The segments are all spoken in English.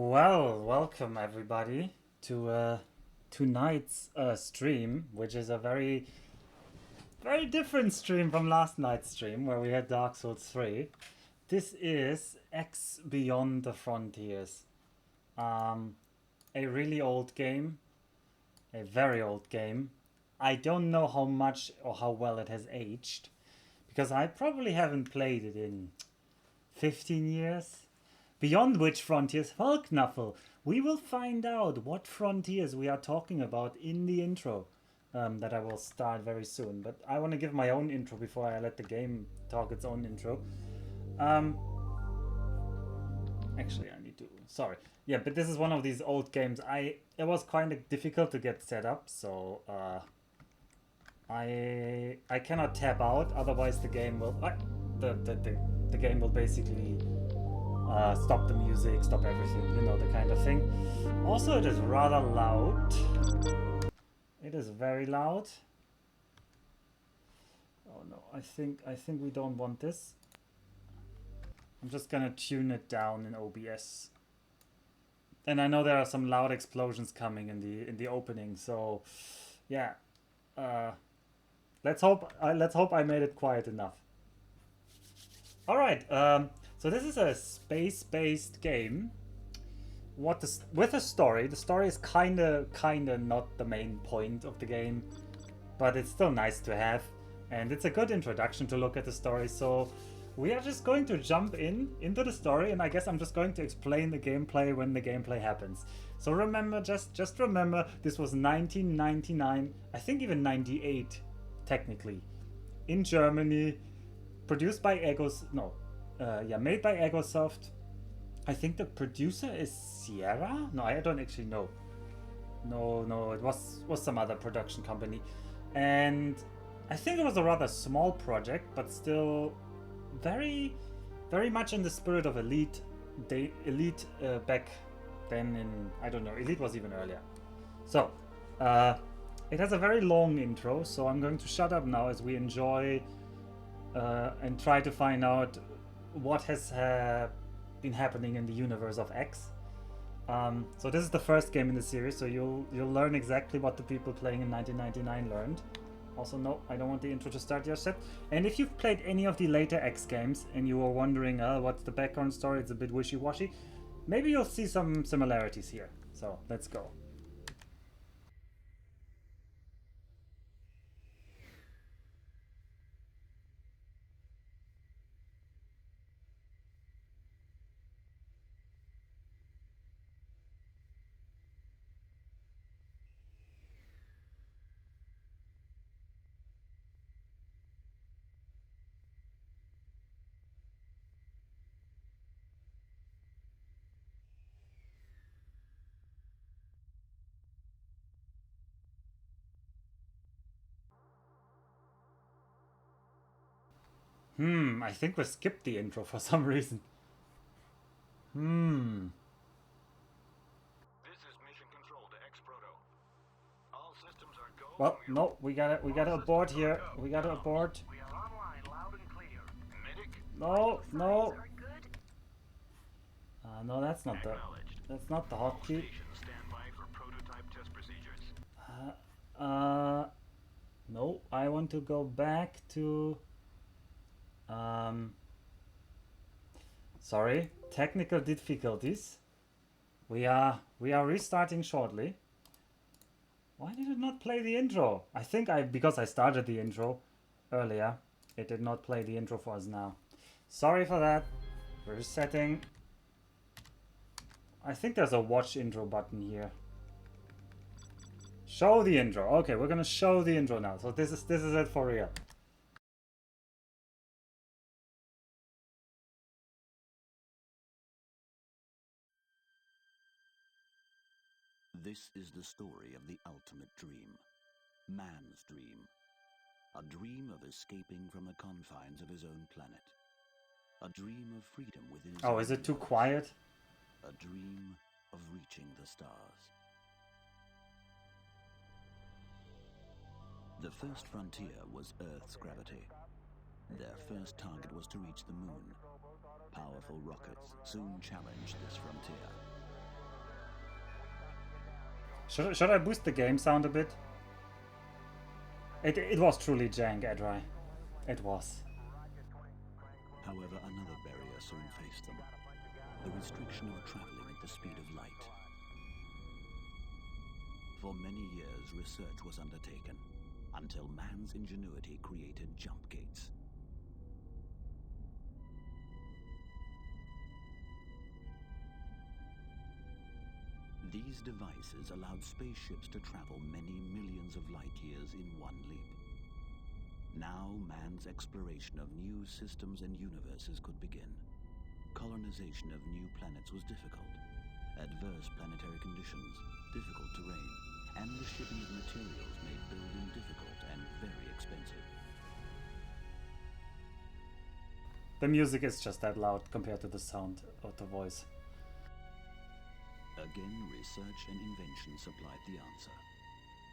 Well, welcome everybody to tonight's stream, which is a very different stream from last night's stream where we had Dark Souls 3. This is X Beyond the Frontiers. A really old game, a very old game. I don't know how much or how well it has aged because I probably haven't played it in 15 years. Beyond which frontiers? Well, Knuffle, we will find out what frontiers we are talking about in the intro that I will start very soon. But I want to give my own intro before I let the game talk its own intro. Actually, I need to. Sorry. Yeah, but this is one of these old games. It was kind of difficult to get set up, so I cannot tap out. Otherwise, the game will the game will basically stop the music, stop everything, you know, the kind of thing. Also, it is rather loud. It is very loud. Oh no, I think we don't want this. I'm just gonna tune it down in OBS. And I know there are some loud explosions coming in the opening, so yeah. Let's hope I made it quiet enough. All right. So this is a space-based game. With a story. The story is kinda not the main point of the game, but it's still nice to have, and it's a good introduction to look at the story. So we are just going to jump into the story, and I guess I'm just going to explain the gameplay when the gameplay happens. So remember, just remember, this was 1999, I think even 98, technically, in Germany, produced by made by Egosoft. I think the producer is Sierra? No, I don't actually know. No, it was some other production company. And I think it was a rather small project, but still very much in the spirit of Elite. Elite back then in, I don't know, Elite was even earlier. So, it has a very long intro, so I'm going to shut up now as we enjoy and try to find out what has been happening in the universe of X. So this is the first game in the series, so you'll learn exactly what the people playing in 1999 learned. Also, no, I don't want the intro to start just yet. And if you've played any of the later X games and you were wondering what's the background story, it's a bit wishy-washy, maybe you'll see some similarities here. So let's go. I think we skipped the intro for some reason. This is mission control to X-Proto. All systems are go. Well, no, we gotta abort here. We gotta abort. We are online, loud and clear. Medic. No. No, that's not the hotkey. Station standby for prototype test procedures. No, I want to go back to. Sorry, technical difficulties. We are restarting shortly. Why did it not play the intro? I think because I started the intro earlier, it did not play the intro for us now. Sorry for that. Resetting. I think there's a watch intro button here. Show the intro. Okay, we're gonna show the intro now. So this is it for real. This is the story of the ultimate dream. Man's dream. A dream of escaping from the confines of his own planet. A dream of freedom within his Oh, is it too quiet? A dream of reaching the stars. The first frontier was Earth's gravity. Their first target was to reach the moon. Powerful rockets soon challenged this frontier. Should I boost the game sound a bit? It was truly jank, Edry. It was. However, another barrier soon faced them. The restriction of traveling at the speed of light. For many years, research was undertaken, until man's ingenuity created jump gates. These devices allowed spaceships to travel many millions of light years in one leap. Now, man's exploration of new systems and universes could begin. Colonization of new planets was difficult. Adverse planetary conditions, difficult terrain, and the shipping of materials made building difficult and very expensive. The music is just that loud compared to the sound of the voice. Again, research and invention supplied the answer.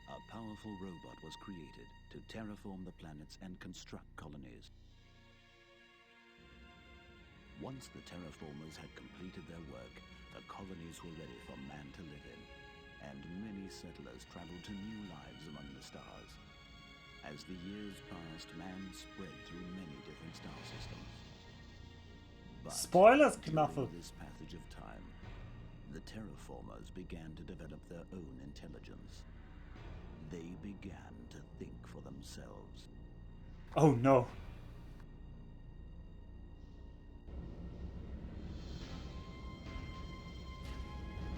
A powerful robot was created to terraform the planets and construct colonies. Once the terraformers had completed their work, the colonies were ready for man to live in, and many settlers traveled to new lives among the stars. As the years passed, man spread through many different star systems. But Spoilers, Knuffle! during this passage of time, the terraformers began to develop their own intelligence. They began to think for themselves. Oh no.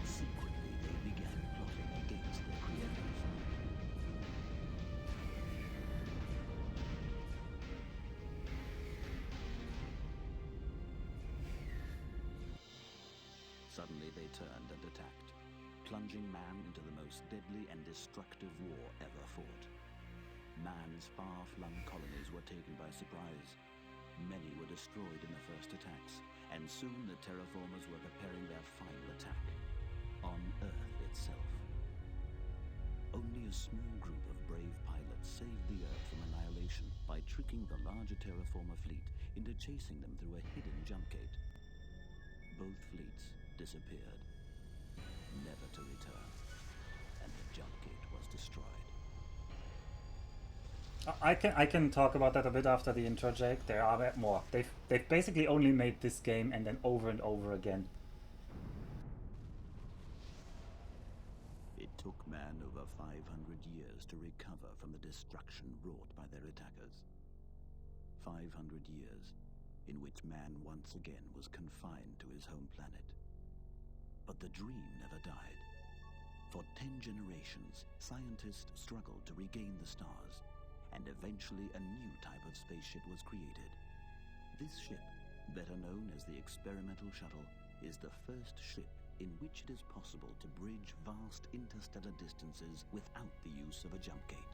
Secretly, they began plotting against their creators. Suddenly they turned and attacked, plunging man into the most deadly and destructive war ever fought. Man's far-flung colonies were taken by surprise. Many were destroyed in the first attacks, and soon the terraformers were preparing their final attack on Earth itself. Only a small group of brave pilots saved the Earth from annihilation by tricking the larger terraformer fleet into chasing them through a hidden jump gate. Both fleets disappeared, never to return, and the jump gate was destroyed. I can talk about that a bit after the intro, Jake. There are a bit more. They've basically only made this game and then over and over again. It took man over 500 years to recover from the destruction wrought by their attackers. 500 years in which man once again was confined to his home planet. But the dream never died. For 10 generations, scientists struggled to regain the stars, and eventually a new type of spaceship was created. This ship, better known as the Experimental Shuttle, is the first ship in which it is possible to bridge vast interstellar distances without the use of a jump gate.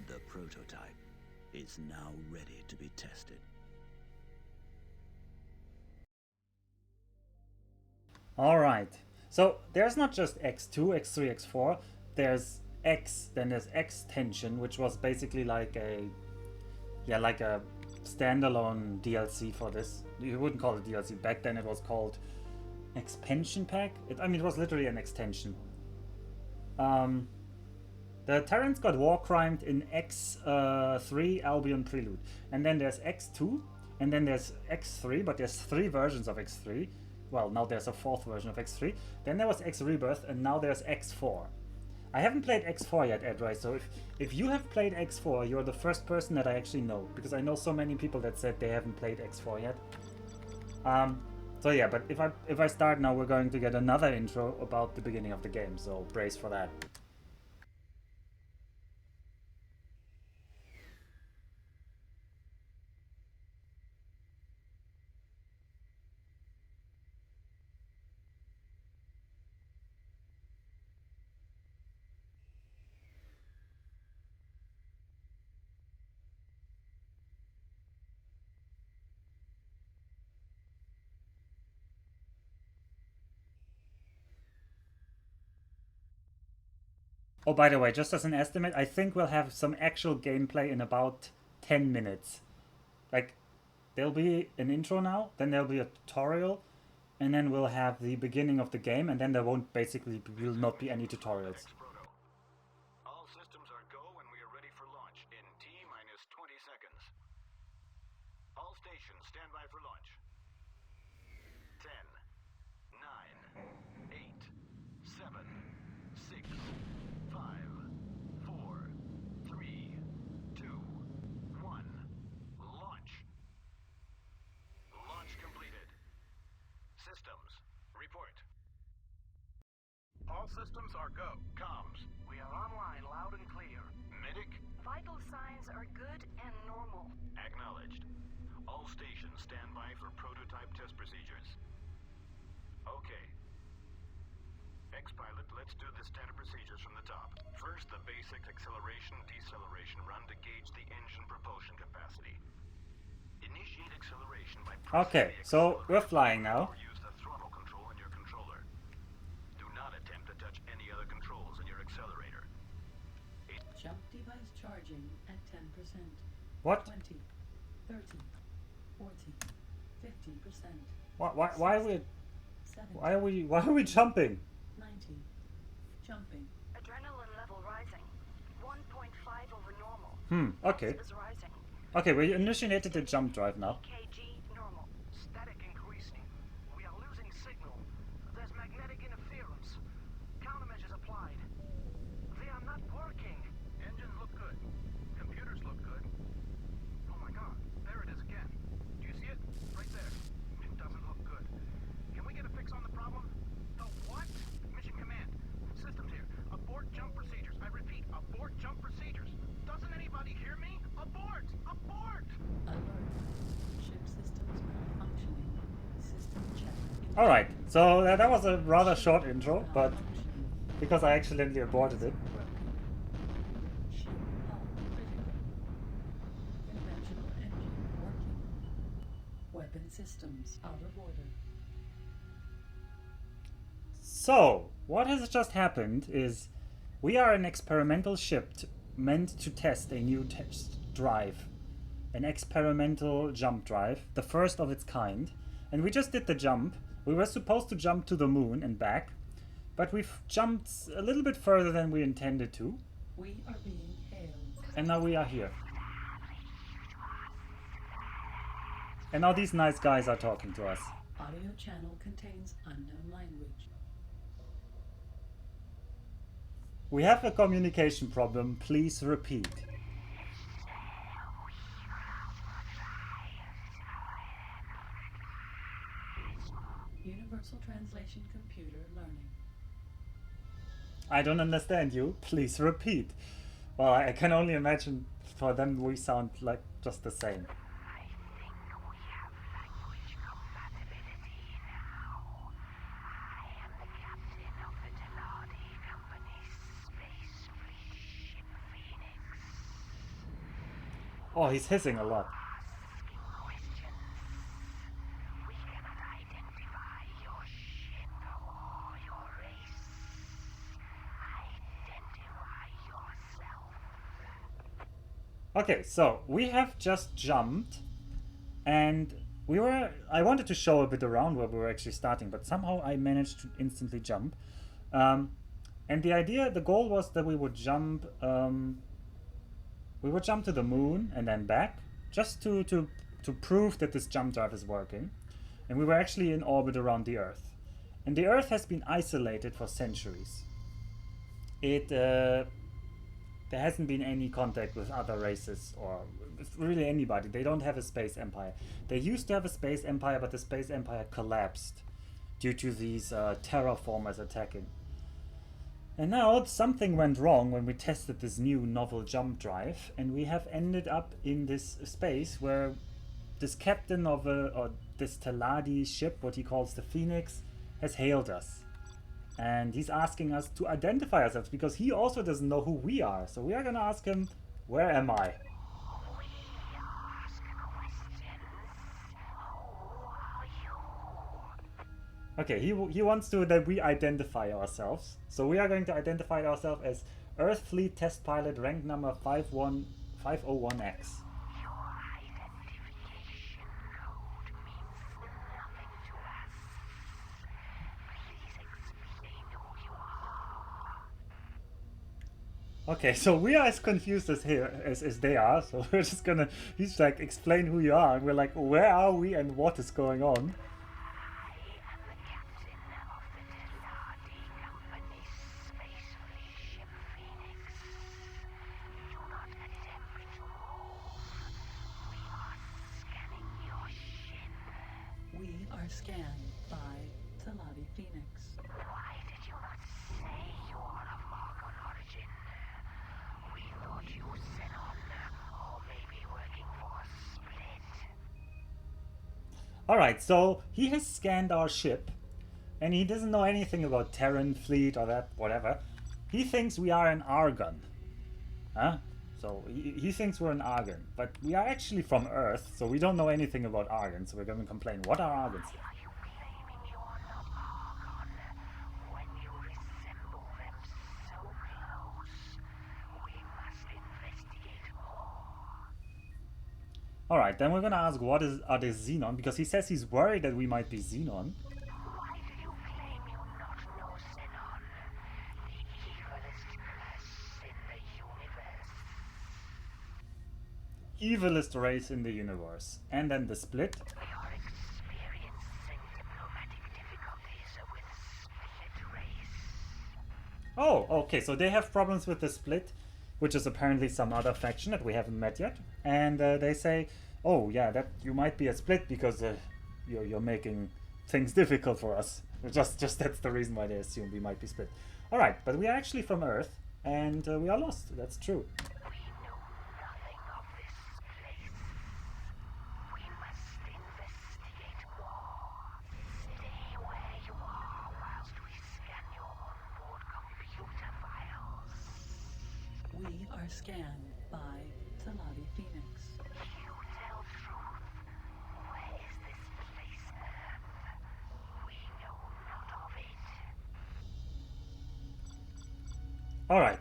The prototype is now ready to be tested. Alright. So there's not just X2, X3, X4. There's X, then there's Extension, which was basically like a standalone DLC for this. You wouldn't call it DLC. Back then it was called Expansion Pack. It was literally an extension. The Terrans got war crimed in X3 Albion Prelude. And then there's X2, and then there's X3, but there's 3 versions of X3. Well, now there's a 4th version of X3. Then there was X Rebirth, and now there's X4. I haven't played X4 yet, Edry, so if you have played X4, you're the first person that I actually know, because I know so many people that said they haven't played X4 yet. So yeah, but if I start now, we're going to get another intro about the beginning of the game, so brace for that. Oh, by the way, just as an estimate, I think we'll have some actual gameplay in about 10 minutes. Like, there'll be an intro now, then there'll be a tutorial, and then we'll have the beginning of the game, and then there won't basically will not be any tutorials. X-Proto. All systems are go and we are ready for launch in T-minus 20 seconds. All stations stand by for launch. 10, 9, 8, 7, 6, 5, 4, 3, 2, 1. Launch. Launch completed. Systems, report. All systems are go. Comms. We are online, loud and clear. Medic. Vital signs are good and normal. Acknowledged. All stations stand by for prototype test procedures. Okay. X-Pilot, let's do the standard procedures from the top. First, the basic acceleration-deceleration run to gauge the engine propulsion capacity. Initiate acceleration by Okay, so we're flying now. or use the throttle control in your controller. Do not attempt to touch any other controls in your accelerator. Jump device charging at 10%. What? 20, 30, 40, 50%. Why are we 70, why are we jumping? 90. Jumping. Adrenaline level rising. 1.5 over normal. Okay. Pulse is rising. Okay, we initiated the jump drive now. EKG normal. Static increasing. We are losing signal. There's magnetic interference. Countermeasures applied. They are not working. Engines look good. Computers look good. Oh my god, there it is again. Do you see it? Right there. It doesn't look good. Can we get a fix on the problem? The what? Mission command. Systems here. Abort jump procedures. I repeat, abort jump procedures. Doesn't anybody hear me? Abort! Abort! Alert. Ship systems malfunctioning. System check. Alright, so that was a rather short intro, but Malfunctioning. because I accidentally aborted it. Broken. Ship hull critical. Conventional engine working. Weapon systems out of order. So, what has just happened is we are an experimental ship meant to test a new test drive. An experimental jump drive, the first of its kind. And we just did the jump. We were supposed to jump to the moon and back, but we've jumped a little bit further than we intended to, We are being hailed. and now we are here. And now these nice guys are talking to us. Audio channel contains unknown language. We have a communication problem, please repeat. Universal Translation Computer Learning. I don't understand you, please repeat. Well, I can only imagine for them we sound like just the same. I think we have language compatibility now. I am the captain of the Teladi Company's space fleet ship Phoenix. Oh, he's hissing a lot. Asking questions. We cannot identify your ship or your race. Identify yourself. Okay, so we have just jumped, and I wanted to show a bit around where we were actually starting, but somehow I managed to instantly jump. And the goal was that we would jump to the moon and then back, just to prove that this jump drive is working. And we were actually in orbit around the Earth. And the Earth has been isolated for centuries. There hasn't been any contact with other races or with really anybody. They don't have a space empire. They used to have a space empire, but the space empire collapsed due to these terraformers attacking. And now something went wrong when we tested this new novel jump drive, and we have ended up in this space where this captain of this Teladi ship, what he calls the Phoenix, has hailed us. And he's asking us to identify ourselves because he also doesn't know who we are. So we are going to ask him, where am I? We ask questions. Who are you? Okay, he wants to that we identify ourselves. So we are going to identify ourselves as Earth Fleet Test Pilot rank number 501X. Your identification Okay, so we are as confused as here as they are. So we're just gonna. He's like, explain who you are, and we're like, where are we and what is going on? I am the captain of the Teladi Company space fleet ship Phoenix. Do not attempt to move. We are scanning your ship. We are scanned by Teladi Phoenix. Why did you not say you are of Argon origin? We thought you Xenon, or maybe working for Split. Alright, so he has scanned our ship, and he doesn't know anything about Terran fleet or that, whatever. He thinks we are an Argon. Huh? So he thinks we're an Argon, but we are actually from Earth, so we don't know anything about Argon, so we're gonna complain. What are Argons? Are you claiming you are not Argon when you resemble them so close? We must investigate more. Alright, then we're gonna ask are they Xenon, because he says he's worried that we might be Xenon. Why do you claim you not know Xenon, the evilest curse in the universe? Evilest race in the universe. And then the Split. We are experiencing diplomatic difficulties with Split race. Oh, okay, so they have problems with the Split, which is apparently some other faction that we haven't met yet. And they say, oh yeah, that you might be a Split because you're making things difficult for us. Just that's the reason why they assume we might be Split. Alright, but we are actually from Earth, and we are lost, that's true. We know nothing of this place. We must investigate more. Stay where you are whilst we scan your onboard computer files. We are scanned by Teladi Phoenix. You tell truth. Where is this place, Earth? We know not of it. Alright,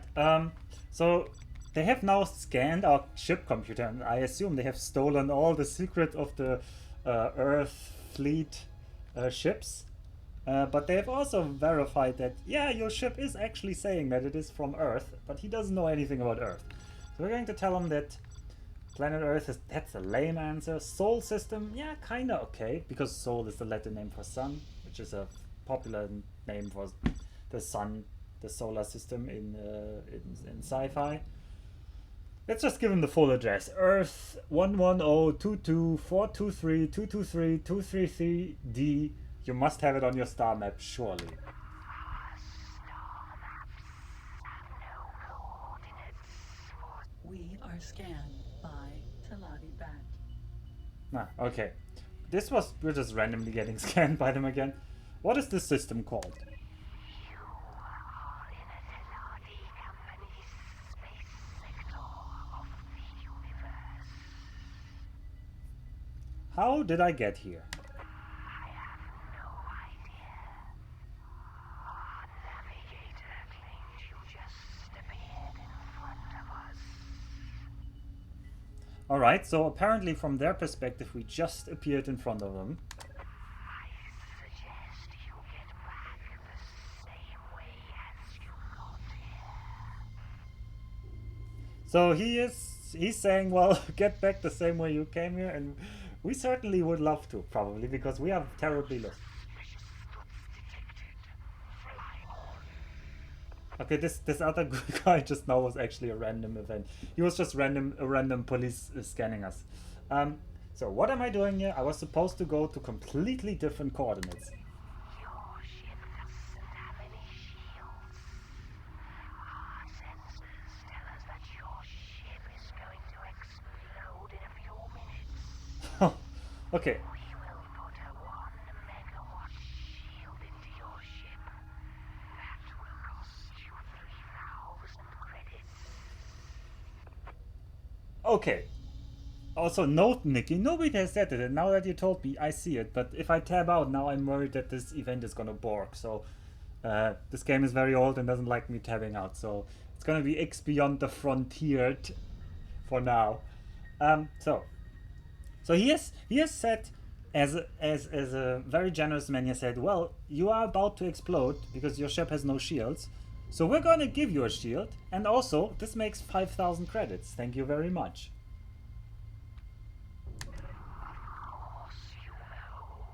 so they have now scanned our ship computer, and I assume they have stolen all the secret of the Earth fleet ships. But they have also verified that, yeah, your ship is actually saying that it is from Earth, but he doesn't know anything about Earth. So we're going to tell him that planet Earth is, that's a lame answer. Sol system, yeah, kinda okay, because Sol is the Latin name for sun, which is a popular name for the sun, the solar system in sci-fi. Let's just give him the full address. Earth 110224232323333D. You must have it on your star map, surely. Our star maps have no coordinates for We are scanned by Teladi Bat. Okay. We're just randomly getting scanned by them again. What is this system called? you. Are in a Teladi Company space sector of the universe. How did I get here? I have no idea. Our navigator claimed you just appeared in front of us. Alright, so apparently from their perspective we just appeared in front of them. I suggest you get back the same way as you got here. So he's saying, well, get back the same way you came here, and we certainly would love to, probably, because we are terribly lost. Suspicious thoughts detected. Fly on. Okay, this other guy just now was actually a random event. He was just a random police scanning us. So what am I doing here? I was supposed to go to completely different coordinates. Your ship doesn't have any shields. Our sensors tell us that your ship is going to explode in a few minutes. Okay, We will put a 1 megawatt shield into your ship. That will cost you 3,000 credits. okay. Also, note, Nikki, nobody has said it, and now that you told me, I see it. But if I tab out, now I'm worried that this event is gonna bork. So, this game is very old and doesn't like me tabbing out. So, it's gonna be X Beyond the Frontier for now. So he has said, as a very generous man, he said, well, you are about to explode because your ship has no shields. So we're gonna give you a shield, and also this makes 5,000 credits. Thank you very much. Of course you know.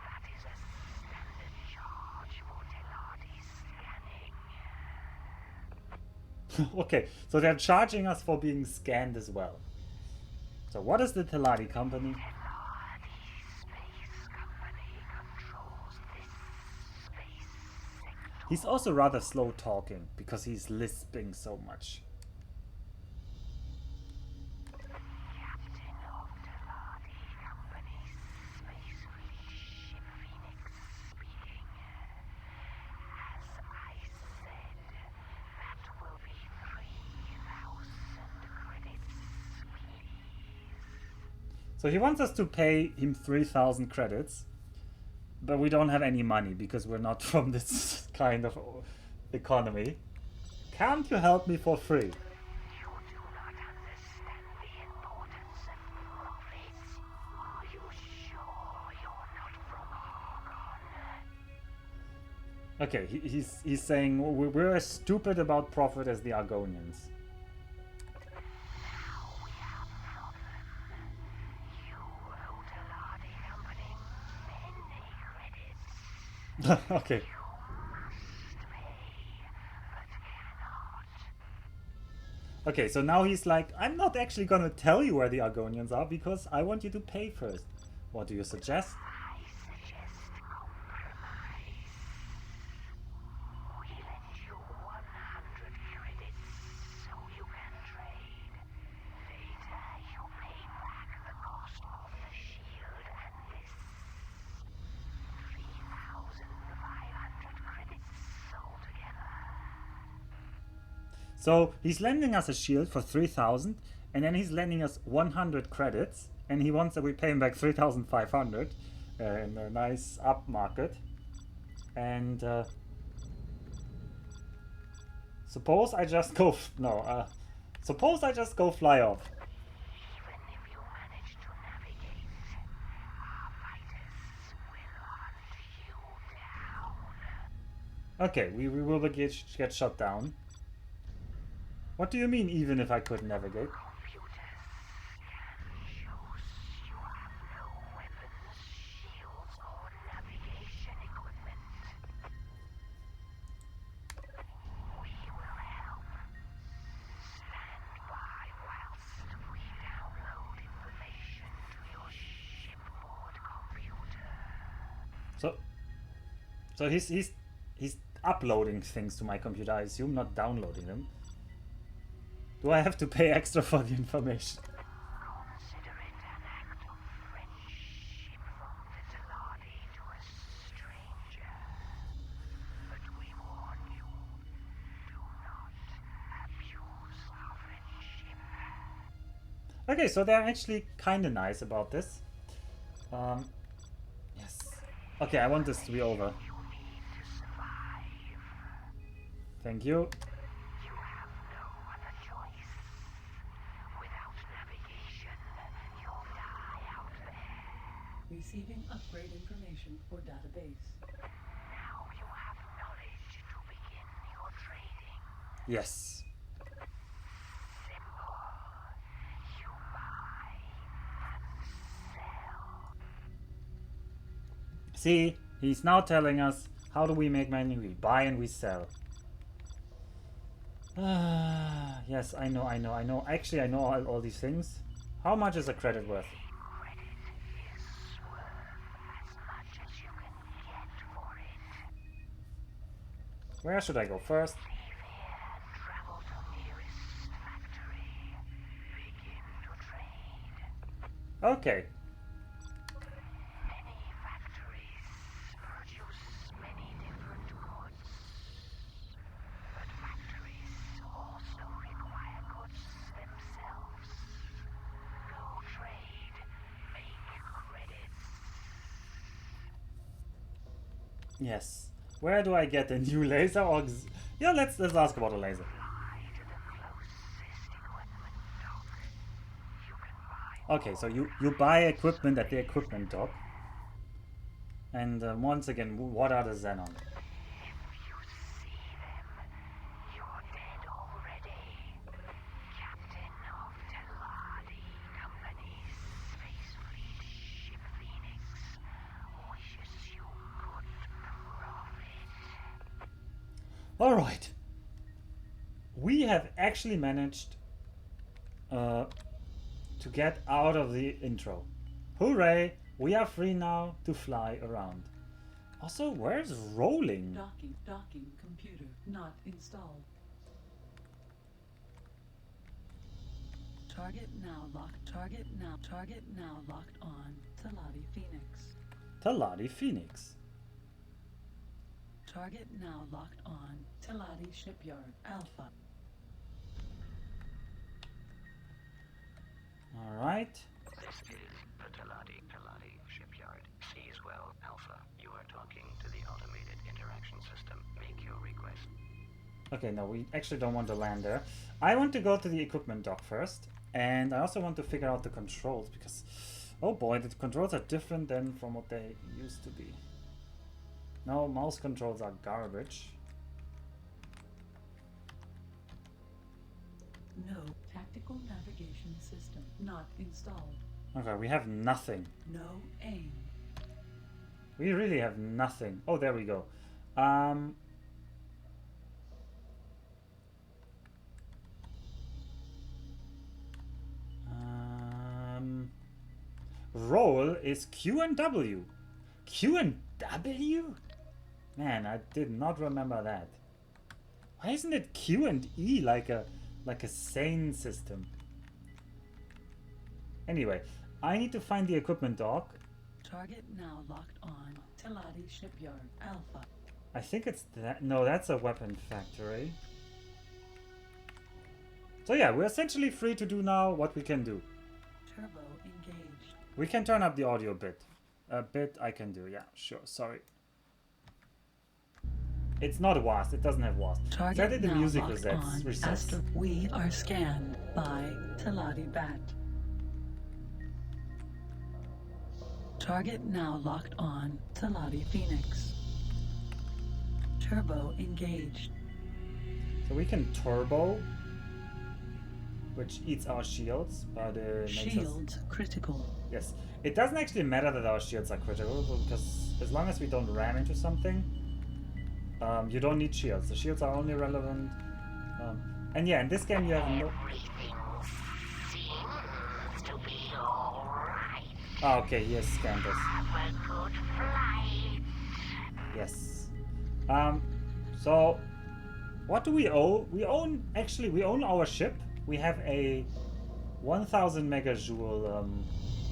That is a standard charge for Teladi scanning. Okay, so they're charging us for being scanned as well. So what is the Teladi Company? Teladi Space Company controls this space sector. He's also rather slow talking because he's lisping so much. Captain of Teladi Company's space fleet ship Phoenix speaking. As I said, that will be 3,000 credits, please. So he wants us to pay him 3,000 credits, but we don't have any money because we're not from this kind of economy. Can't you help me for free? You do not understand the importance of profits. Are you sure you're not from Argon? Okay, he's saying we're as stupid about profit as the Argonians. Now we have a problem. You owe Teladi Company many credits. Okay. You must pay, but cannot. Okay, so now he's like, I'm not actually gonna tell you where the Argonians are because I want you to pay first. What do you suggest? I suggest compromise. We lend you 100 credits so you can trade. Later you pay back the cost of the shield and this. 3,500 credits altogether. So he's lending us a shield for 3,000, and then he's lending us 100 credits, and he wants that we pay him back 3,500 in a nice up market. And suppose I just go suppose I just go fly off. Even if you manage to navigate, our fighters will hunt you down. Okay, we will get shot down. What do you mean, even if I could navigate? Computers can choose. You have no weapons, shields, or navigation equipment. We will help. Stand by whilst we download information to your shipboard computer. So he's uploading things to my computer, I assume, not downloading them. Do I have to pay extra for the information? Consider it an act of friendship from the Teladi to a stranger. But we warn you, do not abuse our friendship. Okay, so they're actually kind of nice about this. Yes. Okay, I want this to be over. You need to survive. Thank you. You have no other choice. Without navigation, you'll die out there. Receiving upgrade information for database. Now you have knowledge to begin your trading. Yes. Simple. You buy and sell. See, he's now telling us how do we make money? We buy and we sell. Yes, I know. Actually, I know all these things. How much is a credit worth? Credit is worth as much as you can get for it. Where should I go first? Leave here and travel to nearest factory. Begin to trade. Okay. Many factories produce many different goods. But factories also require goods themselves. Go trade, make credits. Yes. Where do I get a new laser? Or yeah, let's ask about a laser. Fly to the closest equipment dock. You can buy Okay, so you buy equipment at the equipment dock. And once again, what are the Xenon? If you see them, Alright. We have actually managed to get out of the intro. Hooray! We are free now to fly around. Also, where's rolling? Docking computer not installed. Target now locked on. Teladi Phoenix. Teladi Phoenix. Target now locked on. Teladi Shipyard Alpha. Alright. This is the Teladi Shipyard. Seaswell Alpha. You are talking to the automated interaction system. Make your request. Okay, no, we actually don't want to land there. I want to go to the equipment dock first. And I also want to figure out the controls because, oh boy, the controls are different than from what they used to be. No, mouse controls are garbage. No tactical navigation system not installed. Okay, we have nothing. No aim. We really have nothing. Oh, there we go. Roll is Q and W. Q and W? Man, I did not remember that. Why isn't it Q and E like a sane system? Anyway, I need to find the equipment dock. Target now locked on. Teladi Shipyard Alpha. I think it's that. No, that's a weapon factory. So yeah, we're essentially free to do now what we can do. Turbo engaged. We can turn up the audio a bit. A bit I can do, yeah, sure, sorry. It's not WASD, it doesn't have WASD. Target Set it to now music locked recess. on. We are scanned by Teladi Bat. Target now locked on. Teladi Phoenix. Turbo engaged. So we can turbo, which eats our shields, but makes us... Shields critical. Yes. It doesn't actually matter that our shields are critical, because as long as we don't ram into something, you don't need shields. The shields are only relevant. And yeah, in this game you have no... Seems to be alright. Ah, okay, he has scanned us. Have a good flight. Yes. So, what do we owe? We own our ship. We have a 1000 megajoule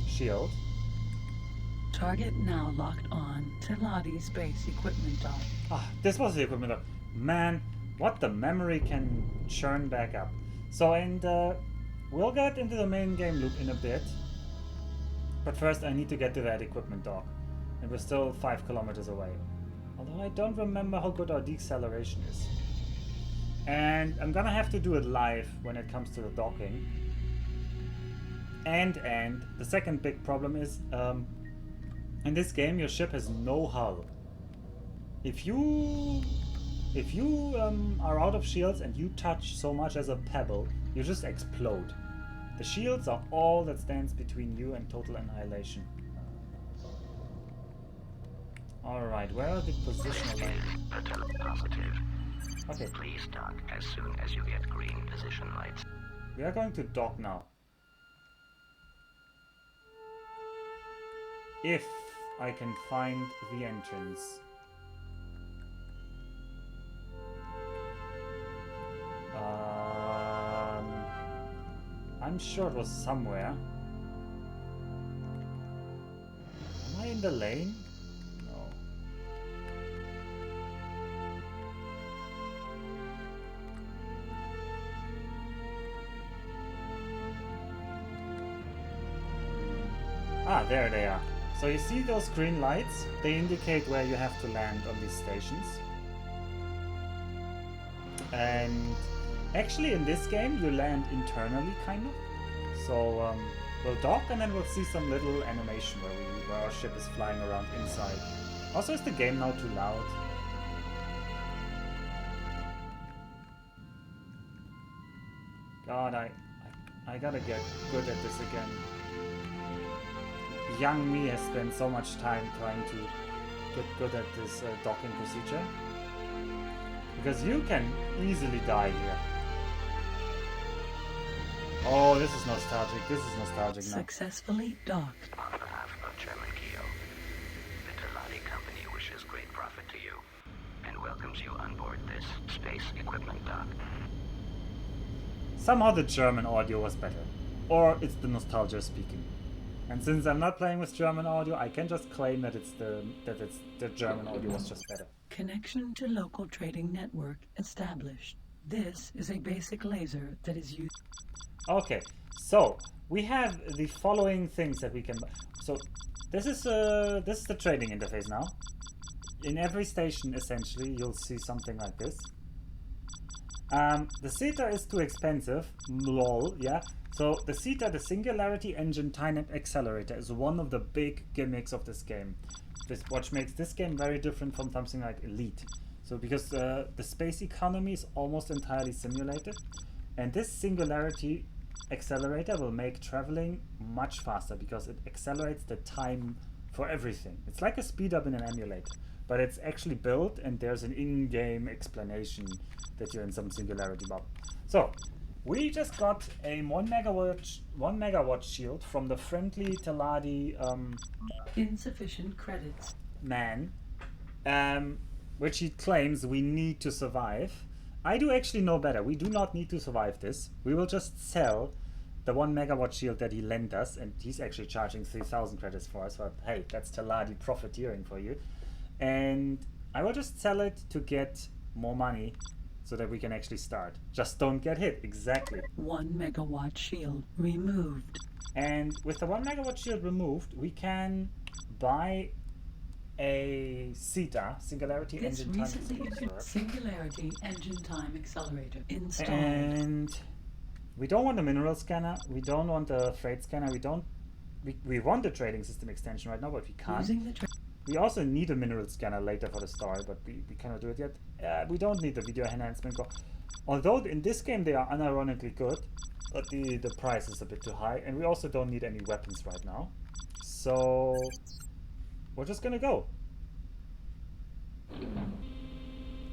shield. Target now locked on. Teladi Space Equipment Dock. Ah, this was the equipment dock. Man, what the memory can churn back up. So, and we'll get into the main game loop in a bit. But first I need to get to that equipment dock. And we're still 5 kilometers away. Although I don't remember how good our deceleration is. And I'm gonna have to do it live when it comes to the docking. And the second big problem is, in this game your ship has no hull. If you are out of shields and you touch so much as a pebble, you just explode. The shields are all that stands between you and total annihilation. Alright, where are the positional lights? Positive. Okay, Please dock as soon as you get green position lights. we are going to dock now. If I can find the entrance. I'm sure it was somewhere. Am I in the lane? No. Ah, there they are. So you see those green lights? They indicate where you have to land on these stations. And actually in this game you land internally, kind of. So we'll dock and then we'll see some little animation where our ship is flying around inside. Also, is the game now too loud? God, I gotta get good at this again. Young me has spent so much time trying to get good at this docking procedure. Because you can easily die here. Oh, this is nostalgic. This is nostalgic now. Successfully docked. On behalf of Chairman Keogh, the Teladi Company wishes great profit to you and welcomes you on board this space equipment dock. Somehow the German audio was better. Or it's the nostalgia speaking. And since I'm not playing with German audio, I can just claim that the German audio was just better. Connection to local trading network established. This is a basic laser that is used. Okay, so we have the following things that we can. So this is the trading interface now. In every station, essentially, you'll see something like this. The CETA is too expensive. Lol, yeah. So the CETA, the Singularity Engine Time Accelerator, is one of the big gimmicks of this game. Which makes this game very different from something like Elite. So because the space economy is almost entirely simulated, and this Singularity Accelerator will make traveling much faster because it accelerates the time for everything. It's like a speed up in an emulator, but it's actually built and there's an in-game explanation that you're in some Singularity bubble. So we just got a 1 megawatt shield from the friendly Teladi Insufficient credits. man, which he claims we need to survive. I do actually know better. We do not need to survive this. We will just sell the 1 megawatt shield that he lent us, and he's actually charging 3,000 credits for us. But hey, that's Teladi profiteering for you. And I will just sell it to get more money so that we can actually start. Just don't get hit. Exactly. 1 megawatt shield removed. And with the 1 megawatt shield removed, we can buy a CETA, Singularity This Engine Time recently Accelerator. Singularity Engine Time Accelerator installed. And we don't want a mineral scanner. We don't want a freight scanner. We want the trading system extension right now, but we can't. Using the We also need a mineral scanner later for the story, but we cannot do it yet. We don't need the video enhancement. Although in this game they are unironically good, but the price is a bit too high, and we also don't need any weapons right now. So we're just gonna go.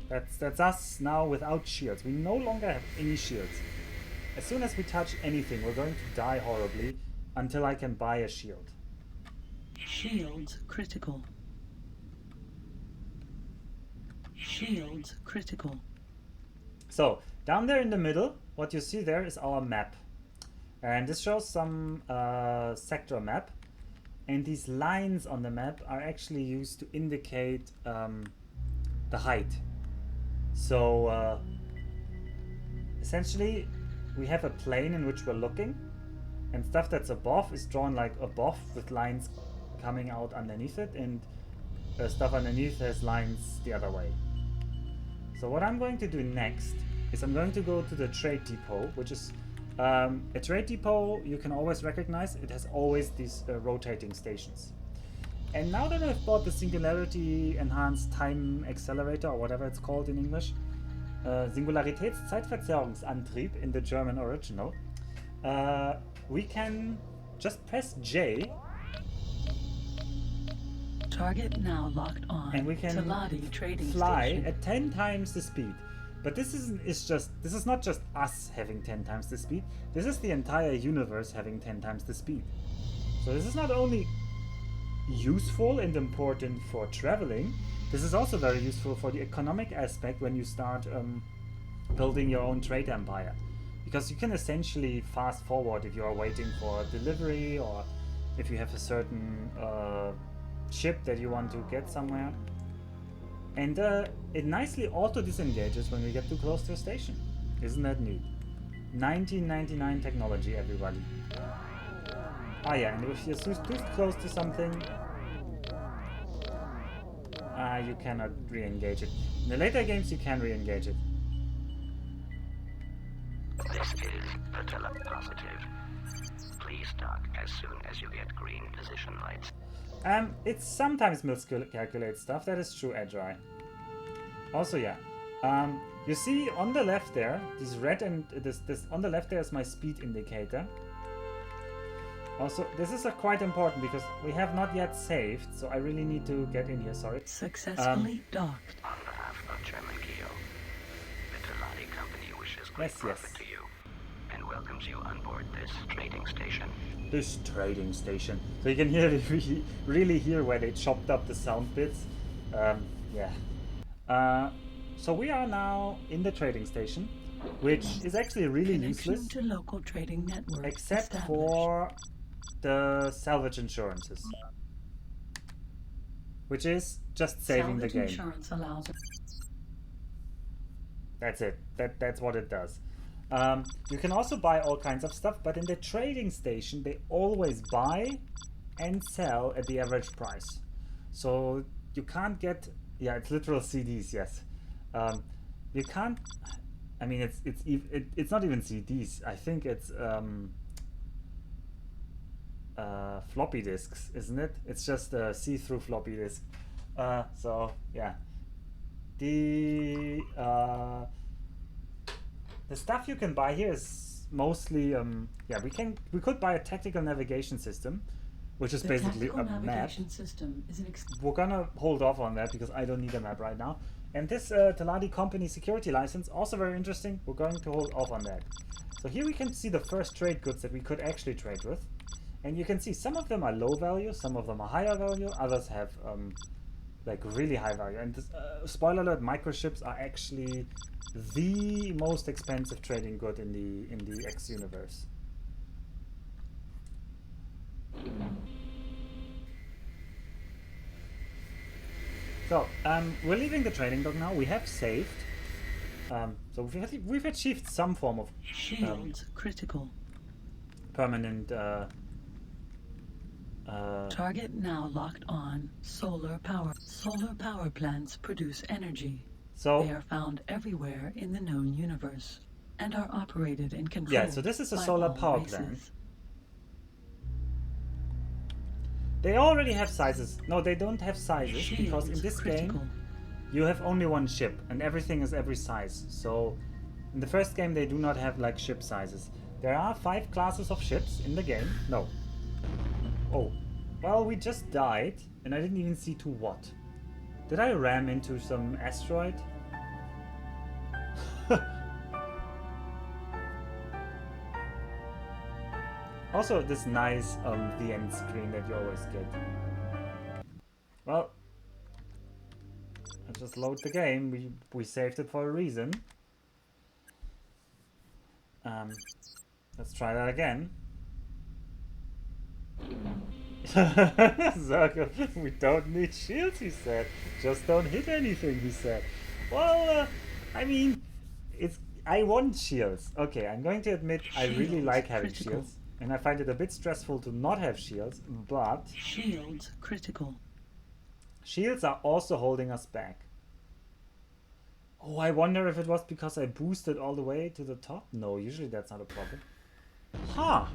That's us now without shields. We no longer have any shields. As soon as we touch anything, we're going to die horribly until I can buy a shield. shields critical. Shields critical. So down there in the middle, what you see there is our map, and this shows some sector map, and these lines on the map are actually used to indicate the height. So essentially we have a plane in which we're looking, and stuff that's above is drawn like above with lines coming out underneath it, and stuff underneath has lines the other way. So what I'm going to do next is I'm going to go to the trade depot, which is a trade depot you can always recognize. It has always these rotating stations. And now that I've bought the Singularity Enhanced Time Accelerator, or whatever it's called in English, Singularitätszeitverzerrungsantrieb in the German original, we can just press J. Target now locked on. And we can Teladi trading fly station. at 10 times the speed. But this is not just us having 10 times the speed. This is the entire universe having 10 times the speed. So this is not only useful and important for traveling, this is also very useful for the economic aspect when you start building your own trade empire. Because you can essentially fast forward if you are waiting for a delivery, or if you have a certain ship that you want to get somewhere. And it nicely auto disengages when we get too close to a station. Isn't that neat? 1999 technology, everybody. Ah yeah, and if you're too close to something, you cannot re-engage it. In the later games you can re-engage it. This is the telepositive. Please dock as soon as you get green position lights. It sometimes miscalculates stuff. That is true, Edry. Also, yeah. You see on the left there, this red and this on the left there is my speed indicator. Also, this is quite important because we have not yet saved, so I really need to get in here. Sorry. Successfully docked. On behalf of Chairman Keogh, Yes, yes. profit to you, and welcomes you on board this trading station. This trading station. So you can hear really hear where they chopped up the sound bits. Yeah. So we are now in the trading station, which is actually really Connection useless, to local trading network except established. for the salvage insurances, which is just saving Salvage the game. insurance allows. That's it. That's what it does. You can also buy all kinds of stuff, but in the trading station, they always buy and sell at the average price. So you can't get, yeah, it's literal CDs, yes. You can't, I mean, it's not even CDs. I think it's floppy disks, isn't it? It's just a see-through floppy disk. So yeah, the stuff you can buy here is mostly yeah, we could buy a tactical navigation system, which is The basically tactical a map. navigation system is an We're gonna hold off on that because I don't need a map right now. And this Teladi Company security license, also very interesting. We're going to hold off on that. So here we can see the first trade goods that we could actually trade with. And you can see some of them are low value, some of them are higher value, others have like really high value. And this, spoiler alert, microchips are actually the most expensive trading good in the X universe. So we're leaving the trading dock now. We have saved. So we've achieved some form of shields critical. Permanent. Target now locked on. Solar power plants produce energy. So they are found everywhere in the known universe and are operated and controlled. Yeah, so this is a solar power plant. They already have sizes. No, they don't have sizes Shields because in this critical. game you have only one ship and everything is every size. So in the first game they do not have like ship sizes. There are 5 classes of ships in the game. No. Oh. Well, we just died and I didn't even see to what. Did I ram into some asteroid? Also, this nice the end screen that you always get. Well, let's just load the game. We saved it for a reason. Let's try that again. Zergo, we don't need shields, he said. Just don't hit anything, he said. Well, I mean, I want shields. Okay, I'm going to admit I really like having shields. And I find it a bit stressful to not have shields, but... Shields critical. Shields are also holding us back. Oh, I wonder if it was because I boosted all the way to the top? No, usually that's not a problem. Huh.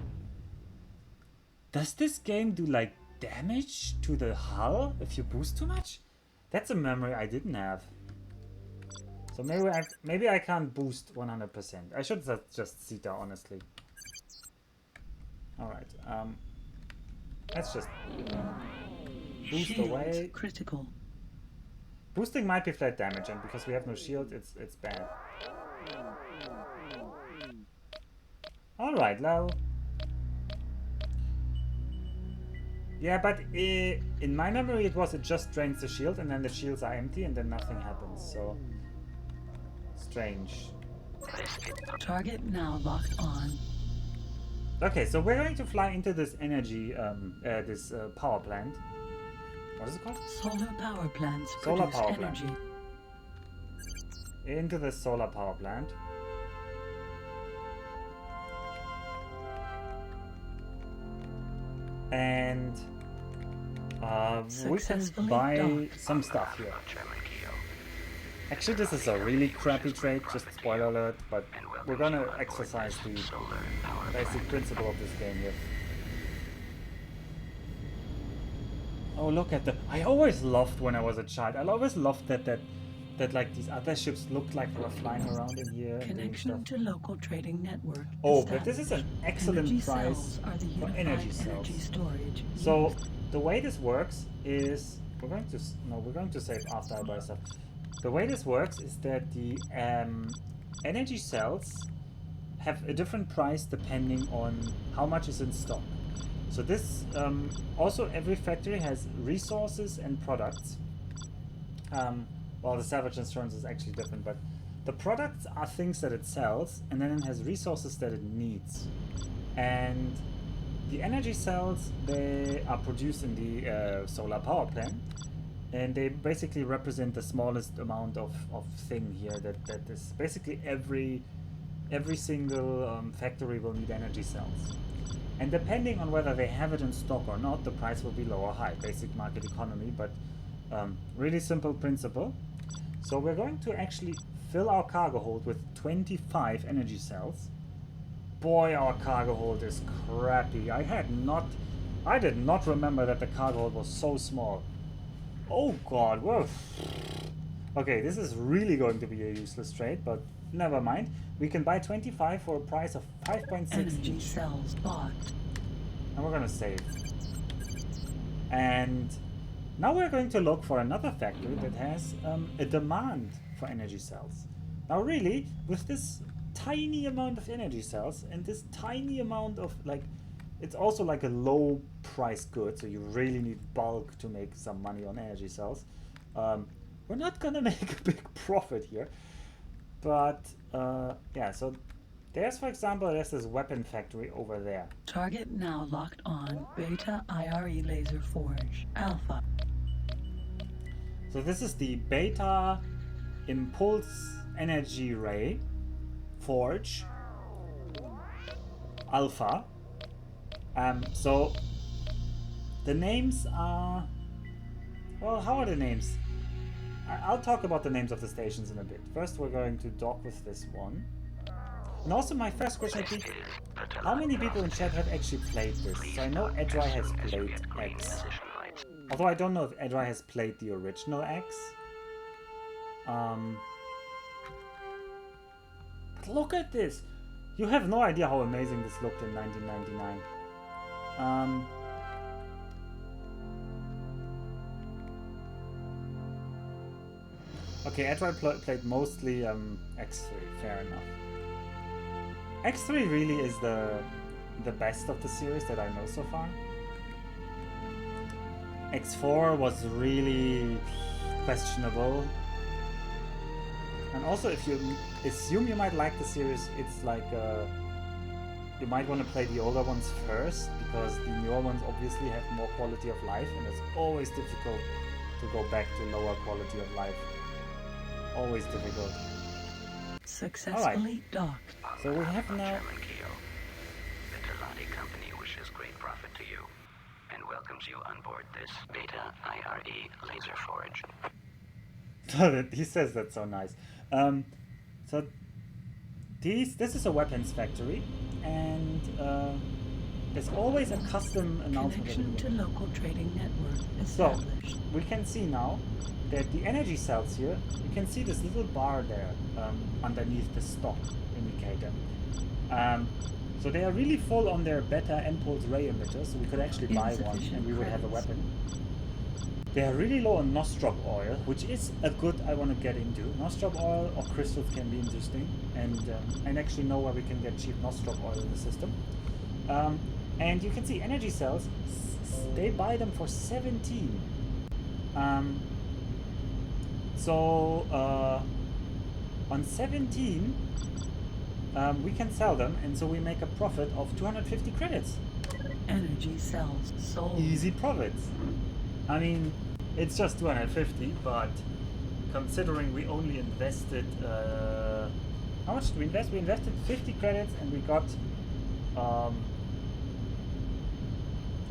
Does this game do like damage to the hull if you boost too much? That's a memory I didn't have. So maybe I can't boost 100%. I should just see that honestly. Alright, let's just boost Shields away. Critical. Boosting might be flat damage, and because we have no shield, it's bad. Alright, now. Yeah, but in my memory it just drains the shield, and then the shields are empty, and then nothing happens, so... Strange. Target now locked on. Okay, so we're going to fly into this energy, this power plant. What is it called? Solar power plants Solar produce power energy. plant. Into the solar power plant. And we can buy some stuff here. Actually, this is a really crappy trade, just spoiler alert, but we're gonna exercise the basic principle of this game here. Oh, look at the... I always loved when I was a child. I always loved that like these other ships looked like they were flying around in here. Connection to local trading network. Oh, but this is an excellent energy price cells are the for energy cells. energy storage. So the way this works is we're going to save after I buy stuff. The way this works is that the energy cells have a different price depending on how much is in stock. So this, also every factory has resources and products. Well, the salvage insurance is actually different, but the products are things that it sells, and then it has resources that it needs. And the energy cells, they are produced in the solar power plant, and they basically represent the smallest amount of thing here. That is basically every single factory will need energy cells. And depending on whether they have it in stock or not, the price will be low or high. Basic market economy, but really simple principle. So we're going to actually fill our cargo hold with 25 energy cells. Boy, our cargo hold is crappy. I did not remember that the cargo hold was so small. Oh god, whoa. Okay, this is really going to be a useless trade, but never mind. We can buy 25 for a price of 5.6 Energy each. cells bought. And we're gonna save. And now we're going to look for another factory that has a demand for energy cells. Now really, with this tiny amount of energy cells and this tiny amount of, like, it's also like a low price good, so you really need bulk to make some money on energy cells. We're not gonna make a big profit here, but yeah, so there's, for example, there's this weapon factory over there. Target now locked on. Beta IRE laser forge. Alpha. So this is the Beta Impulse Energy Ray Forge Alpha. So the names are, well, how are the names? I'll talk about the names of the stations in a bit. First we're going to dock with this one. And also my first question would be, how many people in chat have actually played this? So I know Edry has played X. Although I don't know if Edry has played the original X. But look at this! You have no idea how amazing this looked in 1999. Okay, Edry played mostly X3, fair enough. X3 really is the best of the series that I know so far. X4 was really questionable. And also, if you assume you might like the series, it's like you might want to play the older ones first, because the newer ones obviously have more quality of life, and it's always difficult to go back to lower quality of life. Always difficult. Successfully docked. So we have now... Chairman Keo, the Teladi Company wishes great profit to you and welcomes you on board this Beta IRE laser forge. He says that so nice. So this is a weapons factory, and there's always a custom announcement. Connection to local trading network So established. we can see now that the energy cells here, you can see this little bar there underneath the stock indicator. So they are really full on their beta impulse ray emitters, so we could actually buy one and we would have a weapon. They are really low on Nostrop oil, which is a good I want to get into. Nostrop oil or crystals can be interesting, and I actually know where we can get cheap Nostrop oil in the system. And you can see energy cells, they buy them for 17. So on 17, we can sell them, and so we make a profit of 250 credits. Energy cells sold. Easy profits. I mean, it's just 250, but considering we only invested, how much did we invest? We invested 50 credits, and we got, oh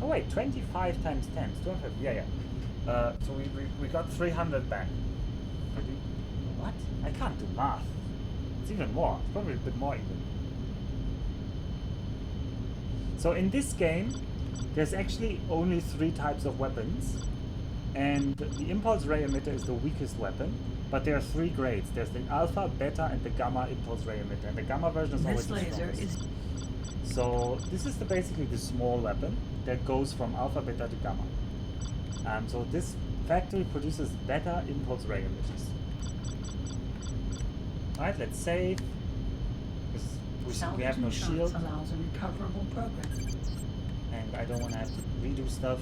wait, 25 times 10, 250, yeah. So we got 300 back. What? I can't do math. It's even more. It's probably a bit more even. So in this game, there's actually only 3 types of weapons, and the impulse ray emitter is the weakest weapon, but there are 3 grades. There's the alpha, beta, and the gamma impulse ray emitter, and the gamma version is always This the laser strongest. is So this is basically the small weapon that goes from alpha, beta to gamma. So this factory produces beta impulse ray emitters. Alright, let's save. This we have no shield, allows a recoverable progress. and I don't want to have to redo stuff.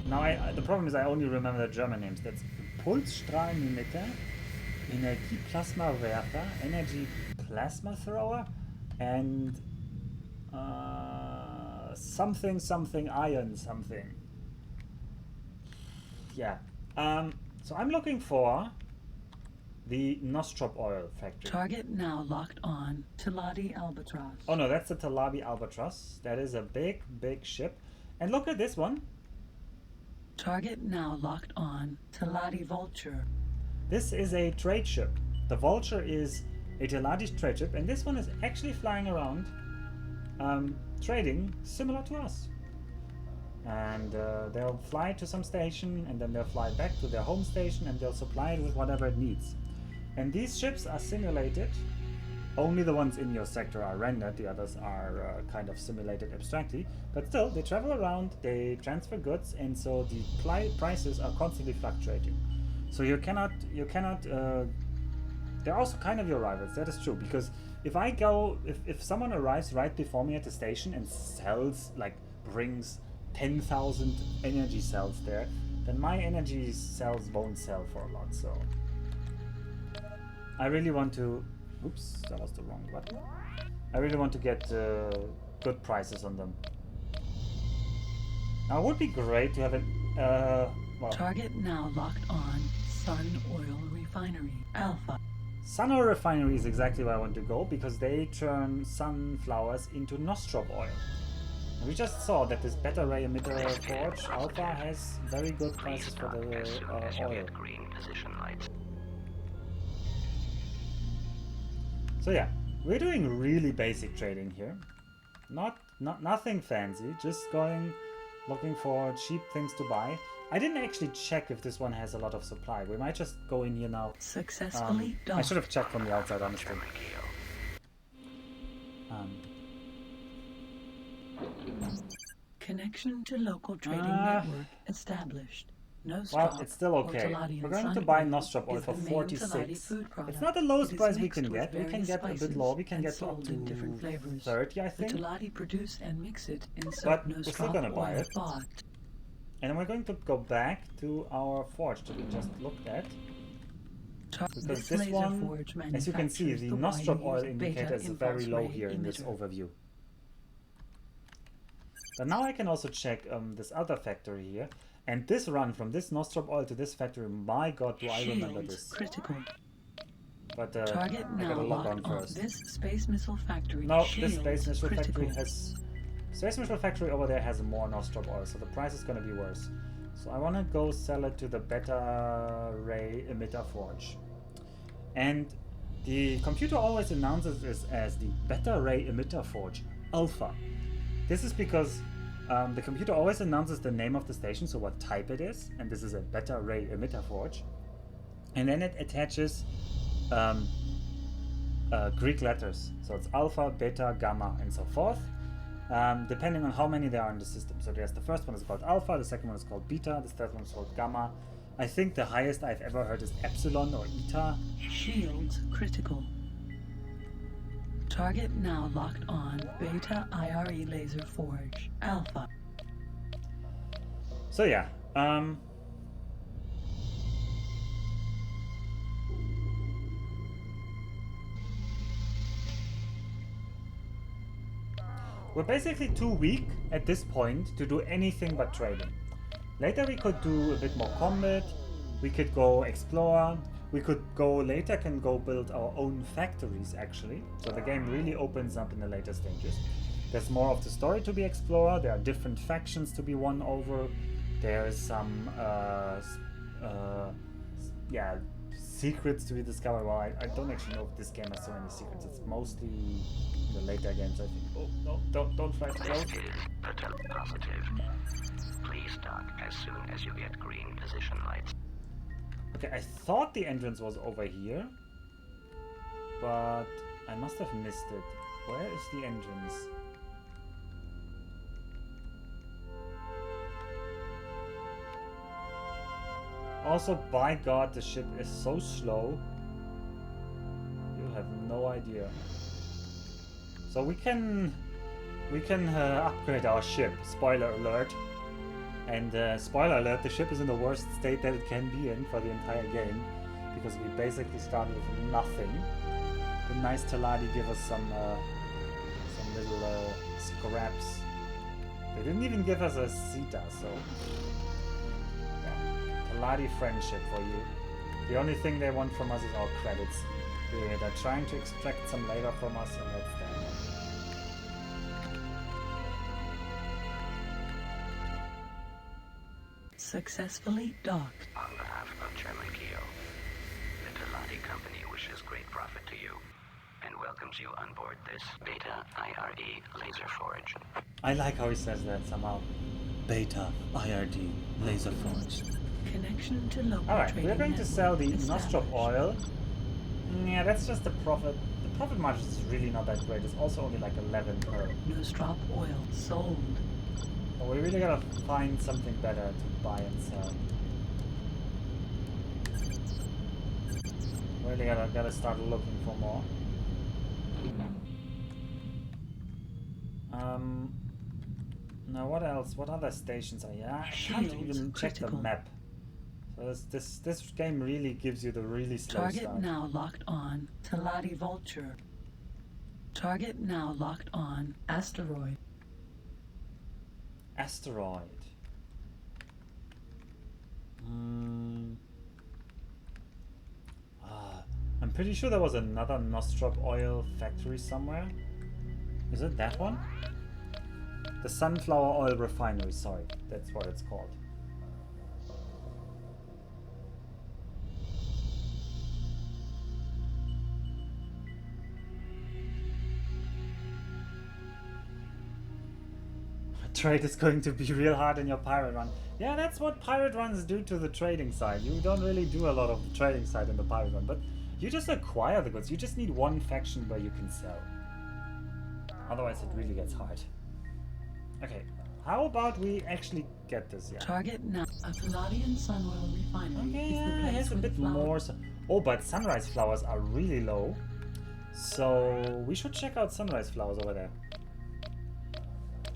Now the problem is I only remember the German names. That's Pulsstrahlenemitter, Energieplasmawerfer, Energy Plasma Thrower, and something ion something. Yeah. So I'm looking for the Nostrop oil factory. Target now locked on. Teladi Albatross. Oh no, that's the Teladi Albatross. That is a big ship. And look at this one. Target now locked on. Teladi Vulture. This is a trade ship. The Vulture is a Teladi trade ship, and this one is actually flying around, trading similar to us. And they'll fly to some station, and then they'll fly back to their home station, and they'll supply it with whatever it needs. And these ships are simulated. Only the ones in your sector are rendered, the others are kind of simulated abstractly. But still, they travel around, they transfer goods, and so the prices are constantly fluctuating. So you cannot, they're also kind of your rivals, that is true. Because if someone arrives right before me at the station and sells, like brings 10,000 energy cells there, then my energy cells won't sell for a lot, so I really want to... Oops, that was the wrong button. I really want to get good prices on them. Now, it would be great to have an... well, Target now locked on. Sun Oil Refinery. Alpha. Sun Oil Refinery is exactly where I want to go, because they turn sunflowers into Nostrop oil. And we just saw that this beta ray emitter forge, Alpha, has very good prices for the oil. Green position lights. So yeah, we're doing really basic trading here. Nothing fancy, just looking for cheap things to buy. I didn't actually check if this one has a lot of supply. We might just go in here now. Successfully done. I should have checked from the outside, honestly. Connection to local trading network established. No Well, stock it's still okay. We're going to buy Nostrop oil for 46. It's not the lowest price we can get. We can get a bit lower. We can get up to 30, I think. Teladi produce and mix it in But we're still gonna buy it. Bought. And then we're going to go back to our forge that we just looked at. Because this one, as you can see, the Nostrop oil indicator is very low here in this overview. But now I can also check this other factory here. And this run from this Nostrop oil to this factory, my god, do I remember this. Critical. But I Target now gotta log on locked on. first. This space missile factory. No, this shields space missile critical. factory has... Space missile factory over there has more Nostrop oil, so the price is gonna be worse. So I wanna go sell it to the beta ray emitter forge. And the computer always announces this as the beta ray emitter forge alpha. This is because the computer always announces the name of the station, so what type it is, and this is a beta ray emitter forge. And then it attaches Greek letters, so it's alpha, beta, gamma, and so forth, depending on how many there are in the system. So there's the first one is called alpha, the second one is called beta, the third one is called gamma. I think the highest I've ever heard is epsilon or eta. Shields critical. Target now locked on. Beta IRE laser forge. Alpha. So yeah, we're basically too weak at this point to do anything but trading. Later we could do a bit more combat, we could go explore, we could go later can go build our own factories actually. So the game really opens up in the later stages. There's more of the story to be explored, there are different factions to be won over, there's some yeah, secrets to be discovered. Well, I don't actually know if this game has so many secrets, it's mostly the later games I think. Oh no, don't fly too close. This is the positive. Please dock as soon as you get green position lights. Okay, I thought the entrance was over here, but I must have missed it. Where is the entrance? Also, by God, the ship is so slow. no idea. So we can upgrade our ship. Spoiler alert. And spoiler alert, the ship is in the worst state that it can be in for the entire game, because we basically started with nothing. The nice Teladi give us some little scraps. They didn't even give us a Sita, so yeah. Teladi friendship for you. The only thing they want from us is our credits. They're trying to extract some labor from us, and that's that. Successfully docked. On behalf of Chairman Keogh, the Teladi Company wishes great profit to you and welcomes you on board this Beta IRE laser forge. I like how he says that somehow. Beta IRD laser forge. Connection to local Alright, trading we're going to network sell the established. nostrop oil. Yeah, that's just the profit. The profit margin is really not that great. It's also only like 11 per. Nostrop oil sold. But we really gotta find something better to buy and sell. Really gotta start looking for more. Now what else? What other stations are here? I can't Shields even check the critical. map. So this game really gives you the really slow Target start. now locked on. Teladi Vulture. Target now locked on. Asteroid. Asteroid. I'm pretty sure there was another nostrop oil factory somewhere. Is it that one? The sunflower oil refinery, sorry. That's what it's called. Trade is going to be real hard in your pirate run. Yeah, that's what pirate runs do to the trading side. You don't really do a lot of the trading side in the pirate run, but you just acquire the goods. You just need one faction where you can sell. Otherwise it really gets hard. Okay, how about we actually get this? Yeah. Target now. A Teladian sun oil refinery Okay, is the yeah, place here's a where the bit flower- more. Oh, but sunrise flowers are really low. So we should check out sunrise flowers over there.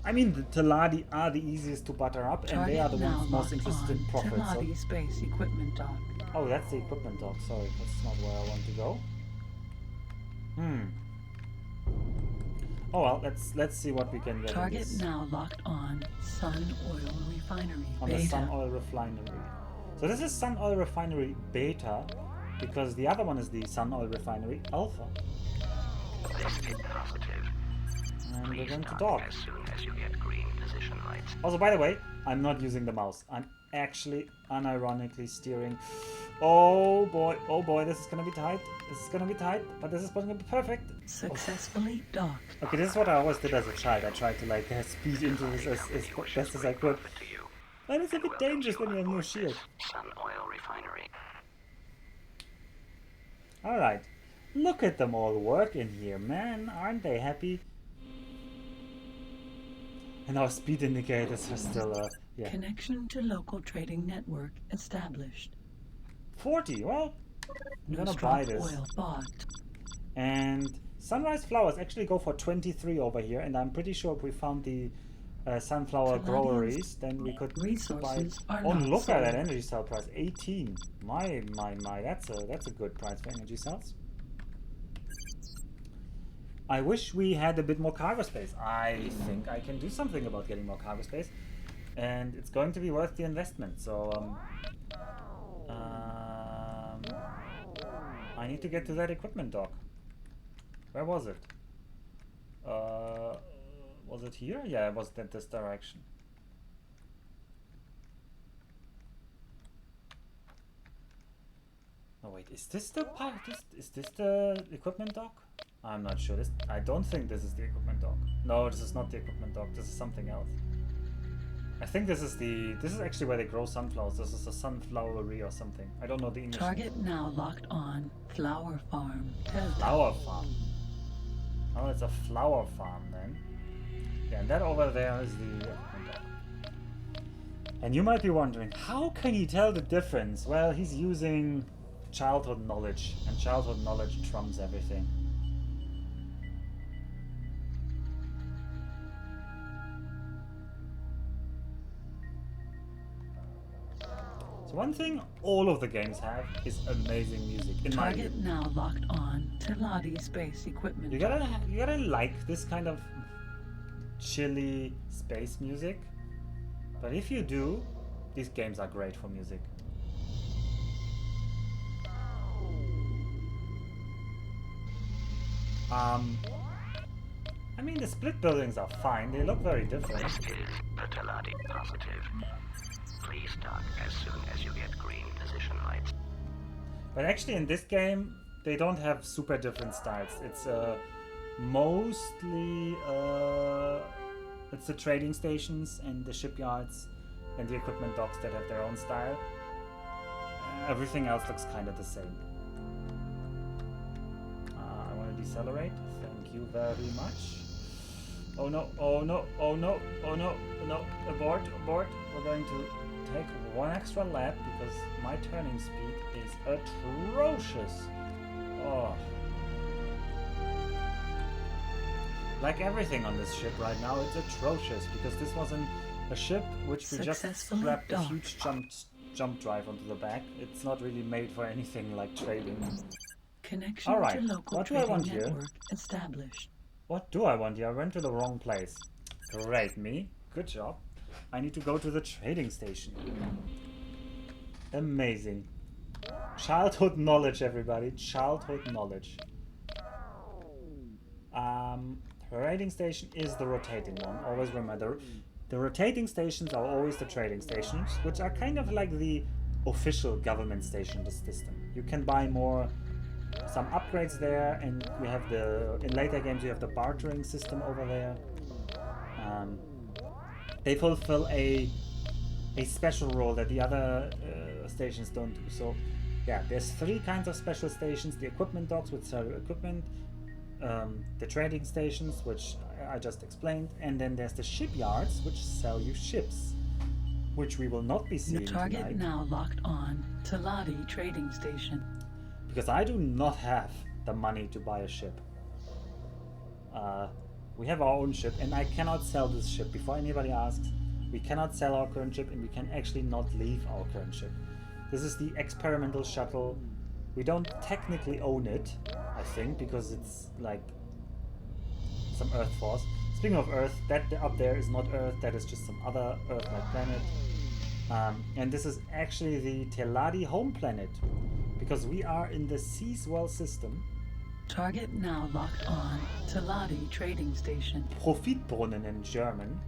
I mean, the Teladi are the easiest to butter up, and they are the Target now ones most locked interested in on. profit. So. Teladi Space Equipment Dock. Oh, that's the equipment dock. Sorry, that's not where I want to go. Oh well, let's see what we can get. Target in this. now locked on. Sun Oil Refinery. On the Beta. Sun Oil Refinery. So this is Sun Oil Refinery Beta, because the other one is the Sun Oil Refinery Alpha. This is positive. And we're Please going to dock dock. as soon as you get green position lights. Also, by the way, I'm not using the mouse. I'm actually unironically steering. Oh boy, this is gonna be tight. This is gonna be tight, but this is gonna be perfect. Successfully docked. Okay, this is what I always did as a child. I tried to like speed into this as best as I could. Profit to you But it's a and bit welcomes dangerous you when you on have no board shield. this Sun Oil Refinery. Alright. Look at them all work in here, man. Aren't they happy? And our speed indicators are still, yeah. Connection to local trading network established. 40, well, I'm gonna Nostrop buy this. oil bought. And sunrise flowers actually go for 23 over here, and I'm pretty sure if we found the sunflower Teladians groweries, then we could resources buy. are Oh, not look at that sold. energy cell price, 18. My, that's a good price for energy cells. I wish we had a bit more cargo space. I think I can do something about getting more cargo space, and it's going to be worth the investment. So I need to get to that equipment dock. Where was it? Was it here? Yeah, it was in this direction. Oh wait, is this the is this the equipment dock? I'm not sure. I don't think this is the equipment dock. No, this is not the equipment dock. This is something else. I think this is actually where they grow sunflowers. This is a sunflowery or something. I don't know the English Target name. now locked on. Flower farm. Delta. Flower farm. Oh, it's a flower farm then. Yeah, and that over there is the equipment dock. And you might be wondering, how can he tell the difference? Well, he's using childhood knowledge, and childhood knowledge trumps everything. So one thing all of the games have is amazing music. In my Target view. now locked on. Teladi space equipment. You gotta like this kind of chilly space music. But if you do, these games are great for music. I mean, the split buildings are fine. They look very different. This is the Teladi positive. Please dock as soon as you get green position lights. But actually, in this game, they don't have super different styles. It's mostly it's the trading stations and the shipyards and the equipment docks that have their own style. Everything else looks kind of the same. I want to decelerate. Thank you very much. Oh no, oh no, oh no, oh no, no, abort, abort. We're going to take one extra lap because my turning speed is atrocious. Oh. Like everything on this ship right now, it's atrocious because this wasn't a ship which we just strapped a huge jump drive onto the back. It's not really made for anything like trading. Connection All right, to local what do I want trading here? network established. What do I want here? I went to the wrong place. Great, me. Good job. I need to go to the trading station. Amazing. Childhood knowledge, everybody. Childhood knowledge. Trading station is the rotating one. Always remember, the rotating stations are always the trading stations, which are kind of like the official government station in the system. You can buy some upgrades there, and we have in later games you have the bartering system over there. They fulfill a special role that the other stations don't do. So yeah, there's 3 kinds of special stations: the equipment docks, which sell equipment, the trading stations, which I just explained, and then there's the shipyards, which sell you ships, which we will not be seeing The target tonight. now locked on. Teladi trading station. Because I do not have the money to buy a ship. We have our own ship, and I cannot sell this ship. Before anybody asks, we cannot sell our current ship, and we can actually not leave our current ship. This is the X-perimental shuttle. We don't technically own it, I think, because it's like some Earth force. Speaking of Earth, that up there is not Earth, that is just some other Earth-like planet. And this is actually the Teladi home planet, because we are in the Seaswell system. Target now locked on. Teladi trading station. Profitbrunnen in German.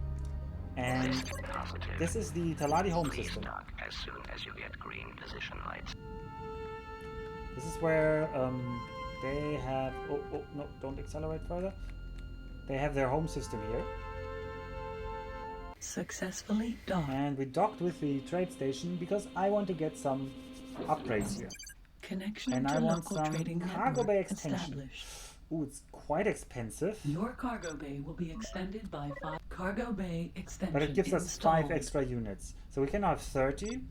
And Positive. this is the Teladi home Please system. dock as soon as you get green position lights. This is where they have... Oh, no, don't accelerate further. They have their home system here. Successfully docked. And we docked with the trade station because I want to get some upgrades here. Connection And to I want local some trading cargo network bay extension. established. Ooh, it's quite expensive. Your cargo bay will be extended by 5. Cargo bay extension But it gives us 5 installed. extra units. So we can have 30,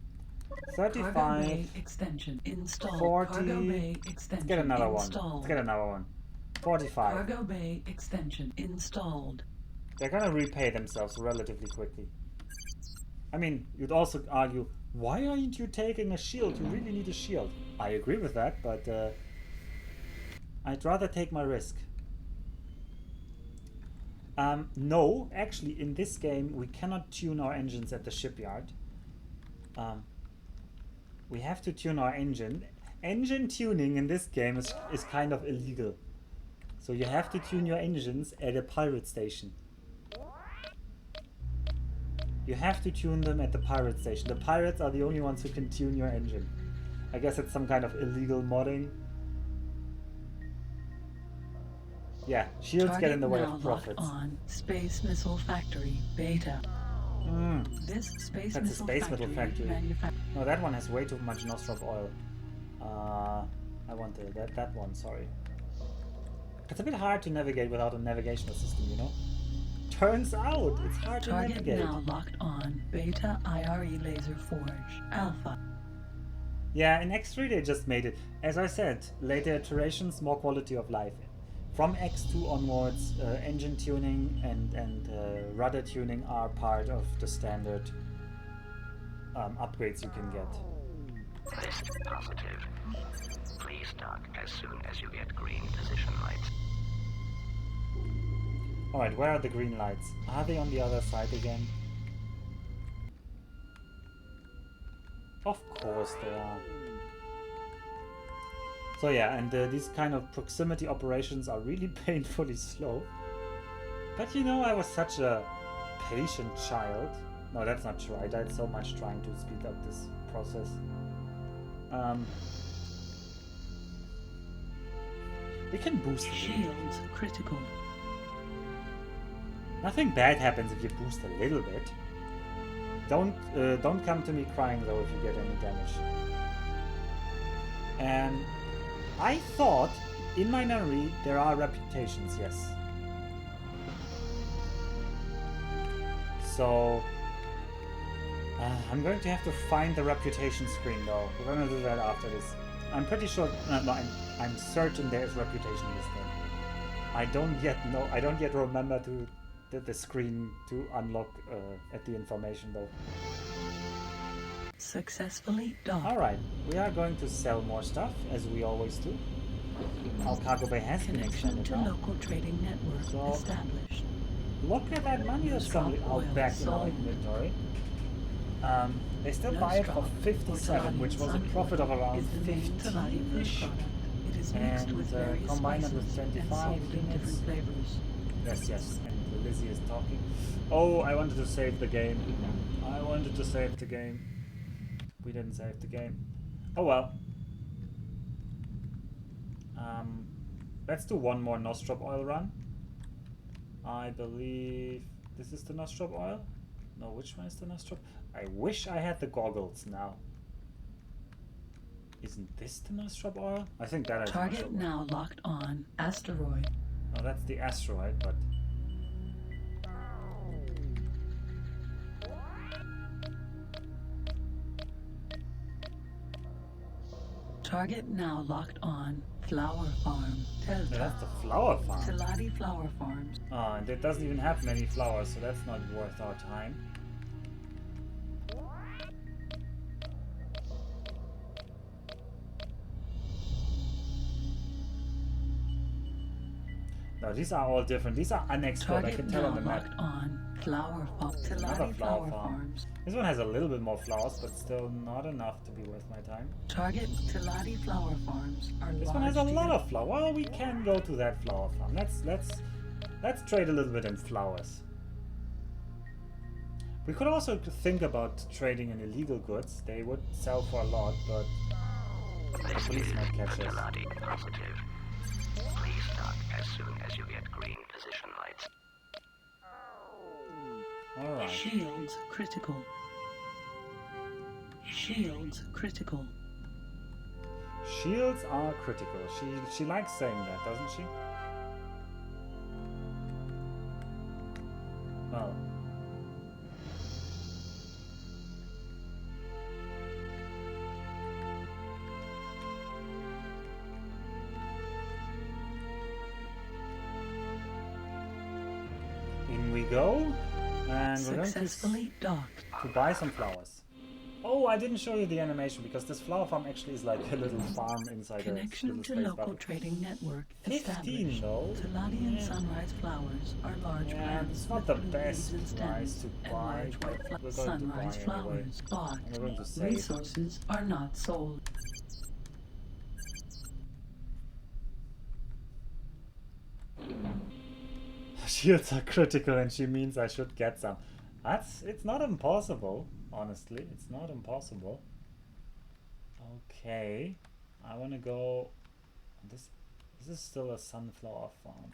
Cargo 35, bay extension installed. 40. Cargo bay extension Let's get another one. installed. Let's get another one. 45. Cargo bay extension installed. They're gonna repay themselves relatively quickly. I mean, you'd also argue, why aren't you taking a shield? You really need a shield. I agree with that, but I'd rather take my risk. No, actually, in this game, we cannot tune our engines at the shipyard. We have to tune our engine. Engine tuning in this game is kind of illegal. So you have to tune your engines at a pirate station. You have to tune them at the pirate station. The pirates are the only ones who can tune your engine. I guess it's some kind of illegal modding. Yeah, shields get in the way Target of now locked profits. on. Space Missile Factory Beta. This Space That's a Missile Space Missile Factory. manufacturer. No, that one has way too much Nostromo oil. I want that one, sorry. It's a bit hard to navigate without a navigational system, you know? Turns out, it's hard to Target navigate. now locked on. Beta IRE Laser Forge Alpha. Yeah, in X3 they just made it. As I said, later iterations, more quality of life. From X2 onwards, engine tuning and rudder tuning are part of the standard upgrades you can get. This positive. Please dock as soon as you get green position lights. Alright, where are the green lights? Are they on the other side again? Of course they are. So yeah, and these kind of proximity operations are really painfully slow. But you know, I was such a patient child. No, that's not true. I died so much trying to speed up this process. We can boost it. Shields critical. Nothing bad happens if you boost a little bit. Don't come to me crying though if you get any damage. And I thought, in my memory, there are reputations, yes. So I'm going to have to find the reputation screen though. We're going to do that after this. I'm pretty sure, no, I'm certain there is reputation in this game. I don't yet remember the screen to unlock at the information though. Successfully docked. Alright, we are going to sell more stuff, as we always do. Our cargo bay has been Connection extended to now. local trading network So- established. Look at that money that's suddenly out back in our inventory. They still buy it for 57, which was a profit of around 15-ish. It is mixed And with various combine it with spices and 25 sold in units. different flavors. Yes, and Lizzie is talking. Oh, I wanted to save the game. We didn't save the game. Oh well. Let's do one more Nostrop oil run. I believe this is the Nostrop oil. No, which one is the Nostrop? I wish I had the goggles now. Isn't this the Nostrop oil? I think that is Target Nostrop oil. now locked on asteroid. Oh, that's the asteroid, but Target now locked on flower farm. yeah, Delta. that's the flower farm. Teladi flower farms. Oh, and it doesn't even have many flowers, so that's not worth our time. No, these are all different. These are unexplored, I Target can tell now on the map. locked on flower farm. Another Teladi flower flower farm. farms. This one has a little bit more flowers, but still not enough to be worth my time. Target Teladi flower farms are This large. one has a lot deer- of flowers. Well, we can go to that flower farm. Let's trade a little bit in flowers. We could also think about trading in illegal goods. They would sell for a lot, but This police is might catch us. Teladi positive. Please dock as soon as you get green position lights. Alright. Shields critical. Shields critical. Shields are critical. She likes saying that, doesn't she? Well. In we go. And we're going Successfully docked. to buy some flowers. Oh, I didn't show you the animation because this flower farm actually is like a little farm inside a Connection little to space local bubble. trading network 15 established. though. Teladi and Yeah. sunrise flowers are large Yeah, plants it's not with the blue best leaves and price stems to and buy, large white but we're going to sunrise buy anyway. flowers. Bought. And we're going to save. Resources are not sold. Shields are critical and she means I should get some. It's not impossible, honestly. It's not impossible. Okay. I wanna go this is still a sunflower farm.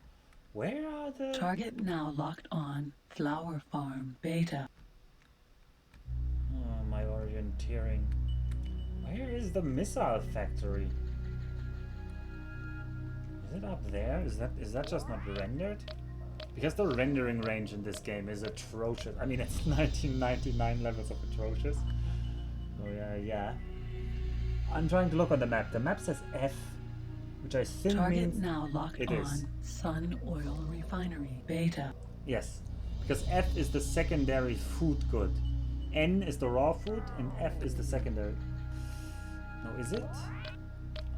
Where are the Target now locked on flower farm. Beta. oh, my orienteering. Where is the missile factory? Is it up there? Is that just not rendered? Because the rendering range in this game is atrocious. I mean, it's 1999 levels of atrocious. Oh yeah. I'm trying to look on the map. The map says F, which I think Target means now locked it on is. Sun Oil Refinery. Beta. Yes, because F is the secondary food good. N is the raw food, and F is the secondary. No, is it?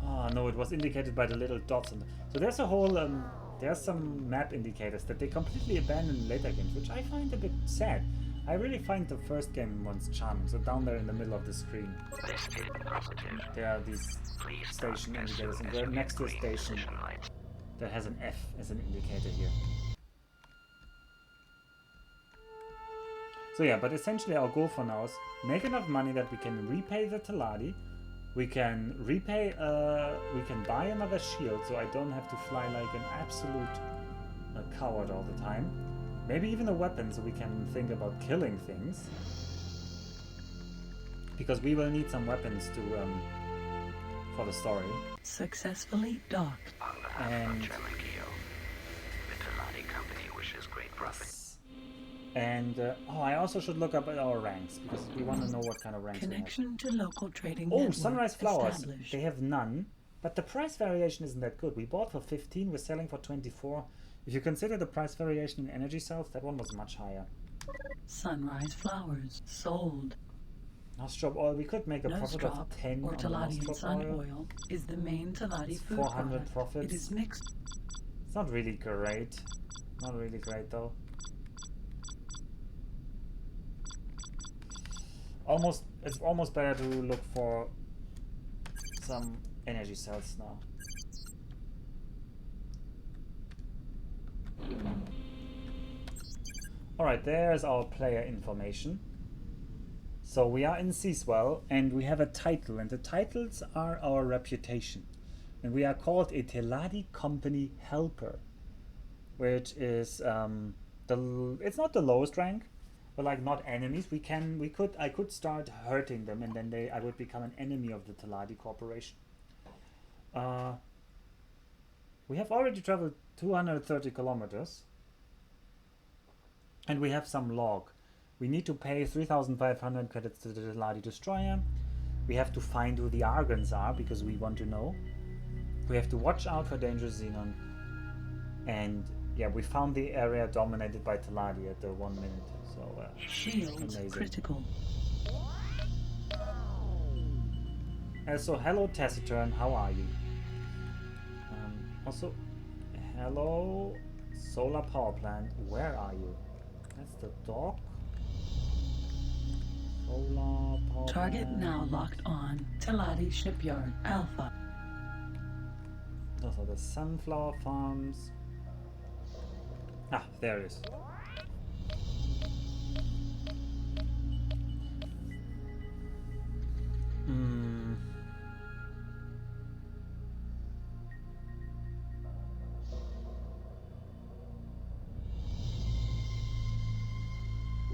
Oh no, it was indicated by the little dots on the... So there's a whole there's some map indicators that they completely abandoned in later games, which I find a bit sad. I really find the first game one's charming. So down there in the middle of the screen, there are these station indicators, and we're next to a station that has an F as an indicator here. So yeah, but essentially our goal for now is make enough money that we can repay the Teladi. We can repay, we can buy another shield, so I don't have to fly like an absolute coward all the time. Maybe even a weapon, so we can think about killing things. Because we will need some weapons to, for the story. Successfully docked. On behalf And- of Chairman Keogh, the Teladi Company wishes great profit. And, oh, I also should look up at our ranks, because we want to know what kind of ranks we have. Connection to local trading Oh, network sunrise flowers. established. They have none, but the price variation isn't that good. We bought for 15, we're selling for 24. If you consider the price variation in energy cells, that one was much higher. Sunrise flowers sold. Nostrop oil, we could make a profit of Nostrop 10 or on the Teladi Nostrop sun oil. oil is the main Teladi It's food 400 product. profits. It is mixed. It's not really great. Not really great though. It's almost better to look for some energy cells now. Alright, there's our player information. So we are in Seaswell and we have a title, and the titles are our reputation. And we are called a Teladi Company helper, which is it's not the lowest rank, but like not enemies. I could start hurting them, and then I would become an enemy of the Teladi Corporation. We have already traveled 230 kilometers, and we have some log. We need to pay 3,500 credits to the Teladi Destroyer. We have to find who the Argons are, because we want to know. We have to watch out for dangerous xenon. And yeah, we found the area dominated by Teladi at the 1 minute. So Shields amazing. critical. So hello Taciturn, how are you? Also, hello solar power plant, where are you? That's the dock. Solar power Target plant. now locked on. Teladi shipyard Alpha. Those are the sunflower farms. Ah, there it is.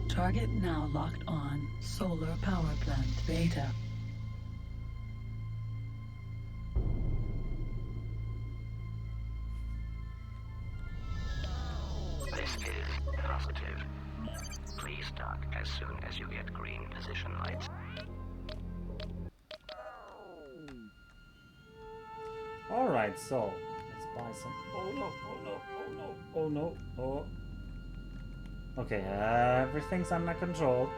Target now locked on. Solar power plant Beta. This is positive. Please dock as soon as you get green position lights. Alright, so let's buy some. Oh no, oh no, oh no, oh no, oh. Okay, everything's under control.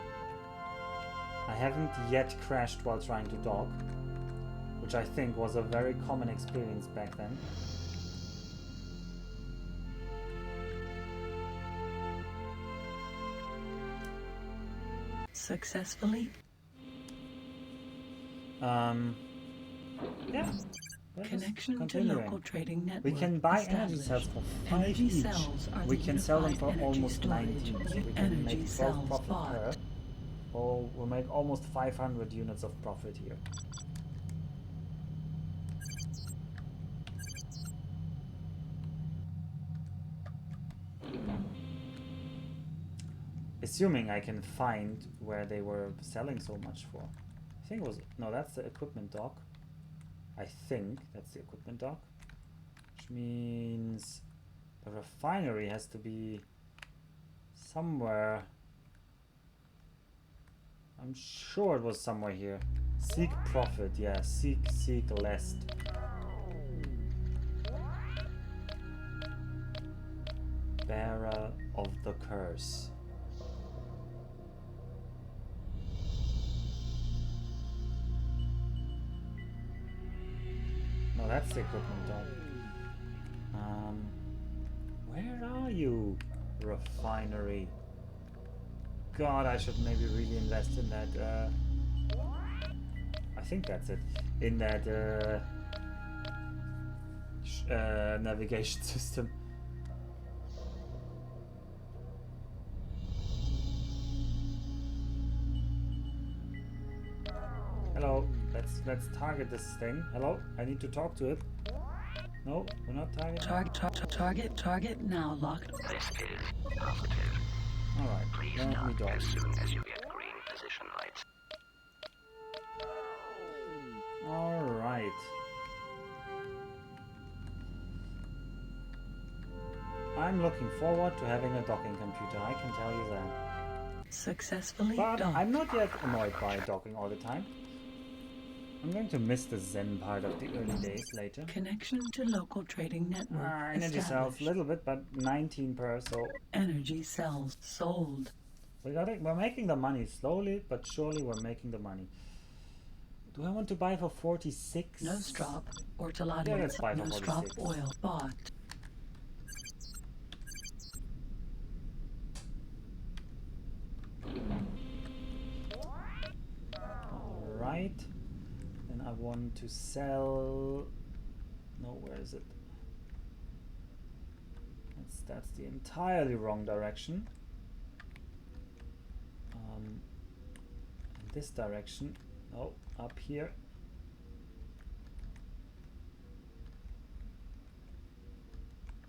I haven't yet crashed while trying to dock, which I think was a very common experience back then. Successfully. Yeah. We're just Connection to continuing. local trading network. We can buy energy established. cells for 5 Energy each. cells are We the can sell them unified for energy almost storage. 19. So we can Energy make 12 cells profit bought. per. Oh, we'll make almost 500 units of profit here. Assuming I can find where they were selling so much for. I think it was... No, that's the equipment dock. I think that's the equipment dock. Which means the refinery has to be somewhere. I'm sure it was somewhere here. Seek profit, yeah. Seek lest. Bearer of the curse. that's the equipment dock. Where are you? Refinery. God, I should maybe really invest in that, I think that's it. In that, navigation system. Hello, let's target this thing. Hello, I need to talk to it. No, we're not targeting. Target now locked. This is positive. Alright, Please let me dock dock. as soon as you get green position lights. Alright. I'm looking forward to having a docking computer, I can tell you that. Successfully But docked. I'm not yet annoyed by docking all the time. I'm going to miss the zen part of the early days later. Connection to local trading network Energy cells, established. a little bit, but 19 per, so Energy cells sold. we're making the money slowly, but surely we're making the money. Do I want to buy for 46? Nostrop or Teladi. Yeah, let's buy for Nostrop 46. oil bought. Alright. Then I want to sell... No, where is it? That's the entirely wrong direction. In this direction. Oh, up here.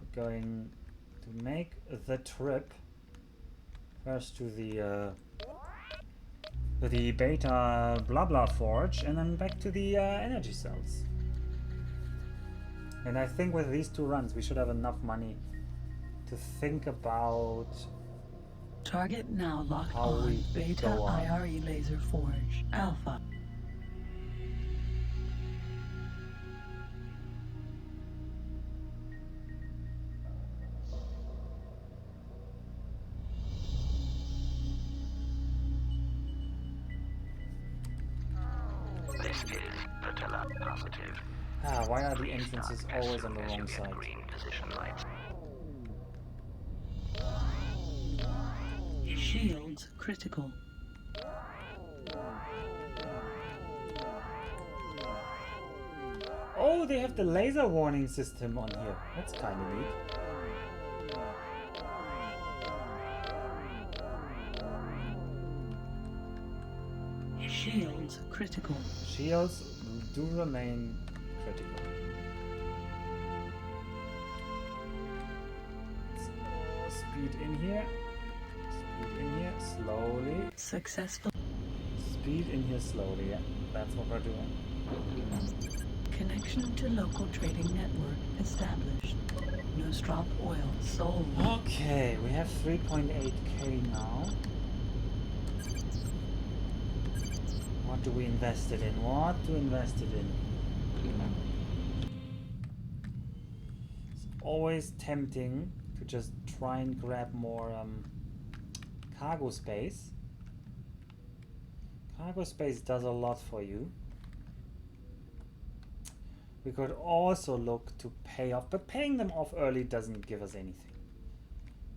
We're going to make the trip first to the beta blah blah forge and then back to the energy cells. And I think with these two runs we should have enough money to think about Target now locked how on. we Beta go on. IRE laser forge. Alpha. This is the Teladi positive. Why are the Please entrances dock as always on soon the as you wrong get side? green position lights. Shields critical. Oh, they have the laser warning system on here. That's kind of neat. Shields critical. Shields do remain critical. Speed in here. Speed in here slowly. Successful. Speed in here slowly. Yeah, that's what we're doing. Connection to local trading network established. Nostrop oil sold. Okay, we have 3.8k now. What do we invest it in? What to invest it in? It's always tempting to just try and grab more cargo space. Cargo space does a lot for you. We could also look to pay off, but paying them off early doesn't give us anything.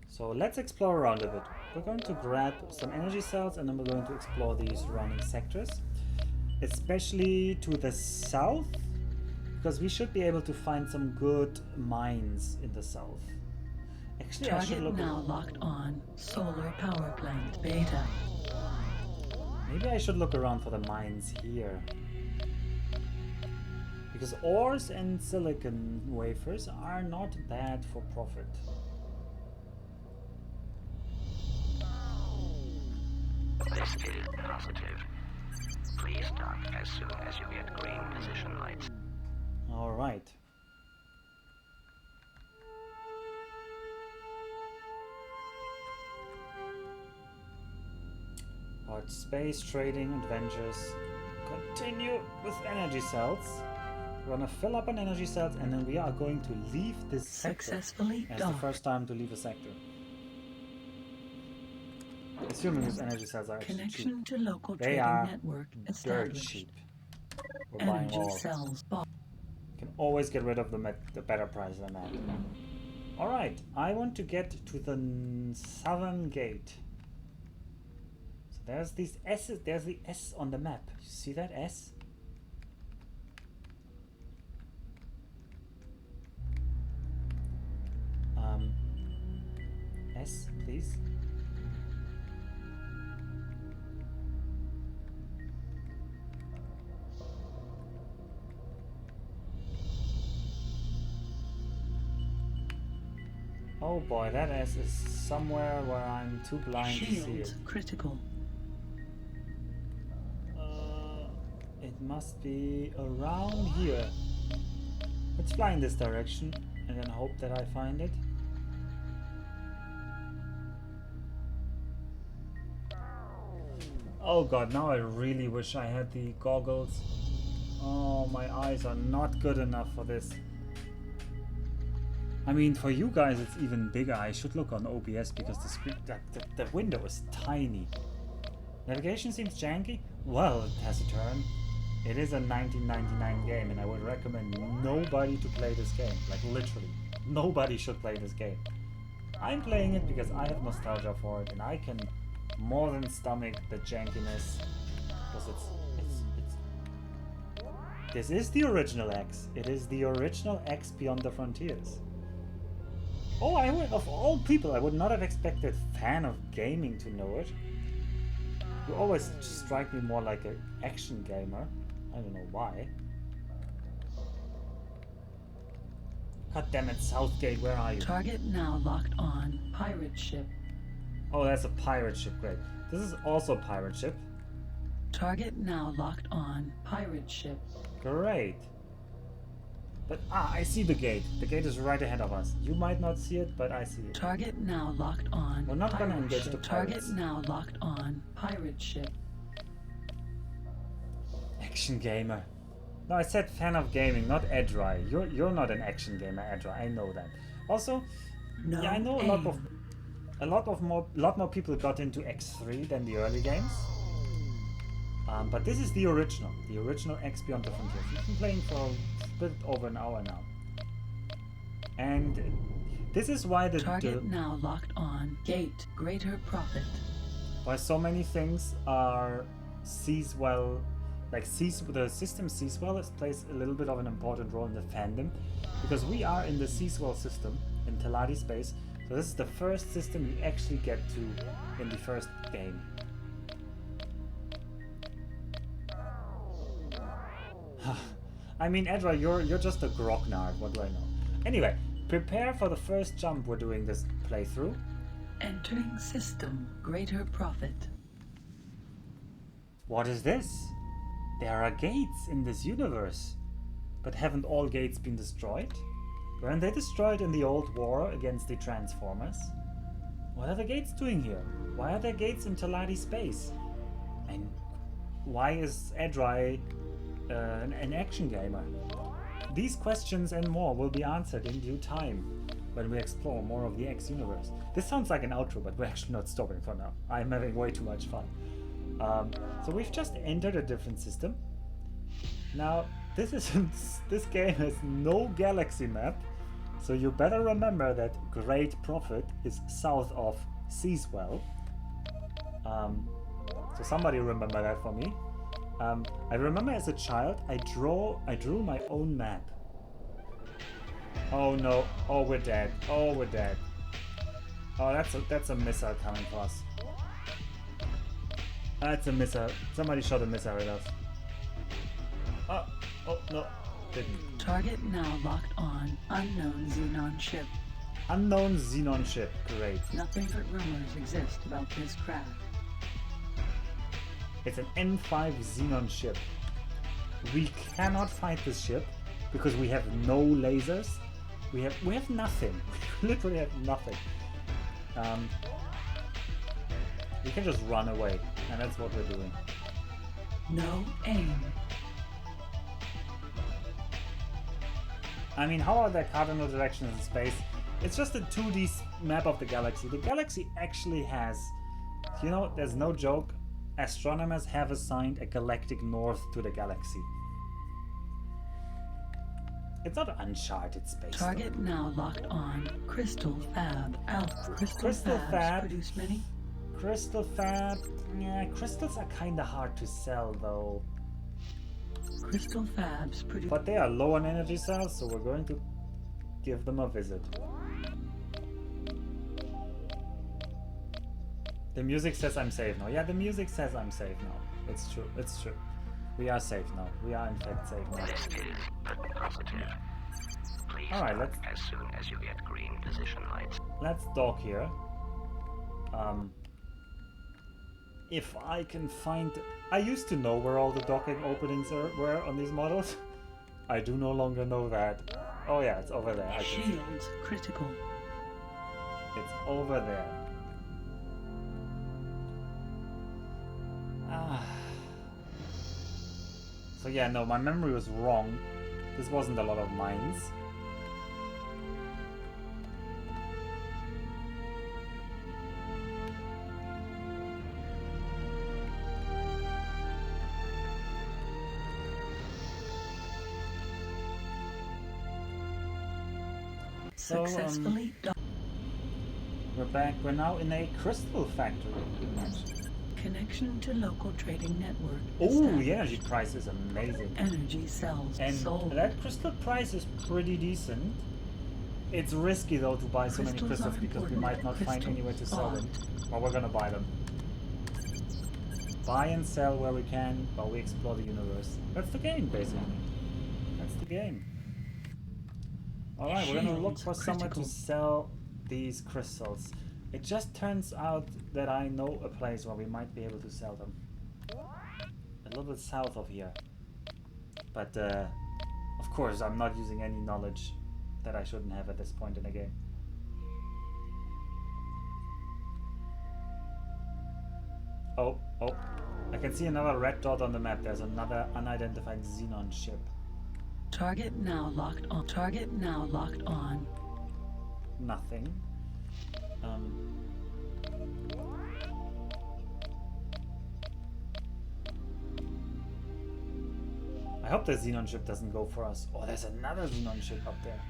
So let's explore around a bit. We're going to grab some energy cells and then we're going to explore these running sectors, especially to the south, because we should be able to find some good mines in the south. Actually, I should Target look. now locked on. Solar power plant beta. Maybe I should look around for the mines here. Because ores and silicon wafers are not bad for profit. This is positive. Please dock as soon as you get green position lights. Alright. Our space trading adventures continue with energy cells. We're gonna fill up on energy cells and then we are going to leave this sector Successfully as the docked. first time to leave a sector. Assuming these energy cells are actually Connection cheap. to local They trading are network dirt established. cheap. We're buying Energy all. cells bought. Can always get rid of them at the better price than that. Alright, I want to get to the southern gate. So there's these S's, there's the S on the map. You see that S? S, please. Oh boy, that S is somewhere where I'm too blind to see Shield it. critical. It must be around here. Let's fly in this direction and then hope that I find it. Oh god, now I really wish I had the goggles. Oh, my eyes are not good enough for this. I mean, for you guys it's even bigger. I should look on OBS because the screen, the window is tiny. Navigation seems janky. Well, it has a turn. It is a 1999 game and I would recommend nobody to play this game. Like literally, nobody should play this game. I'm playing it because I have nostalgia for it and I can more than stomach the jankiness. Because this is the original X. It is the original X Beyond the Frontiers. Oh, I would, of all people, I would not have expected fan of gaming to know it. You always strike me more like an action gamer. I don't know why. God damn it, Southgate, where are you? Target now locked on. Pirate ship. Oh, that's a pirate ship, great. This is also a pirate ship. Target now locked on. Pirate ship. Great. But, I see the gate. The gate is right ahead of us. You might not see it, but I see it. Target now locked on. We're not gonna pirate engage ship. the pirates. Target now locked on. Pirate ship. Action gamer. No, I said fan of gaming, not Edry. You're not an action gamer, Edry. I know that. Also, No yeah, I know a lot more people got into X3 than the early games. But this is the original X Beyond the Frontiers. We've been playing for a bit over an hour now, and this is why Target now locked on. Gate. Greater profit. why so many things are sees well. Like the system sees well plays a little bit of an important role in the fandom, because we are in the Seaswell system in Teladi space. So this is the first system you actually get to in the first game. I mean, Edra, you're just a grognard. What do I know? Anyway, prepare for the first jump we're doing this playthrough. Entering system. Greater profit. What is this? There are gates in this universe. But haven't all gates been destroyed? Weren't they destroyed in the old war against the Transformers? What are the gates doing here? Why are there gates in Teladi space? And why is Edry an action gamer? These questions and more will be answered in due time when we explore more of the X universe. This sounds like an outro, but we're actually not stopping for now. I'm having way too much fun. So we've just entered a different system. Now, this game has no galaxy map, so you better remember that Great Prophet is south of Seaswell. So somebody remember that for me. I remember as a child, I drew my own map. Oh no! Oh, we're dead! Oh, we're dead! Oh, that's a missile coming for us. That's a missile. Somebody shot a missile at us. Oh no, didn't. Target now locked on. Unknown Xenon ship. Unknown Xenon ship. Great. Nothing but rumors exist about this craft. It's an N5 Xenon ship. We cannot fight this ship because we have no lasers. We have nothing. We literally have nothing. We can just run away, and that's what we're doing. No aim. I mean, how are there cardinal directions in space? It's just a 2D map of the galaxy. The galaxy actually has, you know, there's no joke, astronomers have assigned a galactic north to the galaxy. It's not uncharted space. Target now locked on. Crystal Fab Alpha. Crystal Fabs Fab. produce many. Crystal Fab. Yeah, crystals are kinda hard to sell though. Crystal Fabs produce. But they are low on energy cells, so we're going to give them a visit. The music says I'm safe now. Yeah, the music says I'm safe now. It's true. It's true. We are safe now. We are in fact safe now. This is but positive. Please Alright, dock as soon as you get green position lights. Let's dock here. If I can find... I used to know where all the docking openings were on these models. I do no longer know that. Oh yeah, it's over there. I can see. Shields critical. It's over there. Ah. So yeah, no, my memory was wrong. This wasn't a lot of mines. So, Successfully docked. we're back. We're now in a crystal factory. Connection to local trading network. Oh, established. the energy price is amazing. Energy cells And sold. that crystal price is pretty decent. It's risky though to buy so many Crystals crystals are because we important. might not find Crystal anywhere to sell them. bond. Well, we're gonna buy them. Buy and sell where we can while we explore the universe. That's the game, basically. That's the game. Alright, we're gonna look Shields for somewhere to critical. sell these crystals. It just turns out that I know a place where we might be able to sell them. A little bit south of here. But, of course, I'm not using any knowledge that I shouldn't have at this point in the game. Oh, I can see another red dot on the map. There's another unidentified Xenon ship. Target now locked on. Target now locked on. Nothing. I hope the Xenon ship doesn't go for us. Oh, there's another Xenon ship up there.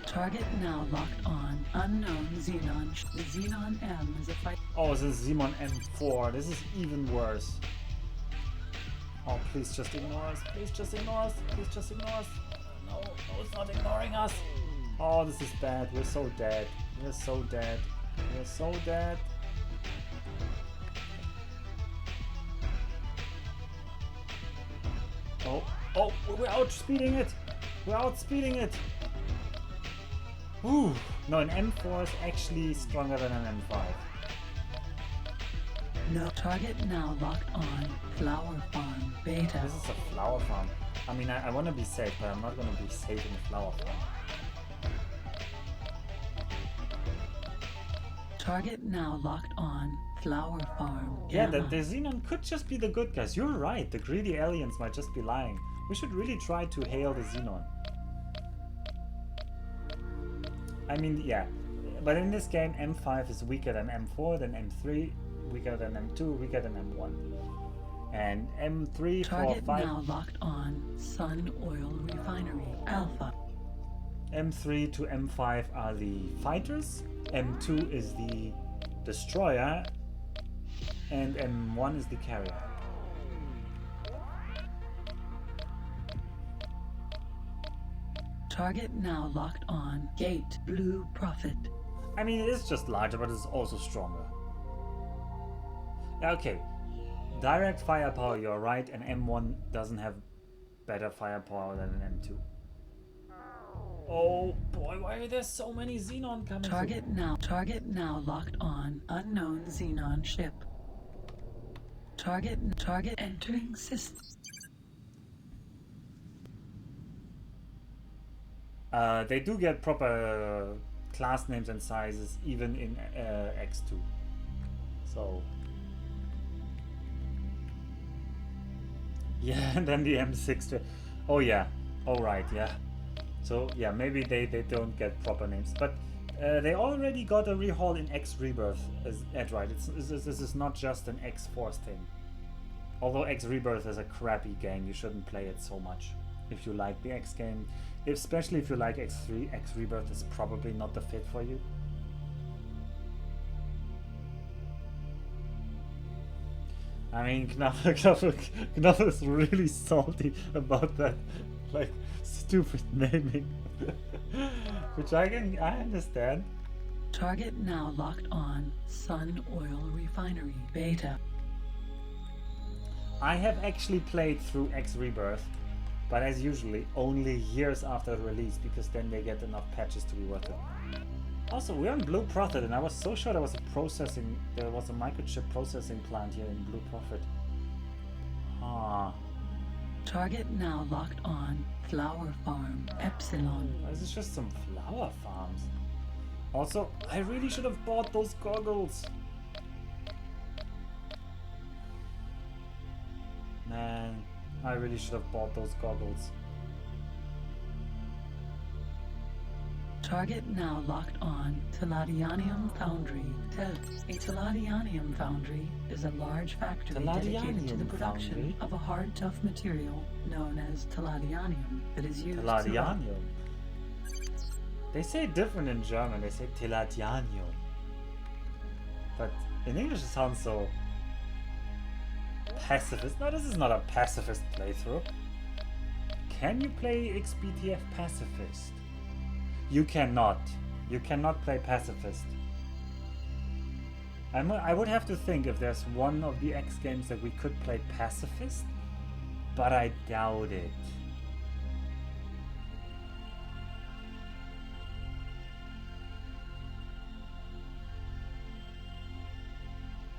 Target now locked on. Unknown Xenon. The Xenon M is a fight. Oh, this is Xenon M4. This is even worse. Oh, please just ignore us. Please just ignore us. Please just ignore us. No, it's not ignoring us. Oh, this is bad. We're so dead. We're so dead. We're so dead. Oh, we're outspeeding it. We're outspeeding it. Ooh, no, an M4 is actually stronger than an M5. No target now locked on. Flower farm beta. This is a flower farm. I mean, I want to be safe, but I'm not going to be safe in a flower farm. Target now locked on. Flower farm. Yeah, the Gamma. Xenon could just be the good guys. You're right, the greedy aliens might just be lying. We should really try to hail the Xenon. I mean, yeah. But in this game, M5 is weaker than M4, than M3, weaker than M2, weaker than M1. And M3, 4, Target 5... now locked on. Sun Oil Refinery Alpha. M3 to M5 are the fighters, M2 is the destroyer, and M1 is the carrier. Target now locked on. Gate Blue Prophet. I mean, it is just larger, but it's also stronger. Okay, direct firepower, you're right, and M1 doesn't have better firepower than an M2. Oh boy, why are there so many Xenon coming? Target now locked on. Unknown Xenon ship. Target entering system. They do get proper class names and sizes even in X2. So yeah, and then the M6. Oh yeah. All right. Yeah. So yeah, maybe they don't get proper names, but they already got a rehaul in X Rebirth. That's right. This is not just an X Force thing. Although X Rebirth is a crappy game, you shouldn't play it so much. If you like the X game, especially if you like X3, X Rebirth is probably not the fit for you. I mean, Knuffle is really salty about that, like, stupid naming, which I understand. Target now locked on Sun Oil Refinery Beta. I have actually played through X Rebirth, but as usually, only years after release, because then they get enough patches to be worth it. Also, we're on Blue Prophet, and I was so sure there was a microchip processing plant here in Blue Prophet. Ah. Target now locked on Flower Farm Epsilon. This is just some flower farms. Also, I really should have bought those goggles. Man, I really should have bought those goggles. Target now locked on Teladianium Foundry. A Teladianium Foundry is a large factory dedicated to the production of a hard, tough material known as Teladianium that is used Teladianium. They say it different in German. They say Teladianium. But in English it sounds so pacifist. No, this is not a pacifist playthrough. Can you play XBTF pacifist? You cannot. You cannot play pacifist. I would have to think if there's one of the X games that we could play pacifist, but I doubt it.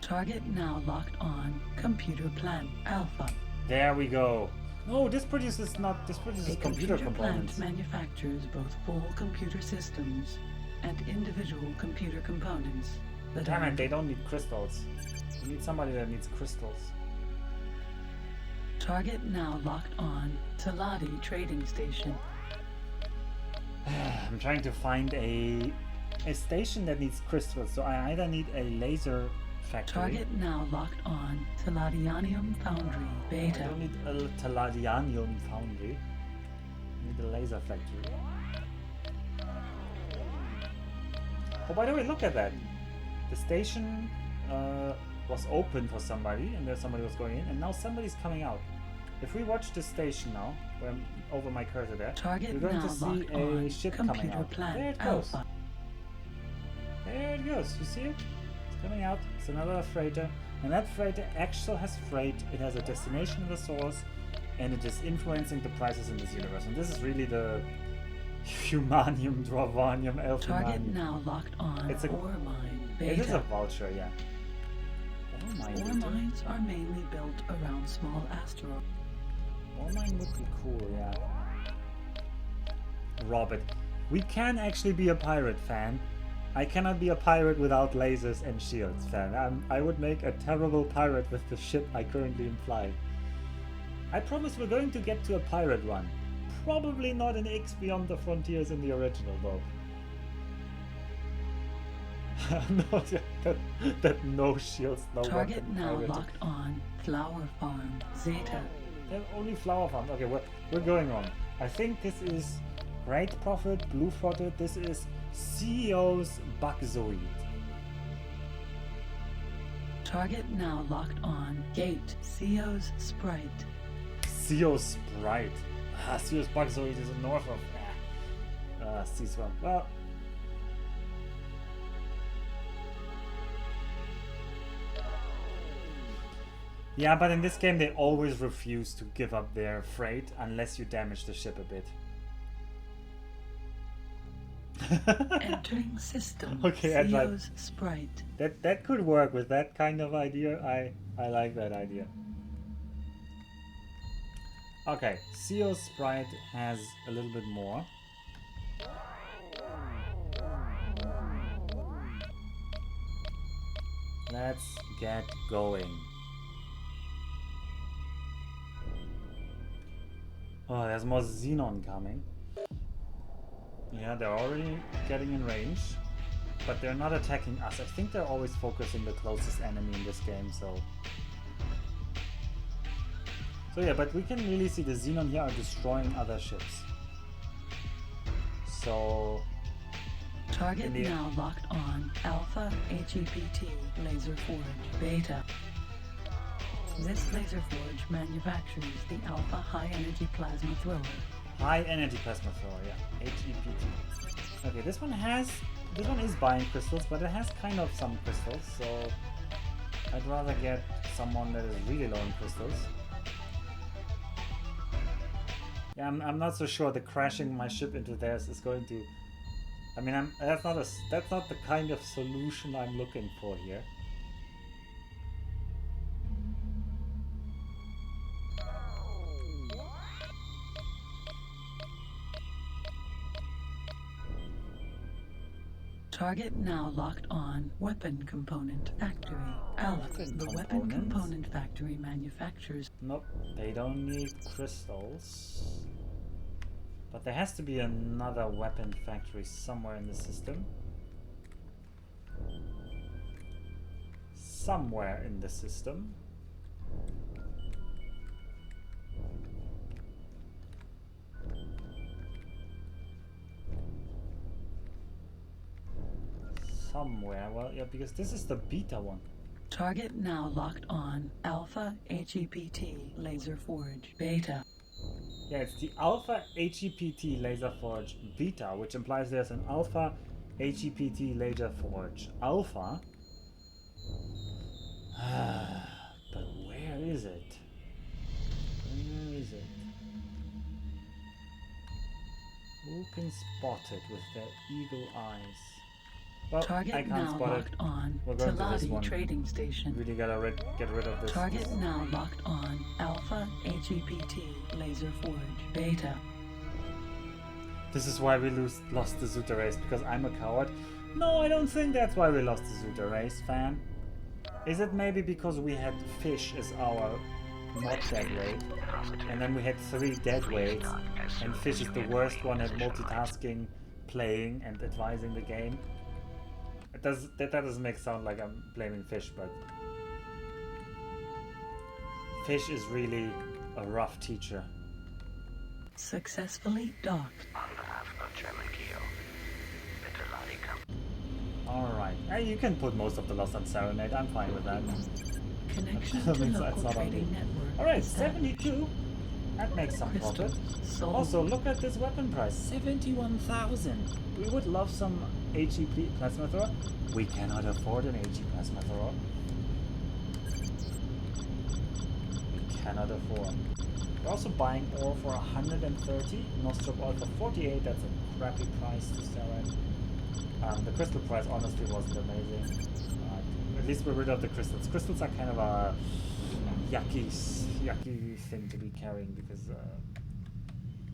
Target now locked on Computer Plant Alpha. There we go. No, this produces computer components. Plant manufactures both full computer systems and individual computer components. Damn it, they don't need crystals. We need somebody that needs crystals. Target now locked on Teladi Trading Station. I'm trying to find a station that needs crystals, so I either need a laser factory. Target now locked on Teladianium Foundry Beta. I don't need a Teladianium Foundry. I need a laser factory. Oh, by the way, look at that. The station was open for somebody, and there somebody was going in, and now somebody's coming out. If we watch the station now, where I'm over my cursor there, we're going to see a ship coming out. There it goes. There it goes. You see it? It's coming out. It's another freighter, and that freighter actually has freight. It has a destination in the source, and it is influencing the prices in this universe. And this is really the Humanium, Dwarvanium, Elfimanium. Target now locked on. It's a ore mine Beta. It is a vulture, yeah. Ore mines are mainly built around small asteroids. Ore mine would be cool, yeah. Robert, we can actually be a pirate, fan. I cannot be a pirate without lasers and shields, fan. I would make a terrible pirate with the ship I currently fly. I promise we're going to get to a pirate run. Probably not an X Beyond the Frontiers in the original, though. No, that no shields, no Target weapon now pirate. locked on Flower Farm Zeta. They're only flower farms. Okay, we're going on. I think this is Great Prophet, Blue Prophet. This is CEO's Bugzoid. Target now locked on Gate CEO's Sprite. CEO's Sprite. CEO's Bugzoid is north of Seaswell. Well, yeah, but in this game they always refuse to give up their freight unless you damage the ship a bit. Entering system. Okay, CEO's Sprite. That could work with that kind of idea. I like that idea. Okay, CEO's Sprite has a little bit more. Let's get going. Oh, there's more Xenon coming. Yeah, they're already getting in range, but they're not attacking us. I think they're always focusing the closest enemy in this game, so... So yeah, but we can really see the Xenon here are destroying other ships. So... Target now locked on. Alpha HEPT Laser Forge Beta. This laser forge manufactures the Alpha High Energy Plasma Thrower. High Energy Plasma Thrower, yeah. HEPT. Okay, this one is buying crystals, but it has kind of some crystals, so I'd rather get someone that is really low in crystals. Yeah, I'm not so sure that crashing my ship into theirs is going to... I mean, that's not the kind of solution I'm looking for here. Target now locked on. Weapon Component Factory. Alpha. The Weapon Component Factory manufactures... Nope, they don't need crystals. But there has to be another weapon factory somewhere in the system. Somewhere in the system. Somewhere, well, yeah, because this is the beta one. Target now locked on. Alpha HEPT Laser Forge Beta. Yeah, it's the Alpha HEPT Laser Forge Beta, which implies there's an Alpha HEPT Laser Forge Alpha. But where is it? Where is it? Who can spot it with their eagle eyes? Well, Target I can't now spot locked it. on. We're going to this Teladi one. Trading Station. Really gotta get rid of this. Target now locked on. Alpha HEPT Laser Forge Beta. This is why we lost the Zuta race, because I'm a coward. No, I don't think that's why we lost the Zuta race, fan. Is it maybe because we had fish as our not dead weight, and then we had 3 dead weights, and fish is the worst one at multitasking, playing, and advising the game? That doesn't make sound like I'm blaming fish, but fish is really a rough teacher. Successfully docked. On behalf of German Keo, the Teladi Company. Alright, you can put most of the loss on Serenade, I'm fine with that. Connection That to means local that's not on me. trading network. Alright, established. 72. That makes some profit. Sold. Also, look at this weapon price, 71,000. We would love some HEP plasma thrower. We cannot afford an HE plasma thrower. We cannot afford. We're also buying ore for 130, Nostrop ore for 48. That's a crappy price to sell at. The crystal price honestly wasn't amazing. At least we're rid of the crystals. Crystals are kind of a yucky thing to be carrying because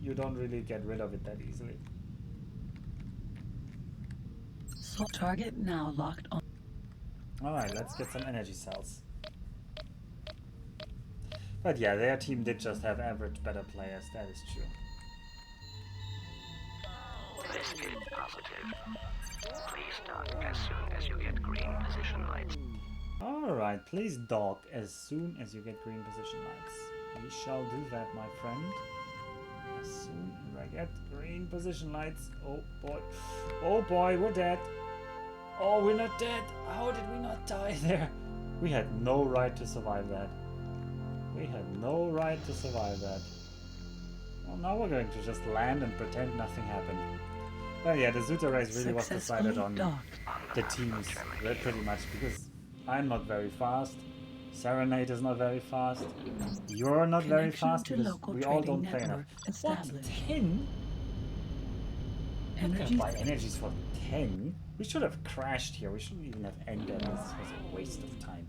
you don't really get rid of it that easily. So target now locked on. Alright, let's get some energy cells. But yeah, their team did just have average better players, that is true. This is positive. Please dock as soon as you get green position lights. Alright, please dock as soon as you get green position lights. We shall do that, my friend. As soon as I get green position lights. Oh boy. Oh boy, we're dead. Oh, we're not dead. How did we not die there? We had no right to survive that. We had no right to survive that. Well, now we're going to just land and pretend nothing happened. Well, yeah, the Zuta race really was decided on the teams, pretty much, because I'm not very fast, Serenade is not very fast, you're not very fast, because we all don't play enough. What? 10? I'm gonna buy energies for 10? We should have crashed here, we shouldn't even have ended. This was a waste of time.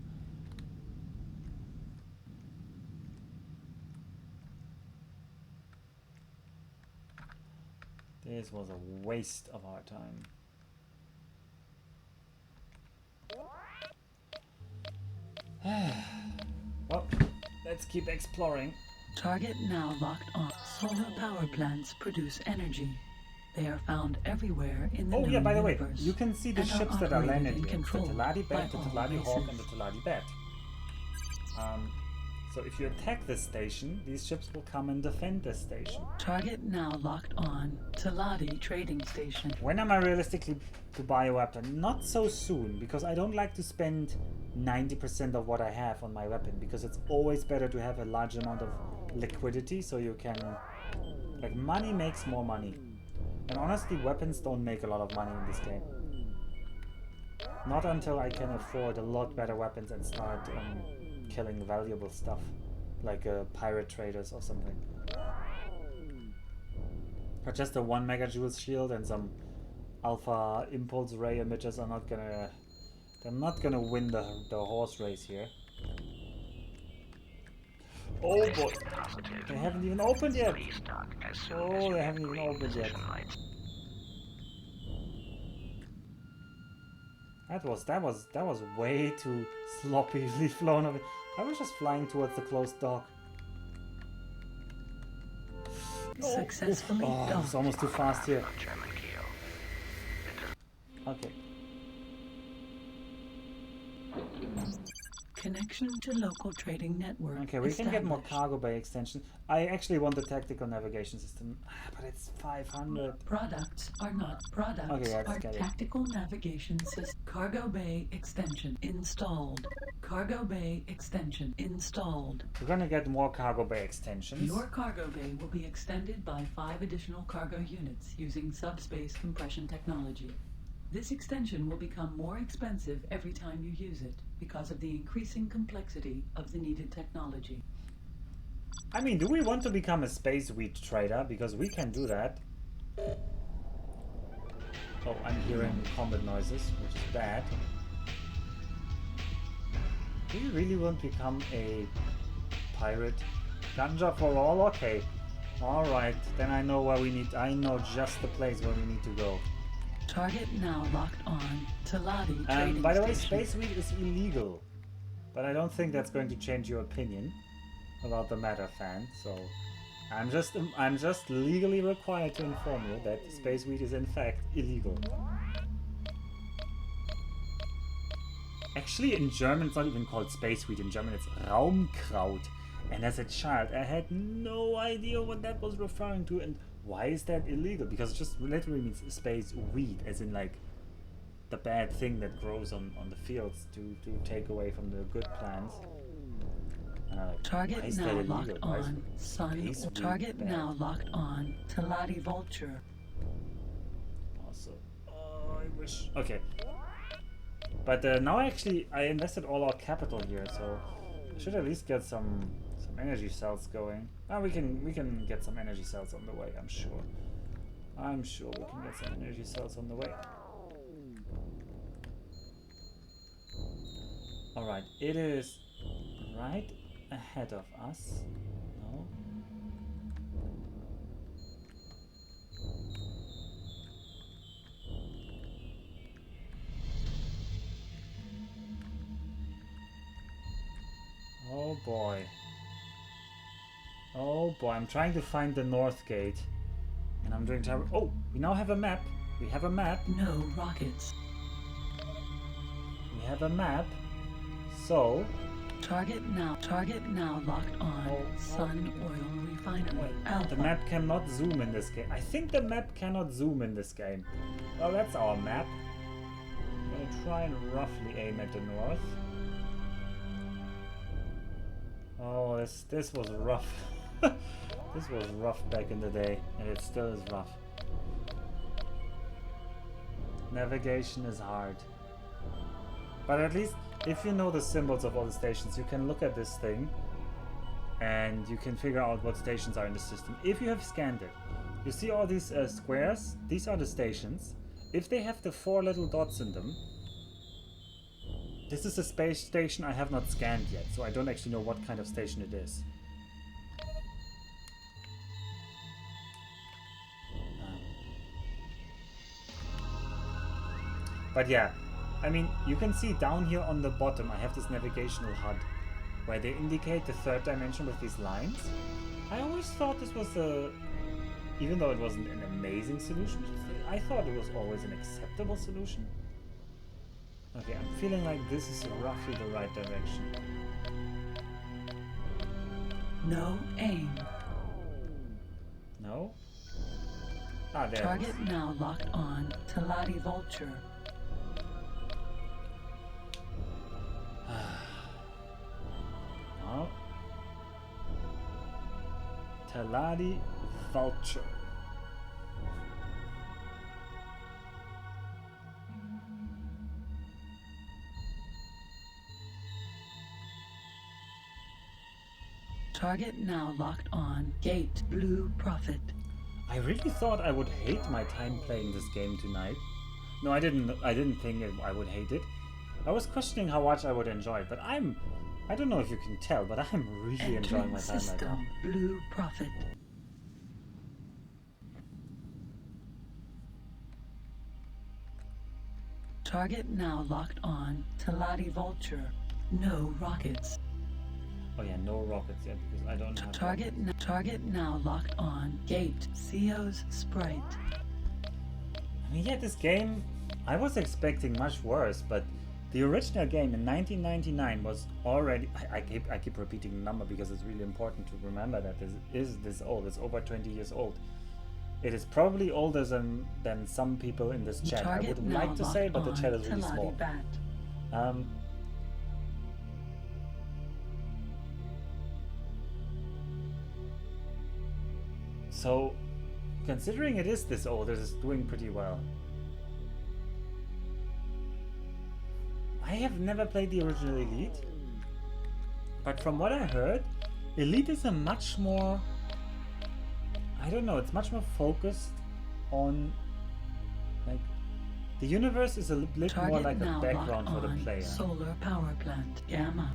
This was a waste of our time. Well, let's keep exploring. Target now locked on. Solar power plants produce energy. They are found everywhere in the known by the way, universe, you can see the and are ships that are operated landed and here. The controlled Teladi Bat, the by all Teladi Hawk, races. and the Teladi Bat. So if you attack this station, these ships will come and defend this station. Target now locked on. Teladi Trading Station. When am I realistically to buy a weapon? Not so soon, because I don't like to spend 90% of what I have on my weapon, because it's always better to have a large amount of liquidity so you can... Like, money makes more money. And honestly, weapons don't make a lot of money in this game. Not until I can afford a lot better weapons and start killing valuable stuff, like pirate traders or something. But just a 1 megajoule shield and some alpha impulse ray emitters are not gonna... They're not gonna win the horse race here. Oh boy! They haven't even opened yet! Oh, they haven't even opened yet. That was way too sloppily flown of it. I was just flying towards the closed dock. Successfully Oh, it's almost too fast here. Okay. Connection to local trading network. Okay, we can get more cargo bay extension. I actually want the tactical navigation system, but it's 500. Products are not products. Okay, let's are get it. tactical navigation system. Cargo bay extension installed. Cargo bay extension installed. We're gonna get more cargo bay extensions. Your cargo bay will be extended by 5 additional cargo units using subspace compression technology. This extension will become more expensive every time you use it because of the increasing complexity of the needed technology. I mean, do we want to become a space wheat trader? Because we can do that. Oh, I'm hearing combat noises, which is bad. Do you really want to become a pirate? Ganja for all? Okay. Alright, then I know where we need... I know just the place where we need to go. Target now locked on. Teladi Trading by the way, Station. space wheat is illegal. But I don't think that's going to change your opinion about the matter, fan. So I'm just legally required to inform you that space wheat is in fact illegal. Actually, in German it's not even called space wheat. In German it's Raumkraut. And as a child I had no idea what that was referring to, and why is that illegal? Because it just literally means space weed, as in like the bad thing that grows on the fields to take away from the good plants. Target now locked on. Sun. Target now locked on. Teladi Vulture. Also, oh, I wish. Okay. But now actually I invested all our capital here, so I should at least get some energy cells going. Ah, we can get some energy cells on the way, I'm sure. I'm sure we can get some energy cells on the way. Alright, it is right ahead of us. No. Oh boy. Oh boy, I'm trying to find the north gate. And I'm doing terrible. Oh, we now have a map. We have a map. No rockets. We have a map. So... Target now locked on. Sun Oil Refinery. Alpha. The map cannot zoom in this game. I think the map cannot zoom in this game. Well, that's our map. I'm gonna try and roughly aim at the north. Oh, this was rough. This was rough back in the day, and it still is rough. Navigation is hard. But at least, if you know the symbols of all the stations, you can look at this thing and you can figure out what stations are in the system. If you have scanned it, you see all these squares? These are the stations. If they have the 4 little dots in them, this is a space station I have not scanned yet, so I don't actually know what kind of station it is. But yeah, I mean, you can see down here on the bottom I have this navigational HUD where they indicate the 3rd dimension with these lines. I always thought this was a... Even though it wasn't an amazing solution, I thought it was always an acceptable solution. Okay, I'm feeling like this is roughly the right direction. No aim. No? Ah, there it Target is. now locked on. Teladi Vulture. No. Teladi Vulture. Target now locked on. Gate Blue Prophet. I really thought I would hate my time playing this game tonight. No, I didn't. I didn't think I would hate it. I was questioning how much I would enjoy it, but I don't know if you can tell, but I'm really enjoying my time right System now. Blue Prophet. Target now locked on. Teladi Vulture. No rockets. Oh yeah, no rockets yet because I don't have Target now locked on. Gate Theo's Sprite. I mean, yeah, this game, I was expecting much worse, but the original game in 1999 was already. I keep repeating the number because it's really important to remember that this is this old. It's over 20 years old. It is probably older than some people in this chat. I wouldn't like to say, but the chat is really small. So, considering it is this old, it is doing pretty well. I have never played the original Elite, but from what I heard, Elite is a much more, I don't know, it's much more focused on, like, the universe is a little more like a background for the player. Solar power plant, Gamma.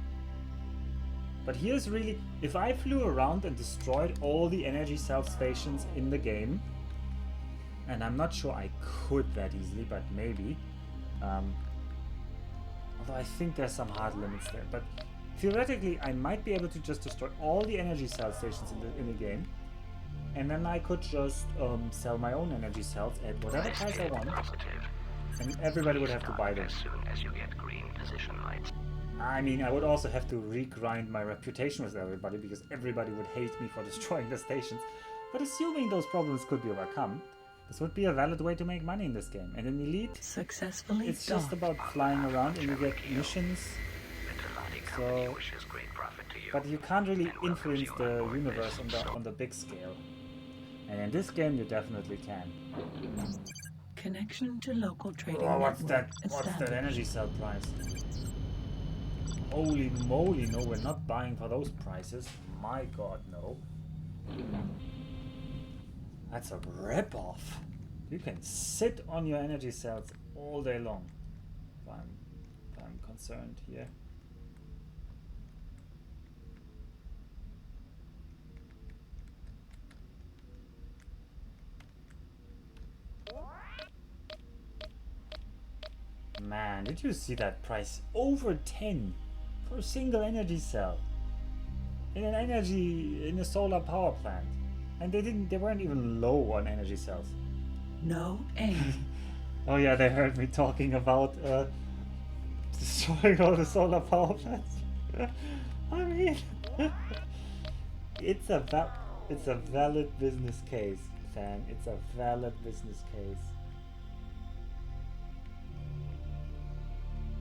But here's really, if I flew around and destroyed all the energy cell stations in the game, and I'm not sure I could that easily, but maybe, although I think there's some hard limits there, but theoretically I might be able to just destroy all the energy cell stations in the game, and then I could just sell my own energy cells at whatever price I want, and everybody would have to buy them. As soon as you get green position lights. I mean, I would also have to regrind my reputation with everybody because everybody would hate me for destroying the stations. But assuming those problems could be overcome, this would be a valid way to make money in this game. And in Elite, Successfully it's just about flying around and you get missions. The Teladi Company wishes great profit to you. But you can't really influence the universe on the big scale. And in this game, you definitely can. Connection to local trading Oh, what's network that? What's that established. energy cell price? Holy moly, no, we're not buying for those prices. My god, no. That's a rip-off. You can sit on your energy cells all day long. If I'm concerned here. Man, did you see that price? Over 10 for a single energy cell in a solar power plant, and they weren't even low on energy cells. No aim. Oh yeah, they heard me talking about destroying all the solar power plants. I mean, it's a valid business case, fan. It's a valid business case.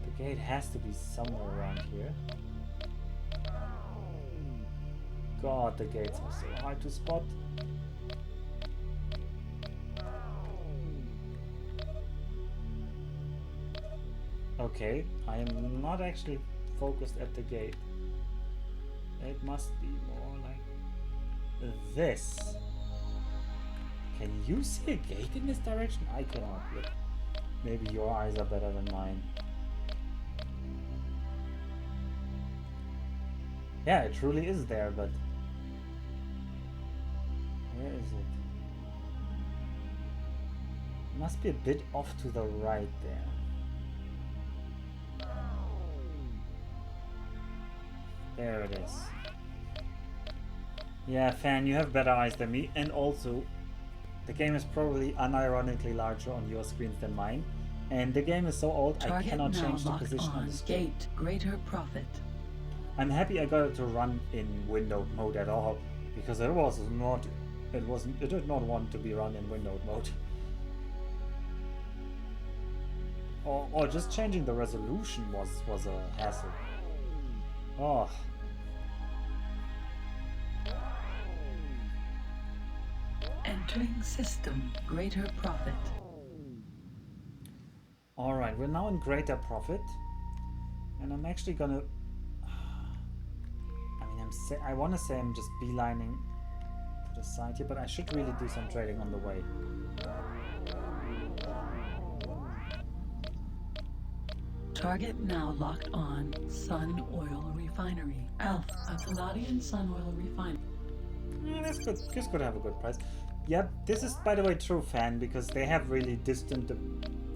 The gate has to be somewhere around here. God, the gates are so hard to spot. Okay, I am not actually focused at the gate. It must be more like this. Can you see a gate in this direction? I cannot yet. Maybe your eyes are better than mine. Yeah, it truly is there, but where is it? It must be a bit off to the right there. There it is. Yeah, fan, you have better eyes than me, and also the game is probably unironically larger on your screens than mine, and the game is so old I cannot change the position on the screen. Gate greater profit. I'm happy I got it to run in windowed mode at all, because it did not want to be run in windowed mode. Or just changing the resolution was a hassle. Oh. Entering system, greater profit. Alright, we're now in greater profit. And I'm actually gonna... I want to say I'm just beelining to the side here, but I should really do some trading on the way. Target now locked on Sun Oil Refinery. Alpha, a Teladian Sun Oil Refinery. Yeah, that's good. This could have a good price. Yep, this is, by the way, true fan, because they have really distant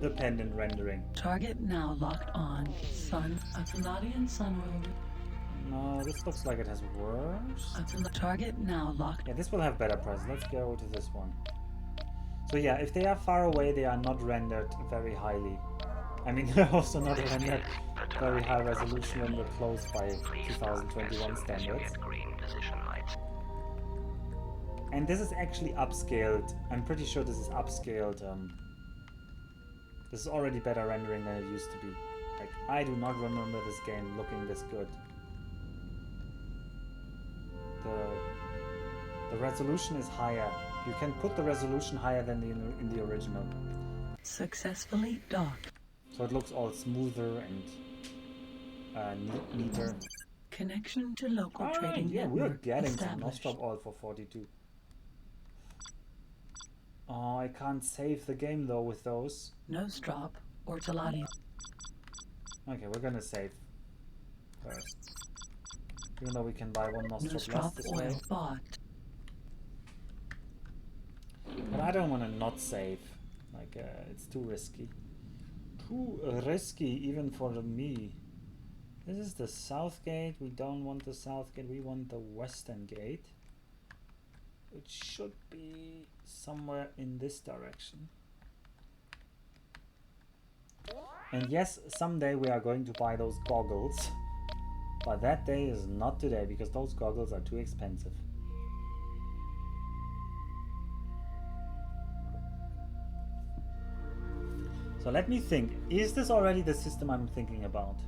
dependent rendering. Target now locked on Sun, a Teladian Sun Oil. No, this looks like it has worse. Target now locked. Yeah, this will have better prices. Let's go to this one. So yeah, if they are far away, they are not rendered very highly. I mean, they're also not rendered very high resolution when we're close by 2021 standards. And this is actually upscaled. I'm pretty sure this is upscaled. This is already better rendering than it used to be. Like, I do not remember this game looking this good. The resolution is higher. You can put the resolution higher than in the original. Successfully docked. So it looks all smoother and neater. Connection to local trading yeah, network we're getting some established. Nostrop oil for 42. Oh, I can't save the game though with those. Nostrop or Teladi. Okay, we're gonna save first. Even though we can buy one Nostrop less Nostrop this way. oil bought. But I don't want to not save. Like, it's too risky. Too risky even for me. This is the south gate. We don't want the south gate. We want the western gate. Which should be somewhere in this direction. And yes, someday we are going to buy those goggles. But that day is not today, because those goggles are too expensive. So let me think. Is this already the system I'm thinking about?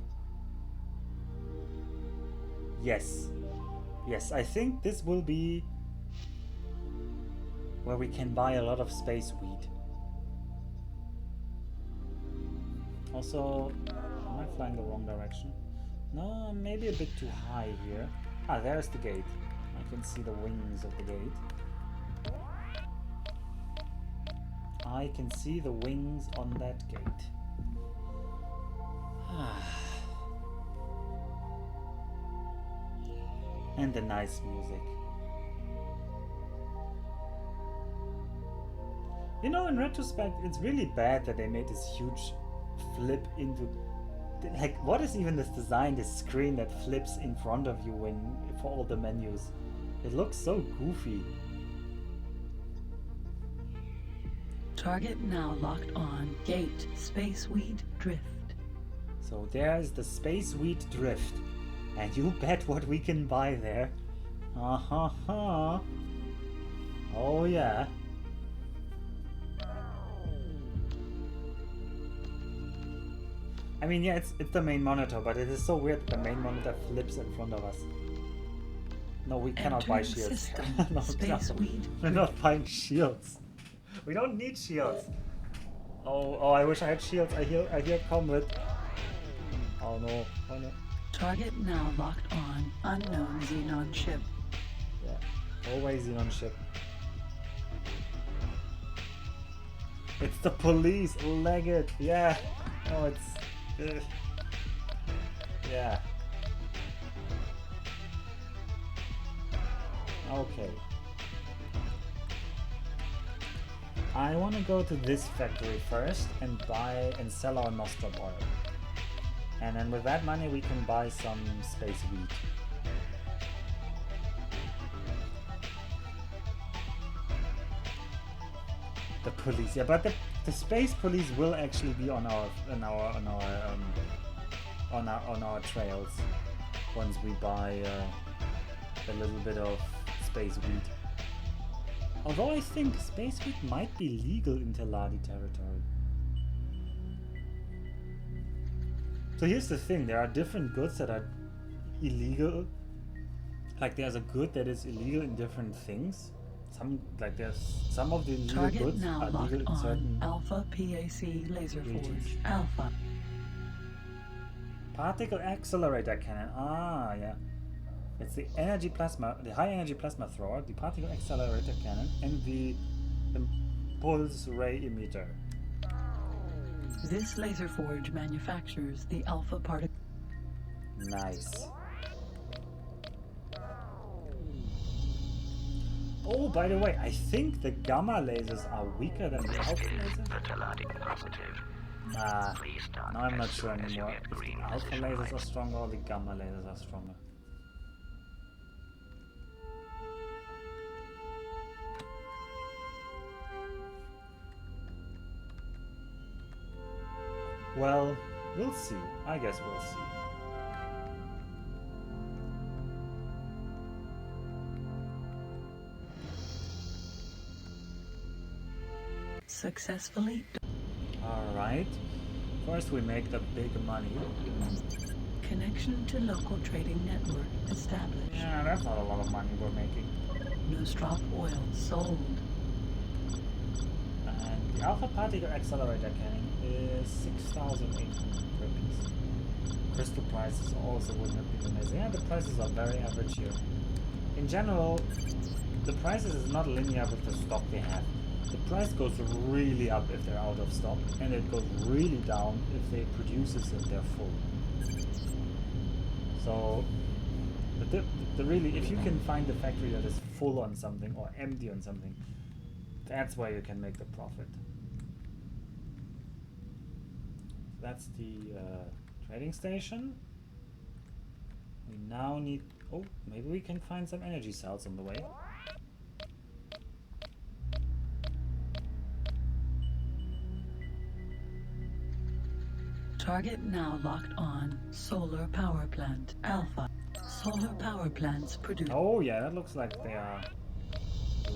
Yes. Yes, I think this will be where we can buy a lot of space weed. Also, am I flying the wrong direction? No, maybe a bit too high here. Ah, there's the gate. I can see the wings of the gate. I can see the wings on that gate. And the nice music. You know, in retrospect, it's really bad that they made this huge flip into... Like, what is even this design, this screen that flips in front of you for all the menus? It looks so goofy. Target now locked on gate space weed drift. So there's the space weed drift. And you bet what we can buy there. Oh yeah. I mean, yeah, it's the main monitor, but it is so weird that the main monitor flips in front of us. No, we cannot buy shields. No, we're not buying shields. We don't need shields. Oh, I wish I had shields. I hear combat. Oh no, oh no. Target now locked on unknown Xenon ship. Yeah, always Xenon ship. It's the police. Leg it. Yeah. Oh, it's. Yeah. Okay. I want to go to this factory first and buy and sell our Nostrop oil. And then with that money we can buy some space weed. The police, yeah, but the space police will actually be on our trails. once we buy a little bit of space weed. Although I think space weed might be legal in Teladi territory. So here's the thing, there are different goods that are illegal. Like there's a good that is illegal in different things. Some of the illegal Target goods now are locked legal in on certain Alpha PAC Laser regions. Forge Alpha. Particle accelerator cannon. Ah, yeah. It's the energy plasma, the high energy plasma thrower, the particle accelerator cannon, and the impulse ray emitter. This laser forge manufactures the alpha particle. Nice. Oh, by the way, I think the gamma lasers are weaker than the alpha lasers. The Teladi positive. Ah, Please start now I'm not as sure soon as you anymore get if the green alpha position lasers lights. are stronger or the gamma lasers are stronger. Well, we'll see. I guess we'll see. Successfully. Alright. First we make the big money. Connection to local trading network established. Yeah, that's not a lot of money we're making. Noostrop oil sold. And the alpha particle accelerator cannon is 6,800 per piece. Crystal prices also wouldn't have been amazing. Yeah, the prices are very average here. In general, the prices is not linear with the stock they have. The price goes really up if they're out of stock, and it goes really down if they produce it and they're full. So, really, if you can find a factory that is full on something or empty on something, that's where you can make the profit. That's the trading station. We now need... Oh, maybe we can find some energy cells on the way. Target now locked on solar power plant Alpha. Solar power plants produce. Oh yeah, that looks like they are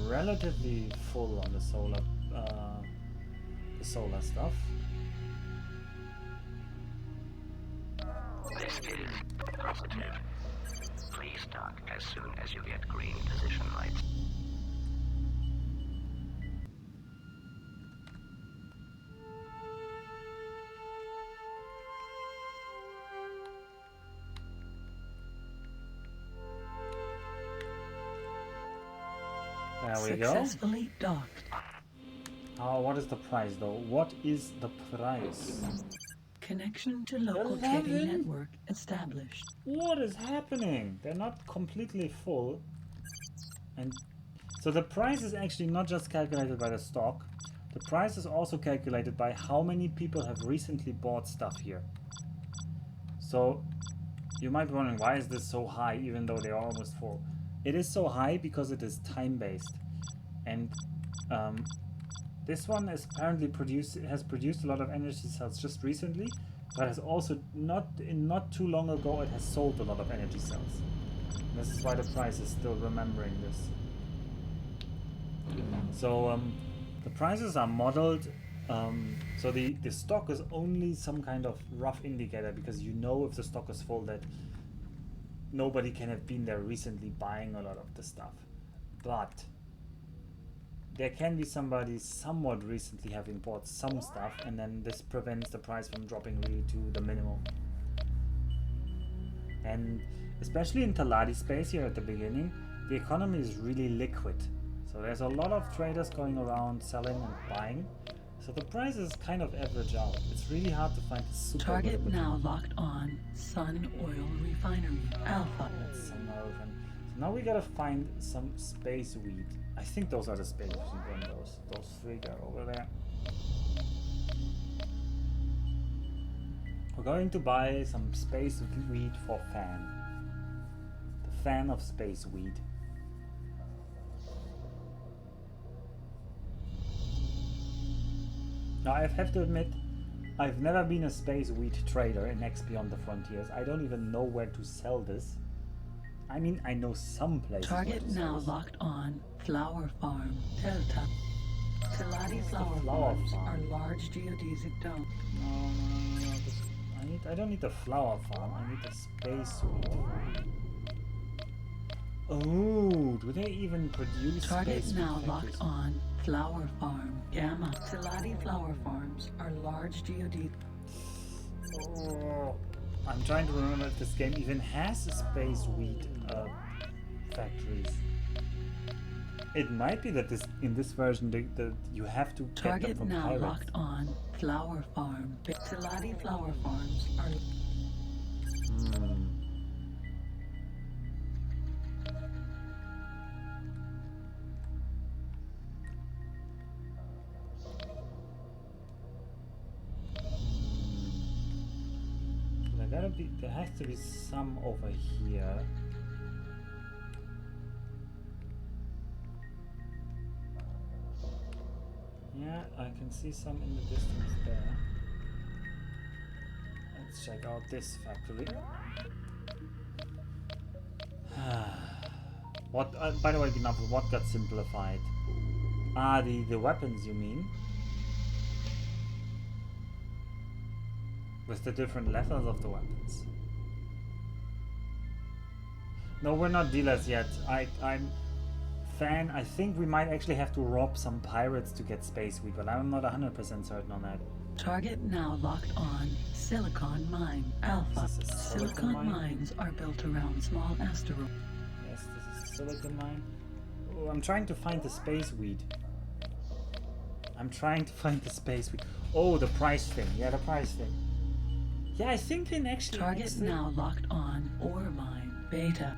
relatively full on the solar stuff. This is positive. Please dock as soon as you get green position lights. There we go. Successfully docked. Oh, what is the price though? What is the price? Connection to local 11? trading network established. What is happening? They're not completely full. And so the price is actually not just calculated by the stock. The price is also calculated by how many people have recently bought stuff here. So you might be wondering, why is this so high even though they are almost full? It is so high because it is time-based. And this one is apparently has produced a lot of energy cells just recently, but has also not too long ago it has sold a lot of energy cells. And this is why the price is still remembering this. So the prices are modeled. So the stock is only some kind of rough indicator, because you know if the stock is full that nobody can have been there recently buying a lot of the stuff. But there can be somebody somewhat recently having bought some stuff, and then this prevents the price from dropping really to the minimum. And especially in Teladi space here at the beginning, the economy is really liquid. So there's a lot of traders going around selling and buying. So the prices kind of average out. It's really hard to find a super Target good now locked on Sun Oil Refinery Alpha. That's some ocean. So now we gotta find some space weed. I think those are the space weed windows. Those three are over there. We're going to buy some space weed for Fan. The fan of space weed. Now I have to admit, I've never been a space wheat trader in X Beyond the Frontiers. I don't even know where to sell this. I mean, I know some places. Target where to now sell locked on. Flower Farm, Delta. Teladi flower flower farms farm? are large geodesic domes. No. I don't need the flower farm. I need the space wheat. Oh, do they even produce Target space now wheat locked factories? on. Flower Farm, Gamma. Teladi flower farms are large geodesic. Oh, I'm trying to remember if this game even has a space wheat factories. It might be that in this version you have to get them Target from now pirates. locked on. Flower Farm. Teladi flower farms are. There has to be some over here. Yeah, I can see some in the distance there. Let's check out this factory. What? By the way, Gnapple, what got simplified? Ah, the weapons, you mean? With the different levels of the weapons. No, we're not dealers yet. I'm fan. I think we might actually have to rob some pirates to get space wheat, but I'm not 100% certain on that. Target now locked on. Silicon Mine Alpha. Is this a silicon Silicon mine? mines are built around small asteroids. Yes, this is a silicon mine. Oh, I'm trying to find the space wheat. Oh, the price thing. Yeah, the price thing. Yeah, I think in actually... Target now locked on. Ore Mine Beta.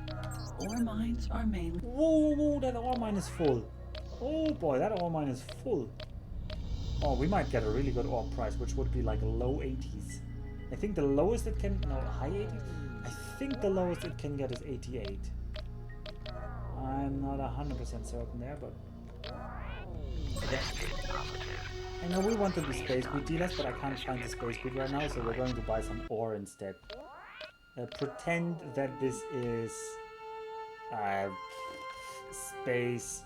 Ore mines are mainly... Whoa, that ore mine is full. Oh boy, that ore mine is full. Oh, we might get a really good ore price, which would be like low 80s. I think the lowest it can... No, high 80s? I think the lowest it can get is 88. I'm not 100% certain there, but... I know we want to be space wheat dealers, but I can't find the space wheat right now, so we're going to buy some ore instead. Pretend that this is... space...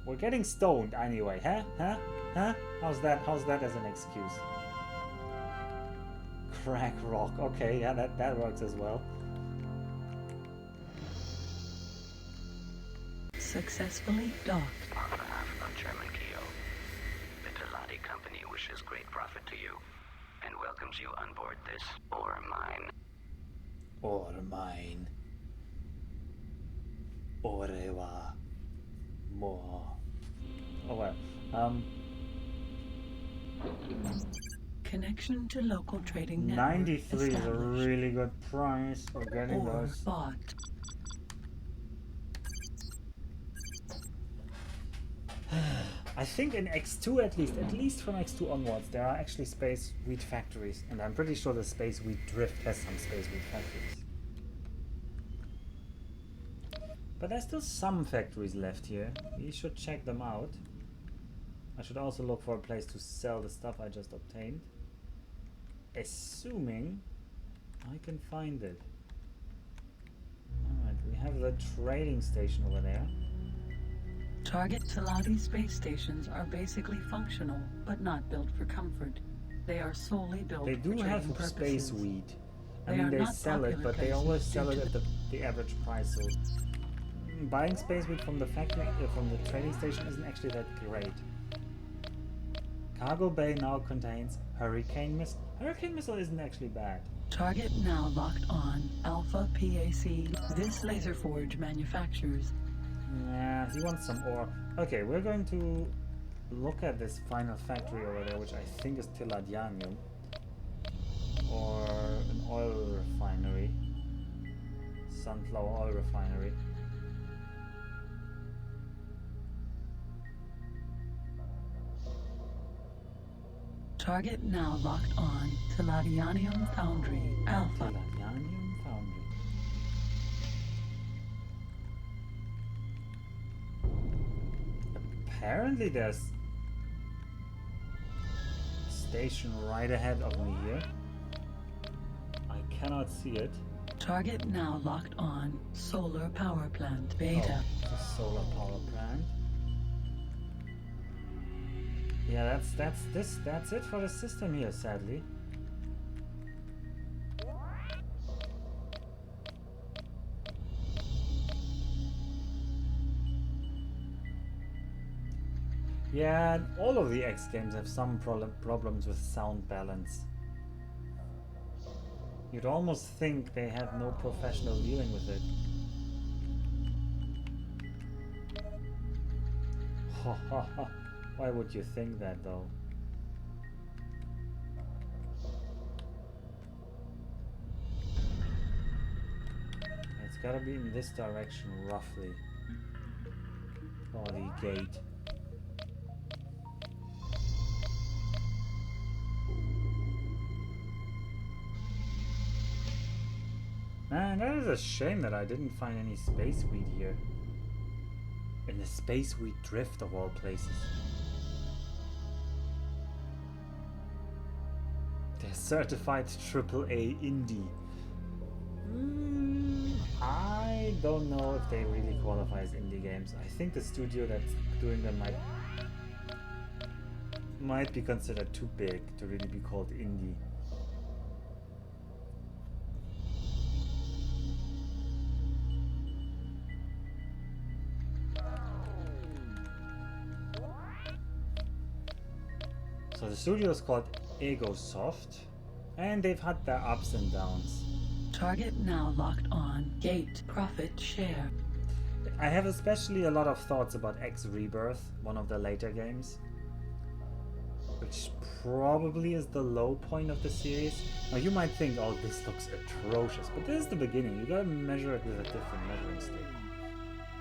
We're getting stoned anyway, huh? How's that as an excuse? Crack rock, okay, yeah, that works as well. Successfully docked. On behalf of Chairman Keo, the Teladi Company wishes great profit to you and welcomes you on board this ore mine. Ore mine. Orewa. More. Oh well. Connection to local trading network 93 is a established. really good price. We're getting Ore those. bought. I think in X2 at least from X2 onwards, there are actually space wheat factories, and I'm pretty sure the space wheat drift has some space wheat factories. But there's still some factories left here. We should check them out. I should also look for a place to sell the stuff I just obtained. Assuming I can find it. Alright, we have the trading station over there. Target Teladi space stations are basically functional, but not built for comfort. They are solely built They for do have trading space purposes. wheat. I They mean, are they not sell it, popular but they places always due sell it to at the average price. So buying space wheat from the factory, from the trading station, isn't actually that great. Cargo bay now contains hurricane missile. Hurricane missile isn't actually bad. Target now locked on. Alpha PAC. This laser forge manufactures. Nah, he wants some ore. Okay, we're going to look at this final factory over there, which I think is Teladianium. Or an oil refinery. Sunflower oil refinery. Target now locked on. Teladianium Foundry. Alpha. Teladianium Foundry. Apparently there's station right ahead of me here. I cannot see it. Target now locked on. Solar power plant beta. Oh, the solar power plant. Yeah, that's it for the system here, sadly. Yeah, and all of the X games have some problems with sound balance. You'd almost think they have no professional dealing with it. Why would you think that, though? It's gotta be in this direction, roughly. Or the gate. Man, that is a shame that I didn't find any space weed here. In the space weed drift of all places. They're certified AAA indie. I don't know if they really qualify as indie games. I think the studio that's doing them might be considered too big to really be called indie. So the studio is called Egosoft, and they've had their ups and downs. Target now locked on. Gate profit share. I have especially a lot of thoughts about X Rebirth, one of the later games, which probably is the low point of the series. Now you might think, oh, this looks atrocious, but this is the beginning. You gotta measure it with a different measuring stick.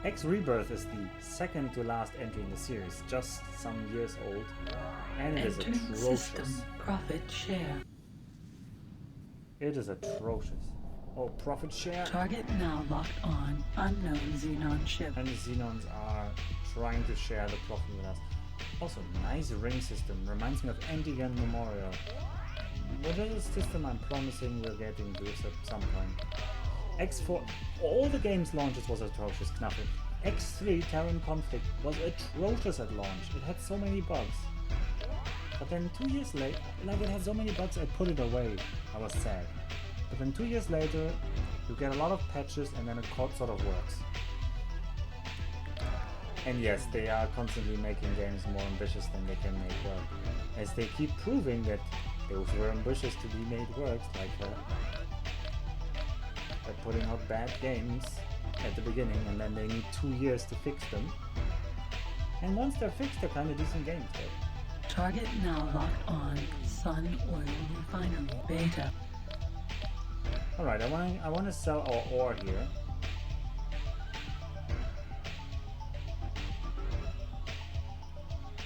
X Rebirth is the second to last entry in the series, just some years old, and it is atrocious. System profit share. It is atrocious. Oh, profit share. Target now locked on. Unknown Xenon ship. And the Xenons are trying to share the profit with us. Also, nice ring system. Reminds me of Antigun Memorial. What is a system I'm promising we're getting to at some point. X4, all the game's launches was atrocious, Knappe. X3, Terran Conflict, was atrocious at launch. It had so many bugs. But then 2 years later, like it had so many bugs, I put it away. I was sad. But then 2 years later, you get a lot of patches and then it sort of works. And yes, they are constantly making games more ambitious than they can make work. As they keep proving that those were ambitious to be made work, like by putting out bad games at the beginning and then they need 2 years to fix them. And once they're fixed, they're kind of decent games though. Target now locked on. Sun Oil Refinery beta. Alright, I want to sell our ore here.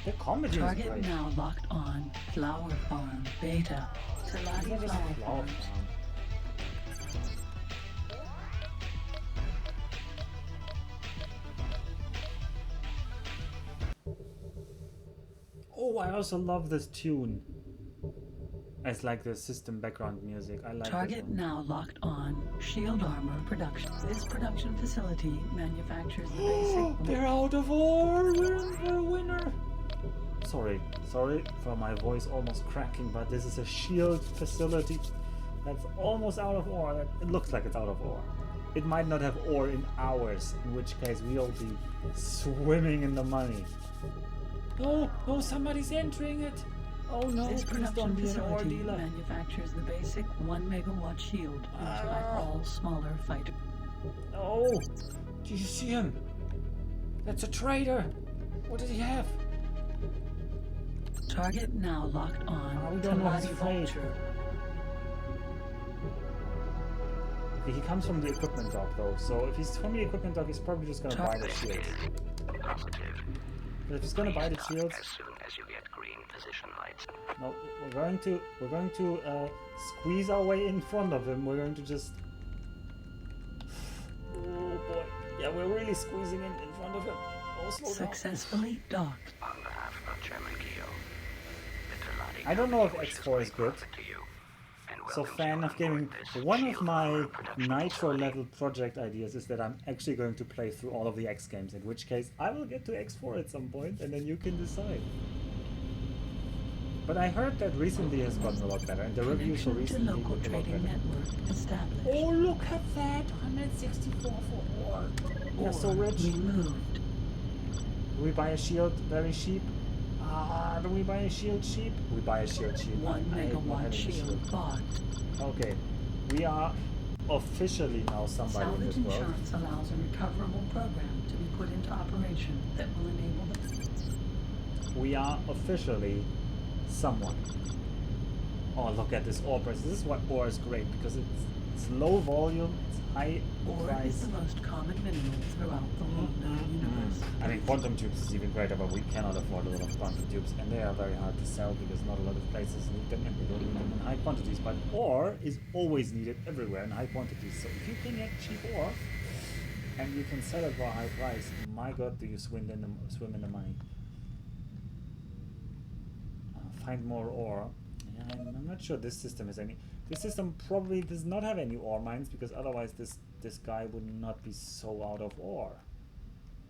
The comedy Target is great. now locked on. Flower Farm beta. Teladi Flower Farms. Oh, I also love this tune. It's like the system background music. I like Target now locked on. Shield armor production. This production facility manufactures the basic. They're out of ore. We're a winner. Sorry for my voice almost cracking, but this is a shield facility that's almost out of ore. It looks like it's out of ore. It might not have ore in hours, in which case we'll be swimming in the money. No, somebody's entering it. Oh no, This please don't production be an ore facility dealer. manufactures the basic 1 megawatt shield used by all smaller fighters. Oh, do you see him? That's a traitor. What does he have? Target now locked on. We don't know his Teladi fate. Vulture. Okay, he comes from the equipment dock though, so if he's from the equipment dock, he's probably just gonna buy the shields. Positive. But if he's gonna buy the shields, As soon as you get green position lights. no, we're going to squeeze our way in front of him. We're going to just. Oh boy, yeah, we're really squeezing in front of him. Oh, slow down. Successfully docked. On behalf of Chairman Keogh, the Teladi I don't know if Company wishes X4 is great good. profit to you and So welcomes fan you of on gaming. board this One of shield my armor production nitro facility. level project ideas is that I'm actually going to play through all of the X games, in which case I will get to X4 at some point and then you can decide. But I heard that recently has gotten a lot better and the reviews for Connection to recently local look a lot trading better. network established. Oh, look at that! 164 for ore. We are so Ore rich. removed. Do we buy a shield very cheap? Do we buy a shield cheap? We buy a shield cheap. 1 I hate not megawatt having a shield bought. Okay, we are officially now somebody in Salvage this world. insurance allows a recoverable program to be put into operation that will enable the... We are officially someone. Oh, look at this ore price. This is why ore is great, because it's low volume, it's high Ore price. is the most common mineral throughout the whole known universe. I mean, quantum tubes is even greater, but we cannot afford a lot of quantum tubes, and they are very hard to sell because not a lot of places need them, and they don't need them in high quantities. But ore is always needed everywhere in high quantities. So if you can get cheap ore, and you can sell it for a high price, my God, do you swim in the money? Find more ore. Yeah, I'm not sure this system has any. This system probably does not have any ore mines because otherwise this guy would not be so out of ore.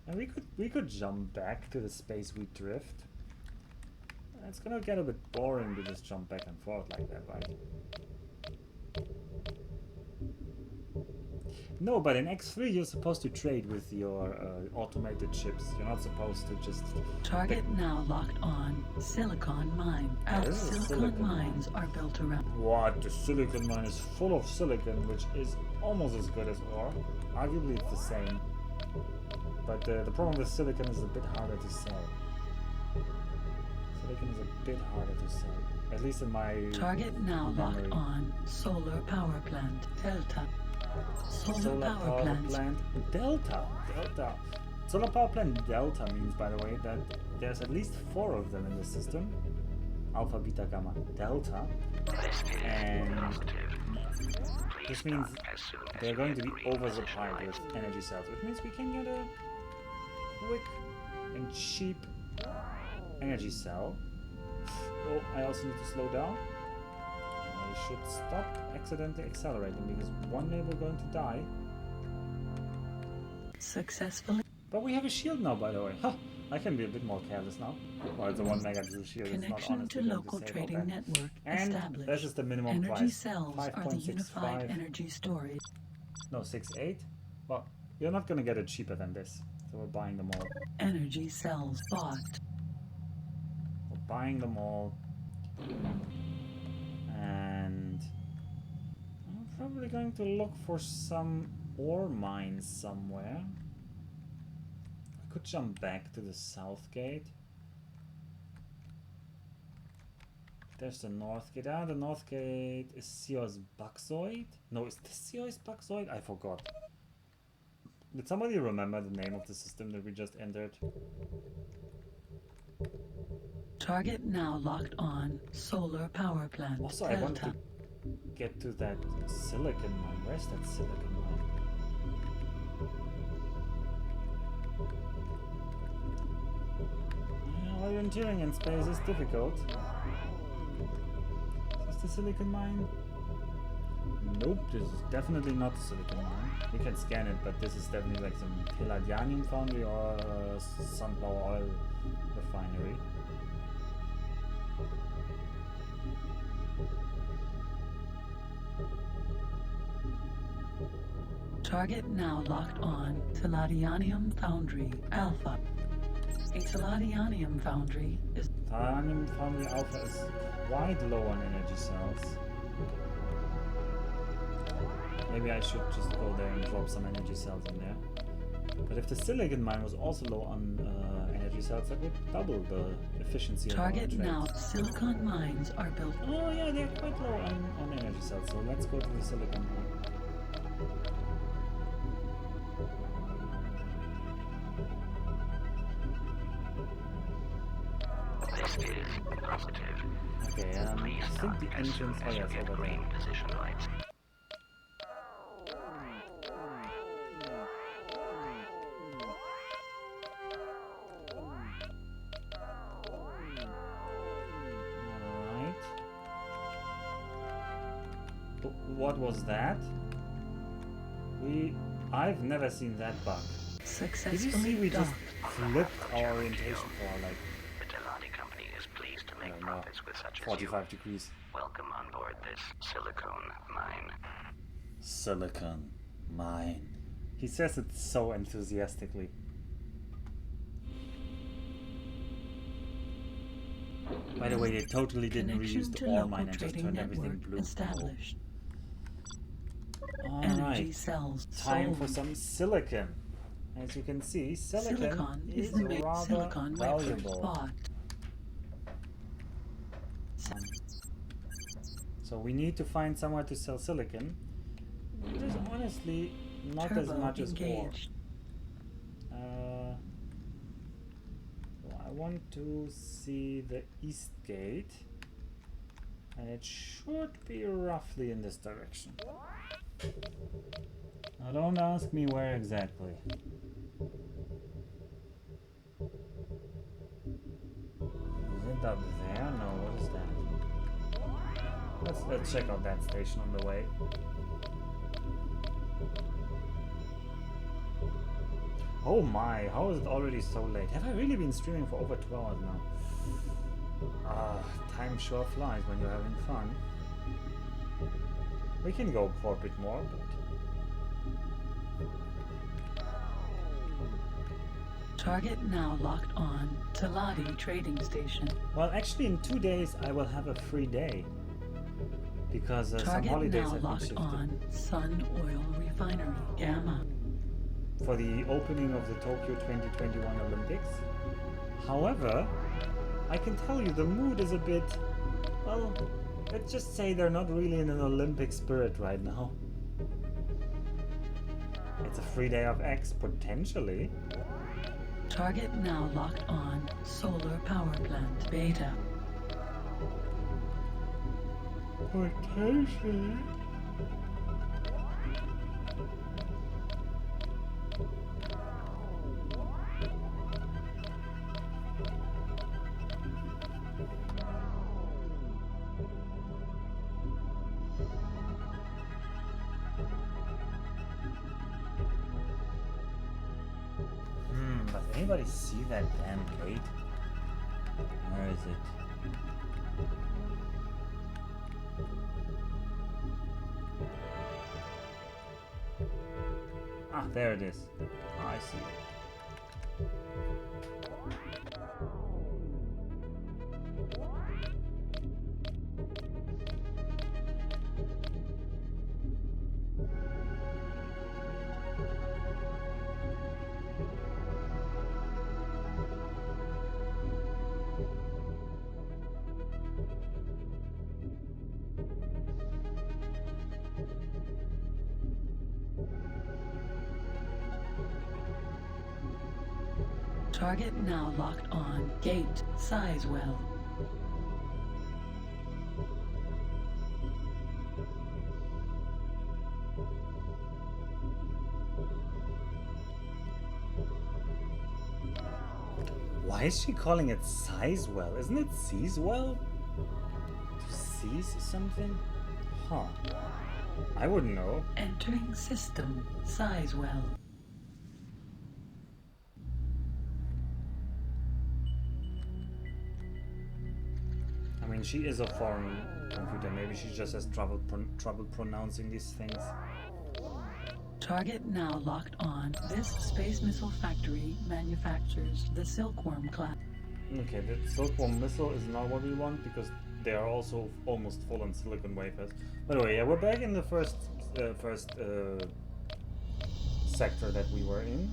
And we could jump back to the space we drift. It's gonna get a bit boring to just jump back and forth like that, right? No, but in X3 you're supposed to trade with your automated ships. You're not supposed to just... Target now locked on. Silicon mine. This is a Silicon silicon mines are built around... What? The silicon mine is full of silicon, which is almost as good as ore. Arguably it's the same. But the problem with silicon is a bit harder to sell. Silicon is a bit harder to sell. At least in my Target now memory. locked on. Solar power plant. Delta. Solar power plant. Delta. Solar power plant Delta means, by the way, that there's at least 4 of them in the system. Alpha, Beta, Gamma, Delta. And this means they're going to be oversupplied with energy cells, which means we can get a quick and cheap energy cell. Oh, I also need to slow down. I should stop accidentally accelerating because one day we're going to die. Successfully. But we have a shield now, by the way. Huh, I can be a bit more careless now. Well, it's a 1 megajoule shield. It's not Connection honestly to going local to save trading all that. network And established. this is the minimum Energy price. cells are the unified 5.65. energy storage. No, 6.8. Well, you're not going to get it cheaper than this. So we're buying them all. Energy cells bought. We're buying them all. And I'm probably going to look for some ore mines somewhere. I could jump back to the south gate. There's the north gate. Ah, the north gate is Seos Buxoid? No, is this Seos Buxoid? I forgot. Did somebody remember the name of the system that we just entered? Target now locked on. Solar power plant. Also, I want to get to that silicon mine. Where's that silicon mine? Volunteering in space is difficult. Is this the silicon mine? Nope, this is definitely not the silicon mine. We can scan it, but this is definitely like some Teladi foundry or sunflower oil refinery. Target now locked on. Teladi foundry alpha. A Teladi foundry is... Teladi foundry alpha is quite low on energy cells. Maybe I should just go there and drop some energy cells in there. But if the silicon mine was also low on energy cells, that would double the efficiency of our Target trades. now. Silicon mines are built... Oh yeah, they're quite low on energy cells, so let's go to the silicon mine. This is positive. Okay, I Please think stop the as soon entrance... Oh as yeah, you it's get over there. green position lights. Alright. what was that? I've never seen that bug. Did you see Successfully we just docked. flipped our orientation for like, The Teladi Company is pleased to I make don't know, profits with such as you. 45 degrees. Welcome on board this silicone mine. Silicon mine. He says it so enthusiastically. By the way, they totally didn't Connection reuse to the ore local mine and just trading turned everything network blue. established. Alright, Energy cells time for sold. some silicon. As you can see, silicon is is the main rather silicon valuable. bought. So we need to find somewhere to sell silicon. There's honestly not as Turbo much as ore. engaged. I want to see the east gate, and it should be roughly in this direction. Now don't ask me where exactly. Is it up there? No, what is that? Let's check out that station on the way. Oh my, how is it already so late? Have I really been streaming for over 2 hours now? Time sure flies when you're having fun. We can go for a bit more, but... Target now locked on. Teladi trading station. Well, actually in 2 days I will have a free day. Because some Target holidays now have been locked shifted. on. Sun Oil Refinery. Gamma. For the opening of the Tokyo 2021 Olympics. However, I can tell you the mood is a bit, well, let's just say they're not really in an Olympic spirit right now. It's a free day of X, potentially. Target now locked on. Solar power plant. Beta. Potentially. Does anybody see that damn gate? Where is it? Ah, there it is. Oh, I see it. Target now locked on. Gate. Sizewell. Why is she calling it Sizewell? Isn't it Seaswell? To seize something? Huh. I wouldn't know. Entering system. Sizewell. I mean, she is a foreign computer. Maybe she just has trouble pronouncing these things. Target now locked on. This space missile factory manufactures the Silkworm class. Okay, the Silkworm missile is not what we want because they are also almost full on silicon wafers. By the way, yeah, we're back in the first sector that we were in.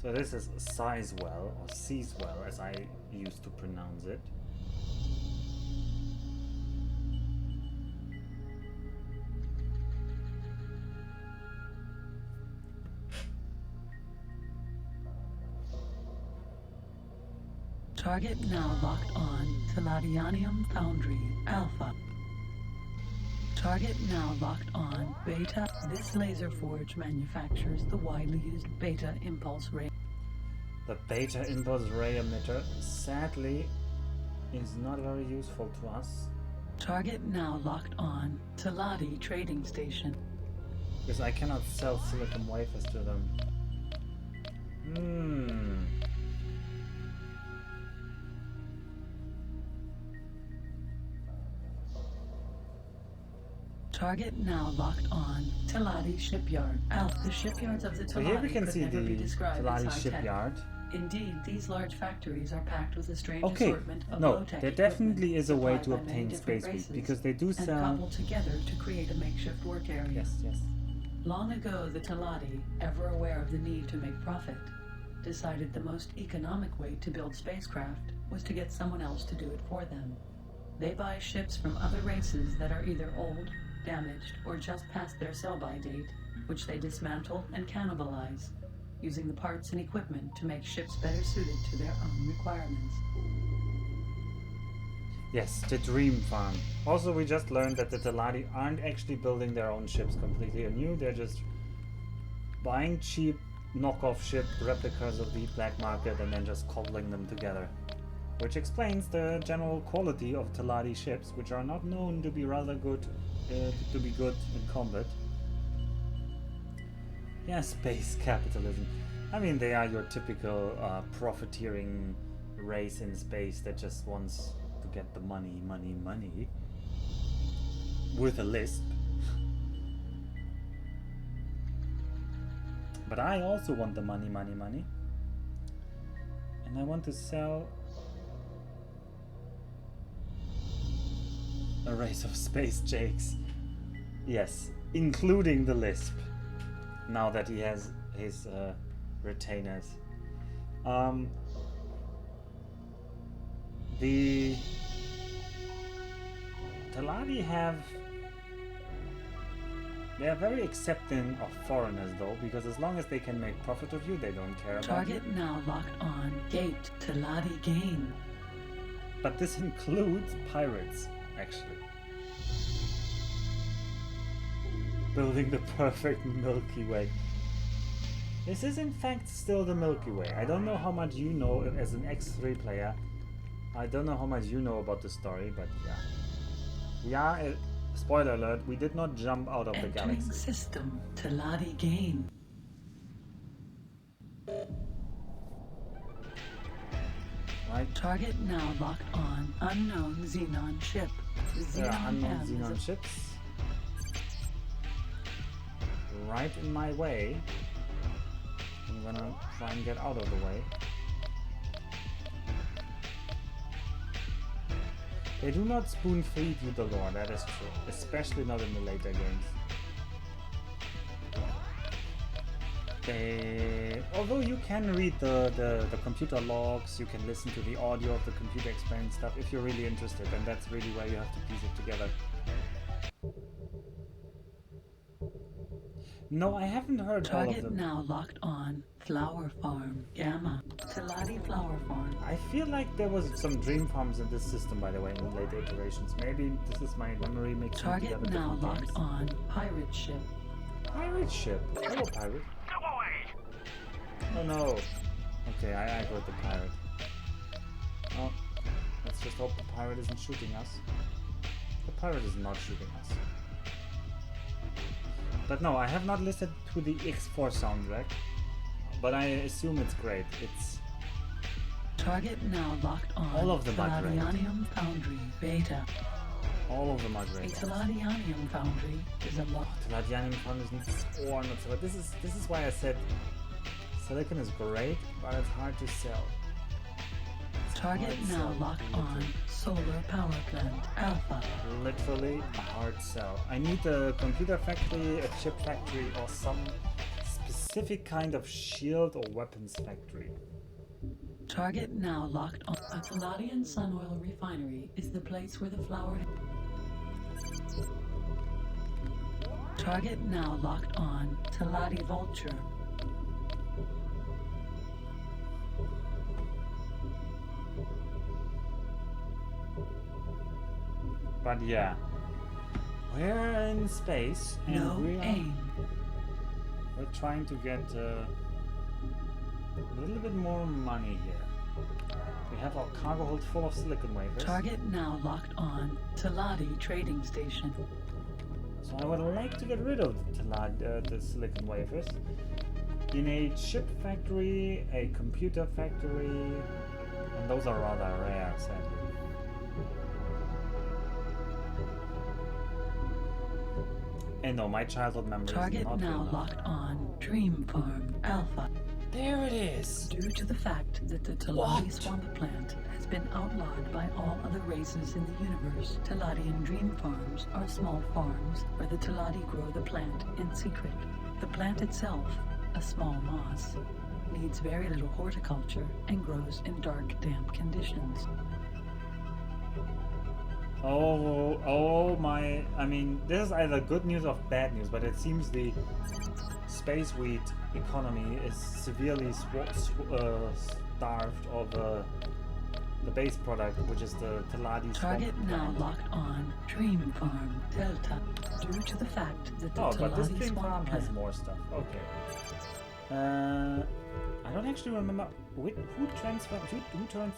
So this is Sizewell, or Seaswell as I used to pronounce it. Target now locked on. Teladianium Foundry Alpha. Target now locked on. Beta. This laser forge manufactures the widely used beta impulse ray. The beta impulse ray emitter, sadly, is not very useful to us. Target now locked on. Teladi trading station. Because I cannot sell silicon wafers to them. Target now locked on. Teladi shipyard. The shipyards of the Teladi So here we can could see never be the described Teladi as high-tech. shipyard. Indeed, these large factories are packed with a strange Okay, assortment of no, low-tech there definitely is a way equipment to supplied by many obtain different space races wheat, because they do and sell... coupled together to create a makeshift work area. Yes, yes. Long ago, the Teladi, ever aware of the need to make profit, decided the most economic way to build spacecraft was to get someone else to do it for them. They buy ships from other races that are either old, damaged, or just past their sell-by date, which they dismantle and cannibalize, using the parts and equipment to make ships better suited to their own requirements. Yes, the dream farm. Also, we just learned that the Teladi aren't actually building their own ships completely anew. They're just buying cheap knockoff ship replicas of the black market and then just cobbling them together. Which explains the general quality of Teladi ships, which are not known to be rather good, to be good in combat. Yeah, space capitalism. I mean, they are your typical profiteering race in space that just wants to get the money, money, money. With a lisp. But I also want the money, money, money. And I want to sell a race of space jakes. Yes, including the lisp. Now that he has his retainers. The Teladi they are very accepting of foreigners though, because as long as they can make profit of you, they don't care about Target you. now locked on. Gate Teladi gain. But this includes pirates, actually. Building the perfect Milky Way. This is in fact still the Milky Way. I don't know how much you know as an X3 player. I don't know how much you know about the story, but yeah. Spoiler alert, we did not jump out of the Entering galaxy. system. Teladi gain. Right? Target now locked on. Unknown Xenon ship. There are unknown M is Xenon a- ships. Right in my way. I'm gonna try and get out of the way. They do not spoon feed you the lore, that is true. Especially not in the later games. Although you can read the computer logs, you can listen to the audio of the computer explain stuff if you're really interested, and that's really where you have to piece it together. No, I haven't heard all of Target them. now locked on. Flower farm. Gamma. Teladi flower farm. I feel like there was some dream farms in this system, by the way, in later iterations. Maybe this is my memory mixing Target together now different locked games. on. Pirate ship. Pirate ship. Hello, pirate. Go away! Oh no. Okay, I got the pirate. Oh, let's just hope the pirate isn't shooting us. The pirate is not shooting us. But no, I have not listened to the X4 soundtrack, but I assume it's great. It's Target now locked on. All of them are great. Teladianium foundry. Beta. all of them are A great. Teladianium foundry is a lot. Teladianium foundries needs ore, not silver. This is why I said silicon is great, but it's hard to sell. Target hard now sell, locked on. literally. Solar power plant. Alpha. Literally a hard sell. I need a computer factory, a chip factory, or some specific kind of shield or weapons factory. Target now locked on. A Teladian sun oil refinery is the place where the flower. Target now locked on. Teladi vulture. But yeah, we're in space and No aim. we're trying to get a little bit more money here. We have our cargo hold full of silicon wafers. Target now locked on. Teladi Trading Station. So I would like to get rid of the silicon wafers. In a chip factory, a computer factory, and those are rather rare, sadly. And no, my childhood memories Target not now enough. locked on. Dream Farm Alpha. There it is! Due to the fact that the Teladi swamp plant has been outlawed by all other races in the universe, Teladian dream farms are small farms where the Teladi grow the plant in secret. The plant itself, a small moss, needs very little horticulture and grows in dark, damp conditions. Oh my, I mean, this is either good news or bad news, but it seems the space wheat economy is severely starved of the base product, which is the Teladi Target swamp now plant. locked on. Dream Farm Delta. Due to the fact that the Oh, but this Teladi dream farm swamp has plant more stuff. Okay. I don't actually remember who turns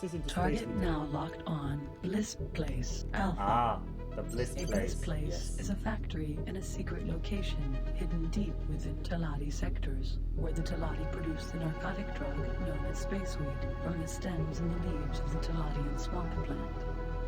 this into space Target wheat? now locked on. Bliss Place Alpha. Ah, the Bliss A Place. Bliss Place Yes. is a factory in a secret location hidden deep within Teladi sectors, where the Teladi produce the narcotic drug known as spaceweed from the stems and the leaves of the Teladian swamp plant.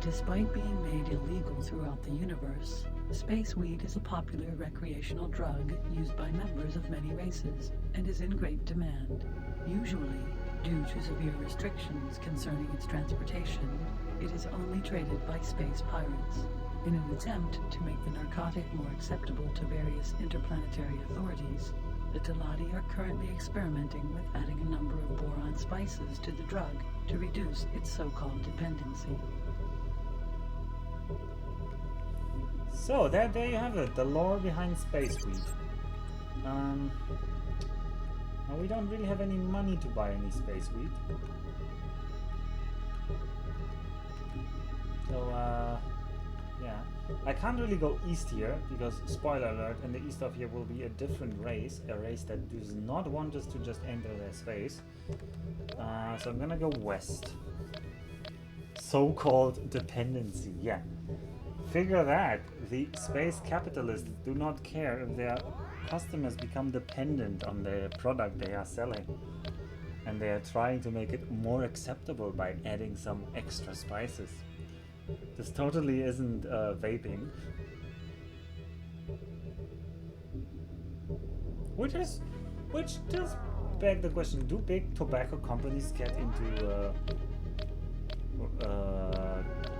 Despite being made illegal throughout the universe, spaceweed is a popular recreational drug used by members of many races and is in great demand. Usually, due to severe restrictions concerning its transportation, it is only traded by space pirates. In an attempt to make the narcotic more acceptable to various interplanetary authorities, the Teladi are currently experimenting with adding a number of boron spices to the drug to reduce its so-called dependency. So there you have it, the lore behind spaceweed. Now we don't really have any money to buy any spaceweed. So yeah, I can't really go east here because, spoiler alert, in the east of here will be a different race, a race that does not want us to just enter their space. So I'm gonna go west. So-called dependency, yeah. Figure that. The space capitalists do not care if their customers become dependent on the product they are selling. And they are trying to make it more acceptable by adding some extra spices. This totally isn't vaping. Which does beg the question, do big tobacco companies get into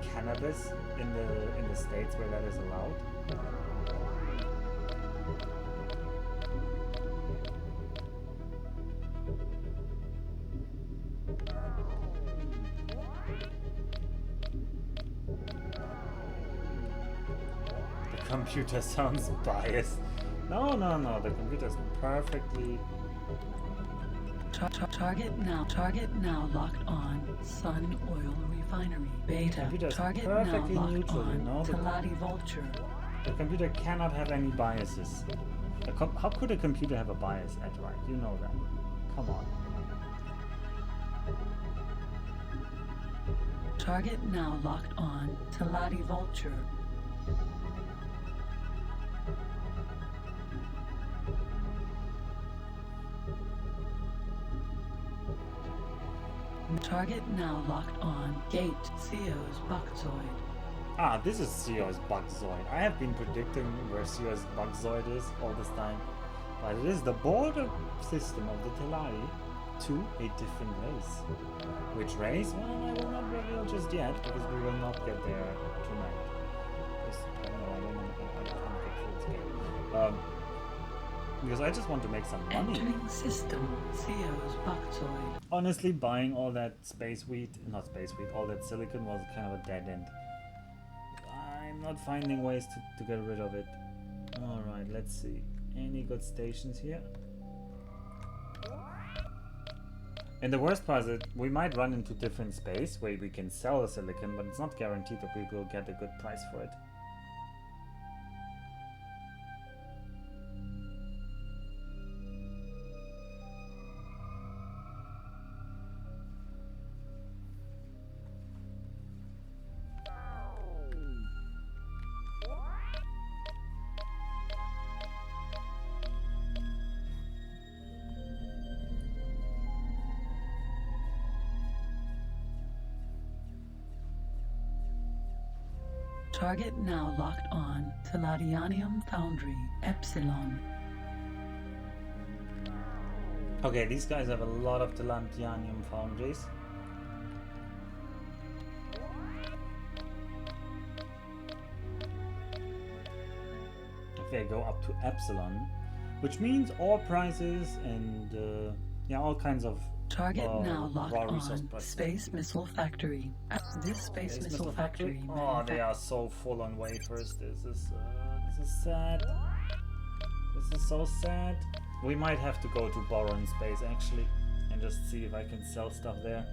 cannabis in the states where that is allowed? The computer sounds biased. No, the computer's perfectly... Target now locked on. Sun Oil Refinery. Beta. Computer's Target now perfectly locked neutral, you on. know? Teladi Vulture. The computer cannot have any biases. How could a computer have a bias, Edward? You know that. Come on. Target now locked on. Teladi Vulture. Target now locked on. Gate. Theo's Buckzoid. Ah, this is Theo's Buckzoid. I have been predicting where Theo's Buckzoid is all this time. But it is the border system of the Teladi to a different race. Which race? Well, I will not reveal just yet, because we will not get there tonight. Because I just want to make some money. Entering system. Theo's Buckzoid. Honestly, buying all that all that silicon was kind of a dead end. I'm not finding ways to get rid of it. Alright, let's see. Any good stations here? And the worst part is that we might run into different space where we can sell the silicon, but it's not guaranteed that we will get a good price for it. Target now locked on. Teladianium Foundry, Epsilon. Okay, these guys have a lot of Teladianium foundries. Okay, go up to Epsilon, which means ore prices and yeah, all kinds of Target now locked raw resource on. prices. Space Missile Factory. This Space Missile Factory. Oh, they are so full on wafers. This is sad. This is so sad. We might have to go to Boron Space actually, and just see if I can sell stuff there.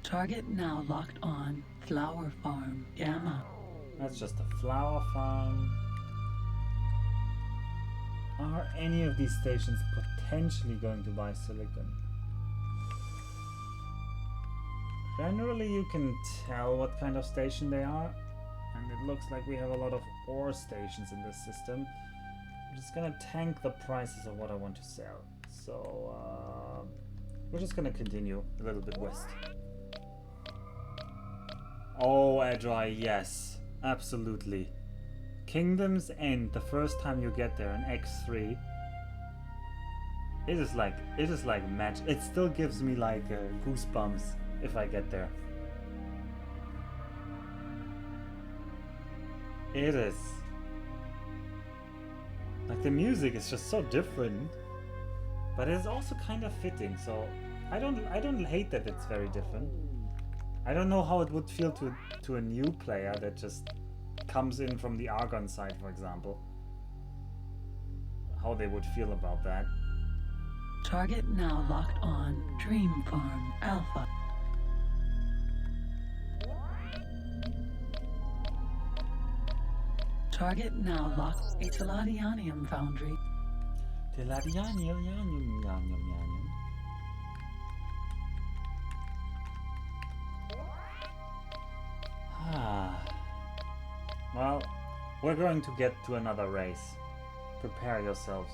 Target now locked on. Flower Farm, Gamma. That's just a flower farm. Are any of these stations potentially going to buy silicon? Generally you can tell what kind of station they are, and it looks like we have a lot of ore stations in this system. I'm just gonna tank the prices of what I want to sell. So we're just gonna continue a little bit west. Oh, Edrai, yes, absolutely. Kingdom's End, the first time you get there in X3, it is like magic. It still gives me like goosebumps if I get there. It is. Like the music is just so different, but it's also kind of fitting. So I don't hate that it's very different. I don't know how it would feel to a new player that just comes in from the Argon side, for example. How they would feel about that. Target now locked on. Dream Farm, Alpha. Target now locked. A Teladianium Foundry. Teladianium. Well, we're going to get to another race. Prepare yourselves.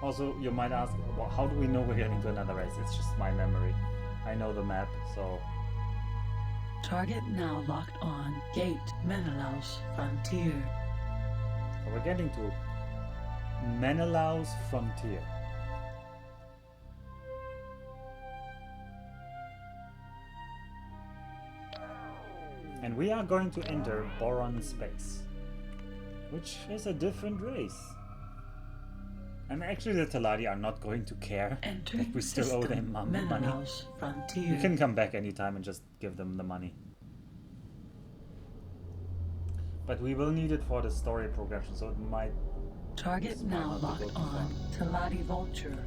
Also, you might ask, well, how do we know we're getting to another race? It's just my memory. I know the map, so... Target now locked on. Gate, Menelaus, Frontier. So we're getting to Menelaus Frontier. And we are going to enter Boron Space, which is a different race. And actually the Teladi are not going to care that we still owe them money. You can come back anytime and just give them the money. But we will need it for the story progression, so it might... Target now locked on. Teladi Vulture.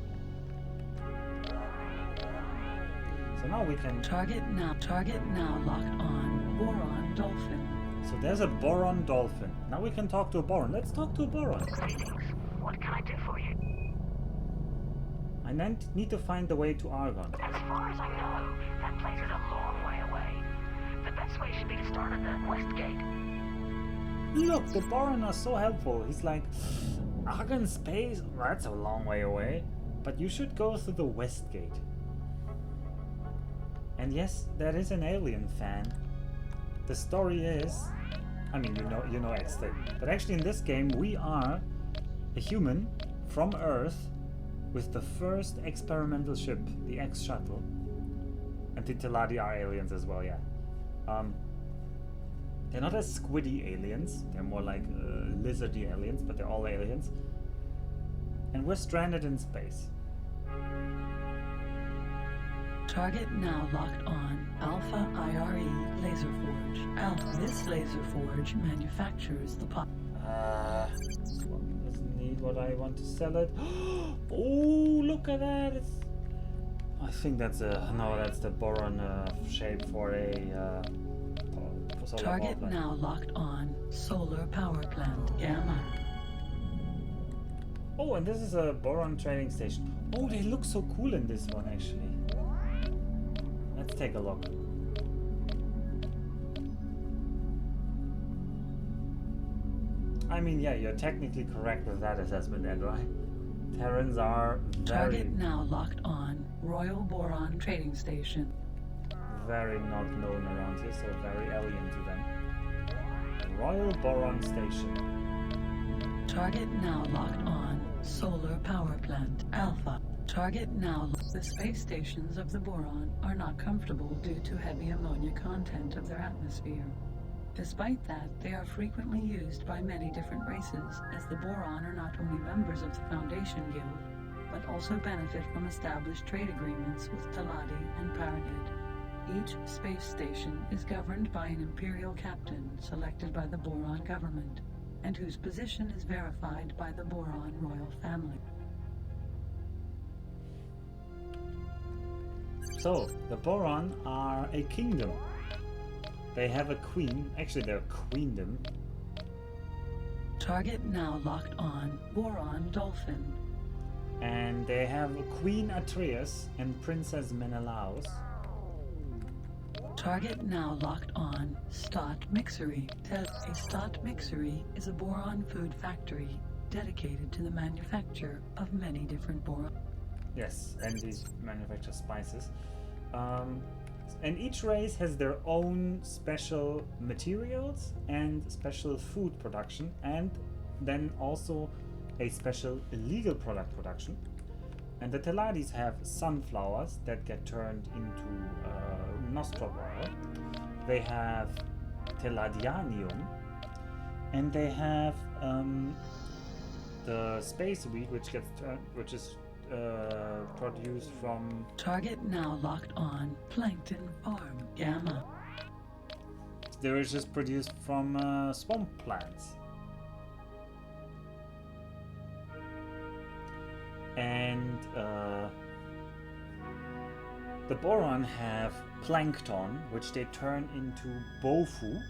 So now we can... Target now locked on. Boron Dolphin. So there's a Boron Dolphin. Now we can talk to a Boron. Let's talk to a Boron. Greetings. What can I do for you? I need to find the way to Argon. As far as I know, that place is a long way away. The best way should be to start at the west gate. Look, the Boron are so helpful. He's like, Argon Space? That's a long way away. But you should go through the west gate. And yes, there is an alien fan. The story is, I mean, you know X-Thing, but actually in this game we are a human from Earth with the first experimental ship, the X shuttle, and the Teladi are aliens as well. Yeah, they're not as squiddy aliens; they're more like lizardy aliens, but they're all aliens. And we're stranded in space. Target now locked on. Alpha IRE Laser Forge. Alpha. This laser forge manufactures the pot. Doesn't need what I want to sell it. Oh, look at that! I think that's that's the Boron shape for a solar Target power plant. now locked on. Solar power plant. Gamma. Oh, and this is a Boron trading station. Oh, they look so cool in this one actually. Let's take a look. I mean, yeah, you're technically correct with that assessment, Ed, right? Terrans are very, Target now locked on. Royal Boron Trading Station. very not known around here, so very alien to them. Royal Boron Station. Target now locked on. Solar Power Plant Alpha. Target now. The space stations of the Boron are not comfortable due to heavy ammonia content of their atmosphere. Despite that, they are frequently used by many different races, as the Boron are not only members of the Foundation Guild, but also benefit from established trade agreements with Teladi and Paradid. Each space station is governed by an Imperial captain selected by the Boron government, and whose position is verified by the Boron royal family. So, the Boron are a kingdom. They have a queen. Actually, they're a queendom. Target now locked on. Boron Dolphin. And they have Queen Atreus and Princess Menelaus. Target now locked on. Stott Mixery. A Stott Mixery is a boron food factory dedicated to the manufacture of many different boron. Yes, and these manufacture spices. And each race has their own special materials and special food production, and then also a special illegal product production. And the Teladis have sunflowers that get turned into nostril oil. They have Teladianium, and they have the space wheat, which is produced from. Target now locked on. Plankton Farm Gamma. They were just produced from swamp plants. And the Boron have plankton, which they turn into bofu,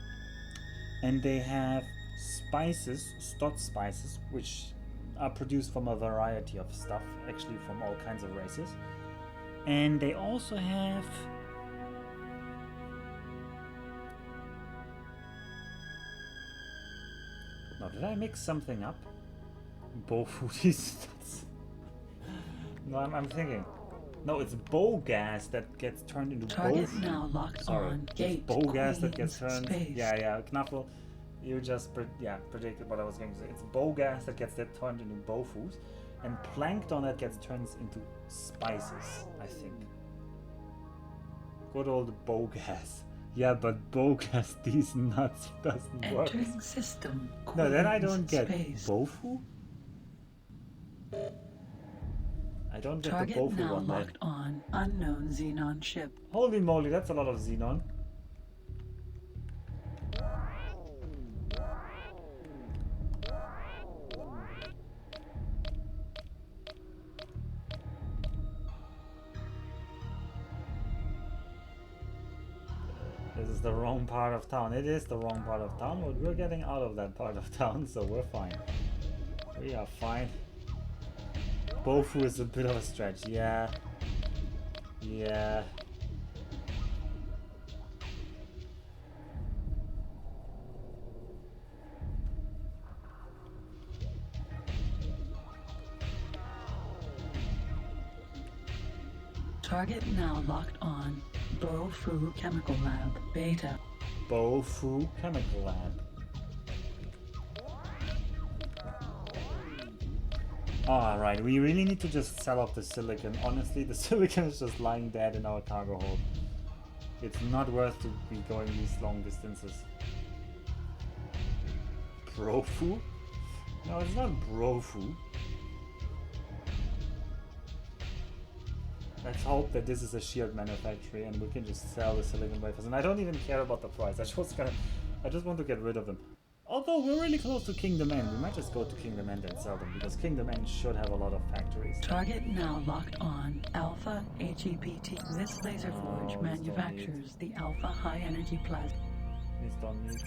and they have spices, stott spices, which are produced from a variety of stuff, actually from all kinds of races. And they also have now, did I mix something up? Bofu is no, I'm thinking. No, it's bow gas that gets turned into Target bofu. now locked Sorry, on. it's Gate bow gas that gets Queen's turned. Space. Yeah, Knuffle, you just predicted what I was going to say. It's bow gas that gets turned into bofus, and plankton that gets turned into spices, I think. Good old bow gas. Yeah, but bow gas, these nuts doesn't work. Entering system. No, then I Queen's don't get Space. bofu. I don't get Target the bofu now one then. locked on. Unknown Xenon ship. Holy moly, that's a lot of xenon. This is the wrong part of town. It is the wrong part of town, but we're getting out of that part of town, so we're fine. We are fine. Bofu is a bit of a stretch, yeah. Yeah. Target now locked on. Bofu Chemical Lab. Beta. Bofu Chemical Lab. Alright, we really need to just sell off the silicon. Honestly, the silicon is just lying dead in our cargo hold. It's not worth to be going these long distances. Brofu? No, it's not Brofu. Let's hope that this is a shield manufactory and we can just sell the silicon wafers. And I don't even care about the price. I just want to get rid of them. Although we're really close to Kingdom End, we might just go to Kingdom End and sell them because Kingdom End should have a lot of factories. Target now locked on. Alpha HEPT. This laser forge manufactures the Alpha High Energy Plasma. Please don't need.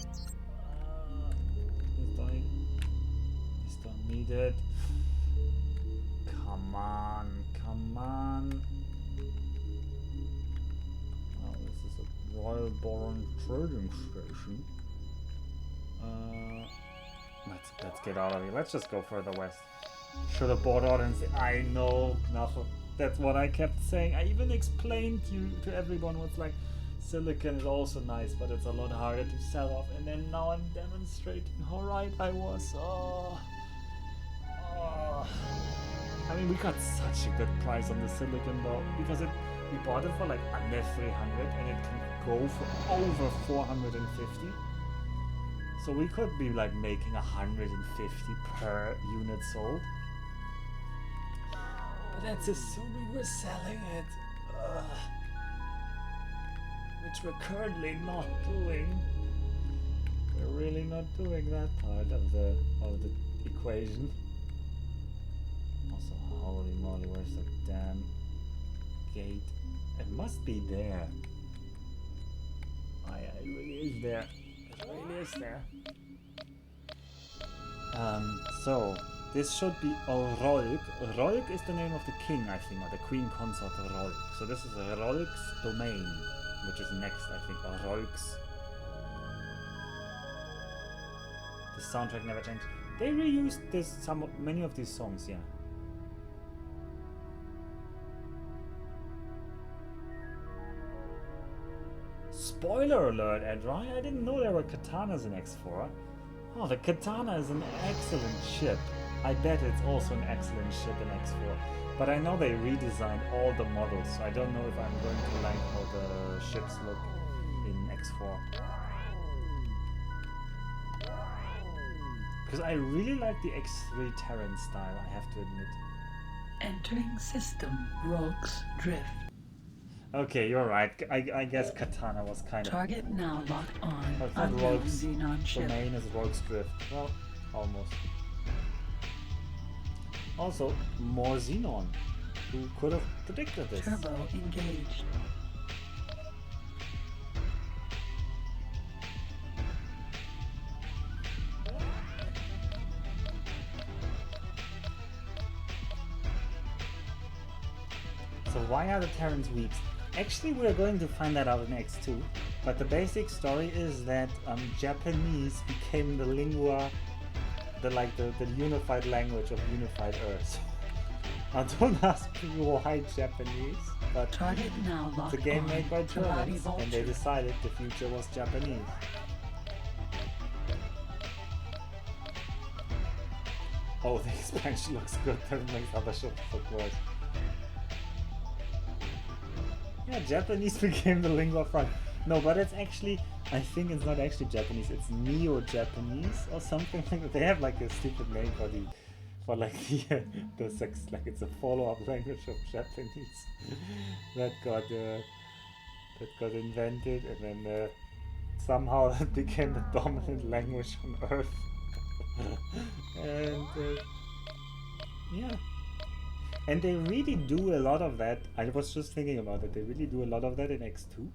Please don't need it. Come on, come on. Oh, this is a Royal Boron trading station. Let's get out of here. Let's just go further west. Should have bought out and say, I know, nothing. That's what I kept saying. I even explained to everyone what's like, silicon is also nice, but it's a lot harder to sell off. And then now I'm demonstrating how right I was. Oh. I mean, we got such a good price on the silicon though, because we bought it for like under 300 and it can go for over 450. So we could be like making 150 per unit sold. But that's assuming we're selling it. Which we're currently not doing. We're really not doing that part of the equation. Also, holy moly, where's the damn gate? It must be there. Oh yeah, it really is there. It really is there. So this should be Rolk. Rolk is the name of the king, I think, or the queen consort Rolk. So this is Rolk's domain, which is next, I think, or Rolk's. The soundtrack never changed. They reused many of these songs, yeah. Spoiler alert, Edry, I didn't know there were katanas in X4. Oh, the katana is an excellent ship. I bet it's also an excellent ship in X4. But I know they redesigned all the models, so I don't know if I'm going to like how the ships look in X4. Because I really like the X3 Terran style, I have to admit. Entering system, Rogues Drift. Okay, you're right. I guess Katana was kind of... Target now locked on. But it's not Unknown Rogue's Xenon ship. domain is Rogue's Drift. Well, almost. Also, more Xenon. Who could have predicted this? Turbo engaged. So why are the Terrans weeps? Actually, we're going to find that out in X2. But the basic story is that Japanese became the lingua, the unified language of unified Earth. Now don't ask me why Japanese, but Target now locked the game on. made by Teladi Germans, and they decided the future was Japanese. Oh, the expansion looks good. That makes other ships look worse. Yeah, Japanese became the lingua franca. No, but it's actually, I think it's not actually Japanese, it's Neo-Japanese or something like that. They have like a stupid name for the sex, like it's a follow-up language of Japanese that got invented, and then somehow that became the dominant language on Earth. And yeah. And they really do a lot of that. I was just thinking about it. They really do a lot of that in X2,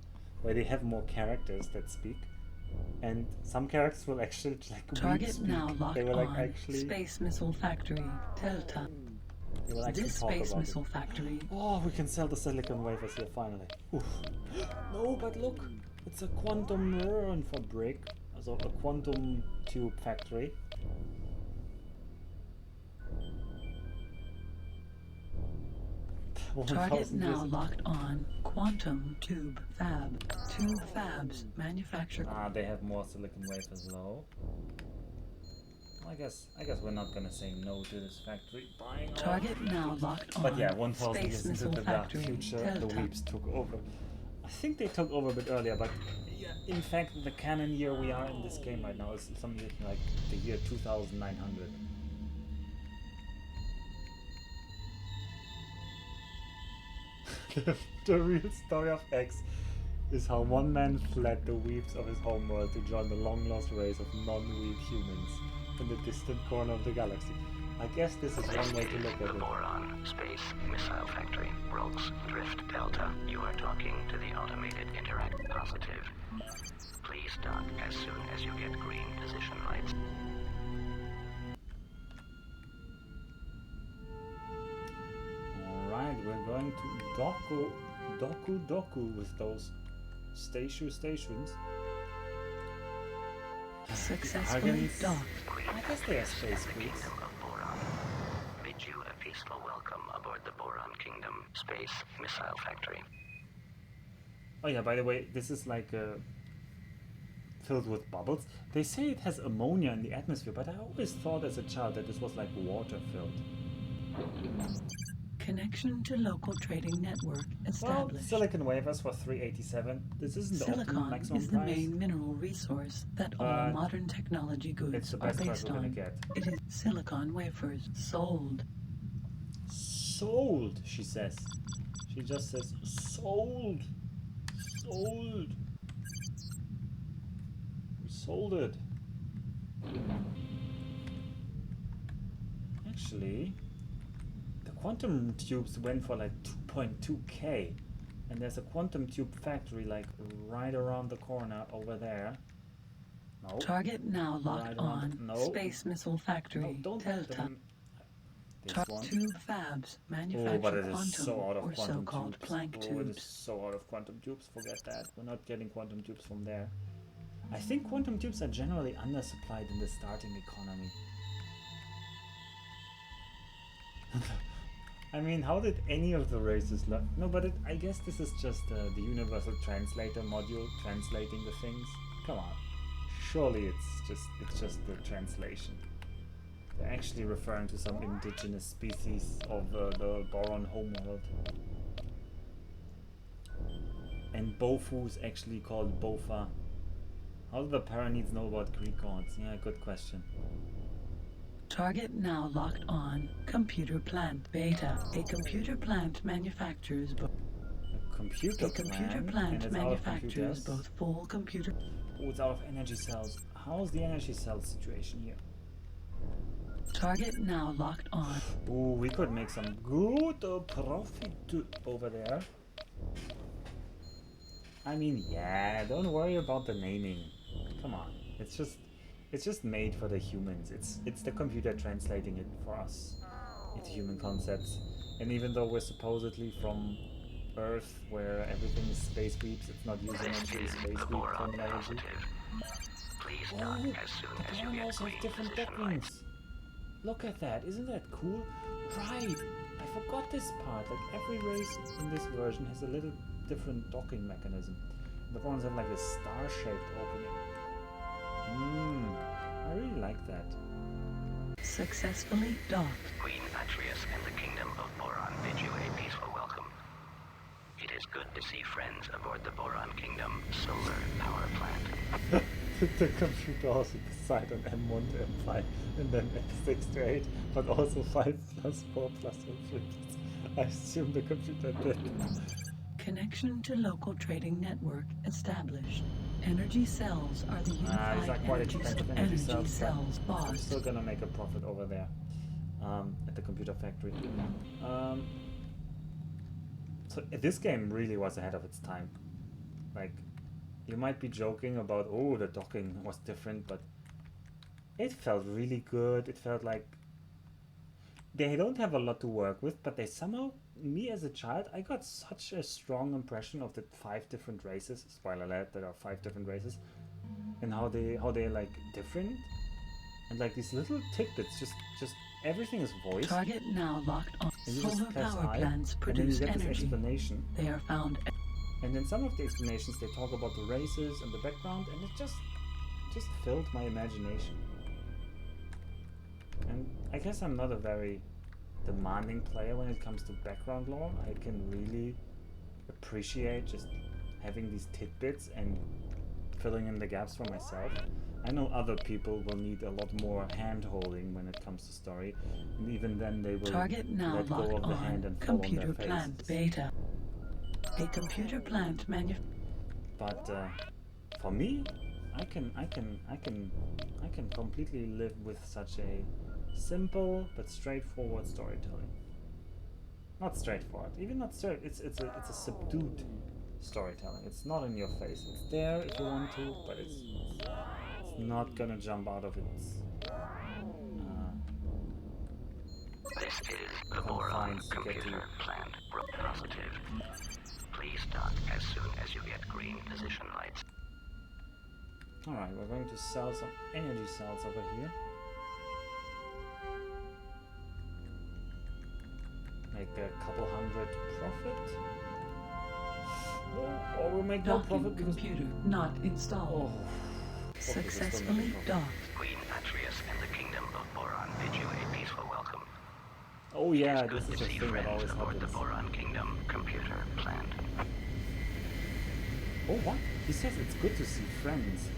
where they have more characters that speak, and some characters will actually like Target speak. now locked They will like on. actually. Space Missile Factory, Delta. They will actually This talk Space about Missile it. Factory. Oh, we can sell the silicon wafers here finally. Oof. No, but look, it's a quantum Röhrenfabrik, also a quantum tube factory. Target now locked on. Quantum Tube Fab. Tube Fabs manufactured. Ah, they have more silicon wafers though. I guess we're not gonna say no to this factory buying all. Target now locked on. But yeah, 1000 Space years into Missile the dark Factory, future, Delta. the Weeps took over. I think they took over a bit earlier, but yeah, in fact, the canon year we are in this game right now is something like the year 2900. The real story of X is how one man fled the weeps of his homeworld to join the long-lost race of non-weep humans in the distant corner of the galaxy. I guess this is one way to look at it. Boron, Space Missile Factory, Rogues Drift Delta. You are talking to the automated interact positive. Please dock as soon as you get green position lights. Alright, we're going to Doku with those stations. Successfully Dragons. docked. I guess they are space The creeps. Kingdom of Boron bid you a peaceful welcome aboard the Boron Kingdom Space Missile Factory. Oh yeah, by the way, this is like filled with bubbles. They say it has ammonia in the atmosphere, but I always thought as a child that this was like water filled. Connection to local trading network Well, established. silicon wafers for 387. This isn't the optimum Silicon maximum is the price. main mineral resource that all But modern technology it's goods the are best price based we're gonna on. get. It is silicon wafers sold. Sold, she says. She just says sold. Sold. We sold it. Actually, the quantum tubes went for like 2.2k, and there's a quantum tube factory like right around the corner over there. No. Target now locked Right on. around- no. Space Missile Factory. No, don't let Delta. them. This one. Tube fabs Oh, manufacture but it is quantum so out of or quantum so-called tubes. plank Oh, it is tubes. so out of quantum tubes. Forget that. We're not getting quantum tubes from there. I think quantum tubes are generally undersupplied in the starting economy. I mean, how did any of the races learn? No, but I guess this is just the universal translator module translating the things. Come on, surely it's just the translation. They're actually referring to some indigenous species of the Boron homeworld. And Bofu is actually called Bofa. How do the Paranids know about Greek gods? Yeah, good question. Target now locked on. Computer plant beta. A computer plant manufactures A computer plant and it's out of manufactures computers. both full computer. Oh, it's out of energy cells. How's the energy cell situation here? Target now locked on. Oh, we could make some good profit over there. I mean, yeah, don't worry about the naming. Come on, it's just made for the humans. It's the computer translating it for us into human concepts. And even though we're supposedly from Earth, where everything is space creeps, it's not using actually space The creep Boron terminology. positive. Please Oh, dock the as soon as you Boron get also green has different position docking. lights. Look at that, isn't that cool? Right, I forgot this part. Like every race in this version has a little different docking mechanism. The ones have like a star-shaped opening. I really like that. Successfully docked. Queen Atreus and the Kingdom of Boron bid you a peaceful welcome. It is good to see friends aboard the Boron Kingdom solar power plant. The computer also decided on M1 to M5 and then M6 to 8, but also 5 plus 4 plus 1 3. I assume the computer did. Connection to local trading network established. Energy cells are the These unified are quite energy, expensive energy cells, cells but I'm boss. still gonna make a profit over there at the computer factory. So this game really was ahead of its time. Like, you might be joking about, oh, the docking was different, but it felt really good. It felt like they don't have a lot to work with, but they somehow, me as a child, I got such a strong impression of the 5 different races. Spoiler alert, there are 5 different races, and how they're like different, and like these little tidbits. Just everything is voiced. Target now locked on. And you just Solar press power I, plants and then you produce get this energy. explanation. They are found. And then some of the explanations, they talk about the races and the background, and it just filled my imagination. And I guess I'm not a very demanding player when it comes to background lore. I can really appreciate just having these tidbits and filling in the gaps for myself. I know other people will need a lot more hand-holding when it comes to story, and even then they will Target now let go locked of the hand on. and fall on Computer their plant faces. beta. A computer plant But for me, I can completely live with such a simple but straightforward storytelling. Not straightforward, even not straight. It's a subdued storytelling. It's not in your face. It's there if you want to, but it's not gonna jump out of its This is the Boron confines to get computer you. plant positive. Please dock as soon as you get green position lights. Alright, we're going to sell some energy cells over here. Make a couple hundred profit. No, or we'll make no profit because... computer not installed. Oh. Successfully docked. Queen Atreus and the Kingdom of Boron bid you a peaceful welcome. Oh yeah, It is this good is to a see thing that friends always aboard the happens. Boron Kingdom computer plant. Oh, what? He says it's good to see friends.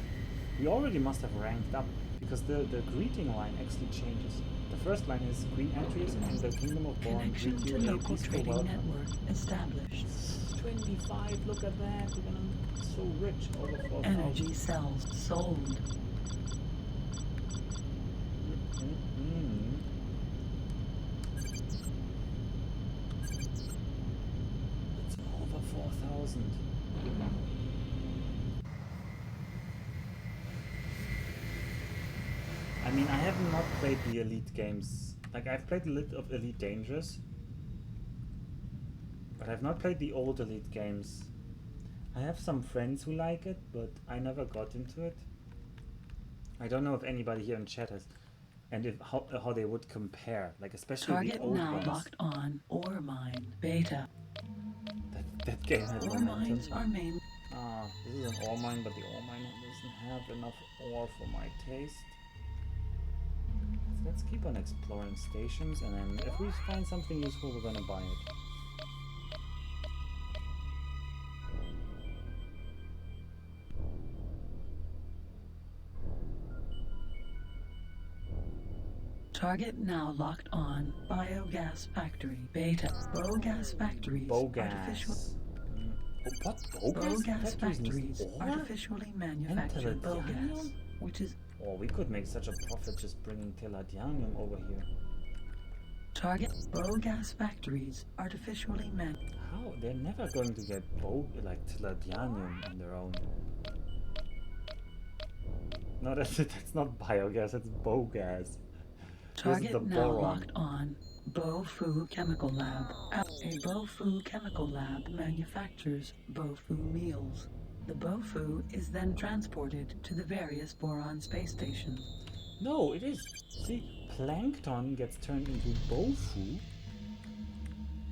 We already must have ranked up, because the greeting line actually changes. The first line is Queen Atreus and the Kingdom of Boron Connection greet to you a local peaceful trading welcome. network established. 25, look at that, we're gonna be so rich, over 4,000. Energy cells sold. It's over 4,000. I mean, I have not played the Elite games. Like, I've played a little of Elite Dangerous, but I've not played the old Elite games. I have some friends who like it, but I never got into it. I don't know if anybody here in chat has, and if how they would compare, like especially Target the old now ones. locked on. Ore mine beta. That game had Ore momentum. mines are main. Ah, this is an ore mine, but the ore mine doesn't have enough ore for my taste. Let's keep on exploring stations, and then if we find something useful, we're gonna buy it. Target now locked on. Biogas factory beta. Biogas factories. Artificial. What? Biogas factories ore? artificially manufacture Teladianium? biogas, which is Oh, we could make such a profit just bringing Teladianium over here. target. Biogas factories artificially How? They're never going to get Teladianium on their own. No, that's not biogas, it's bogas. Target the now boron. locked on. Bofu Chemical Lab. A Bofu Chemical Lab manufactures Bofu meals. The Bofu is then transported to the various boron space stations. No, it is. See, plankton gets turned into bofu,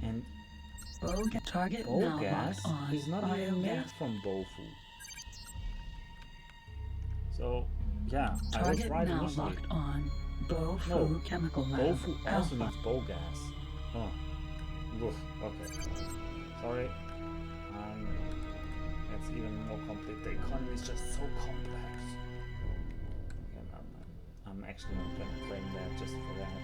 and Target now locked bogas on. is not even made Biogas. from bofu. So, yeah, I was Target right now initially. locked on. Bofu No, Chemical Lab. Bofu also Alpha. needs bogas. Oh, oof, okay. Sorry. It's even more complex. The economy is just so complex. Okay, I'm actually not going to claim that just for that.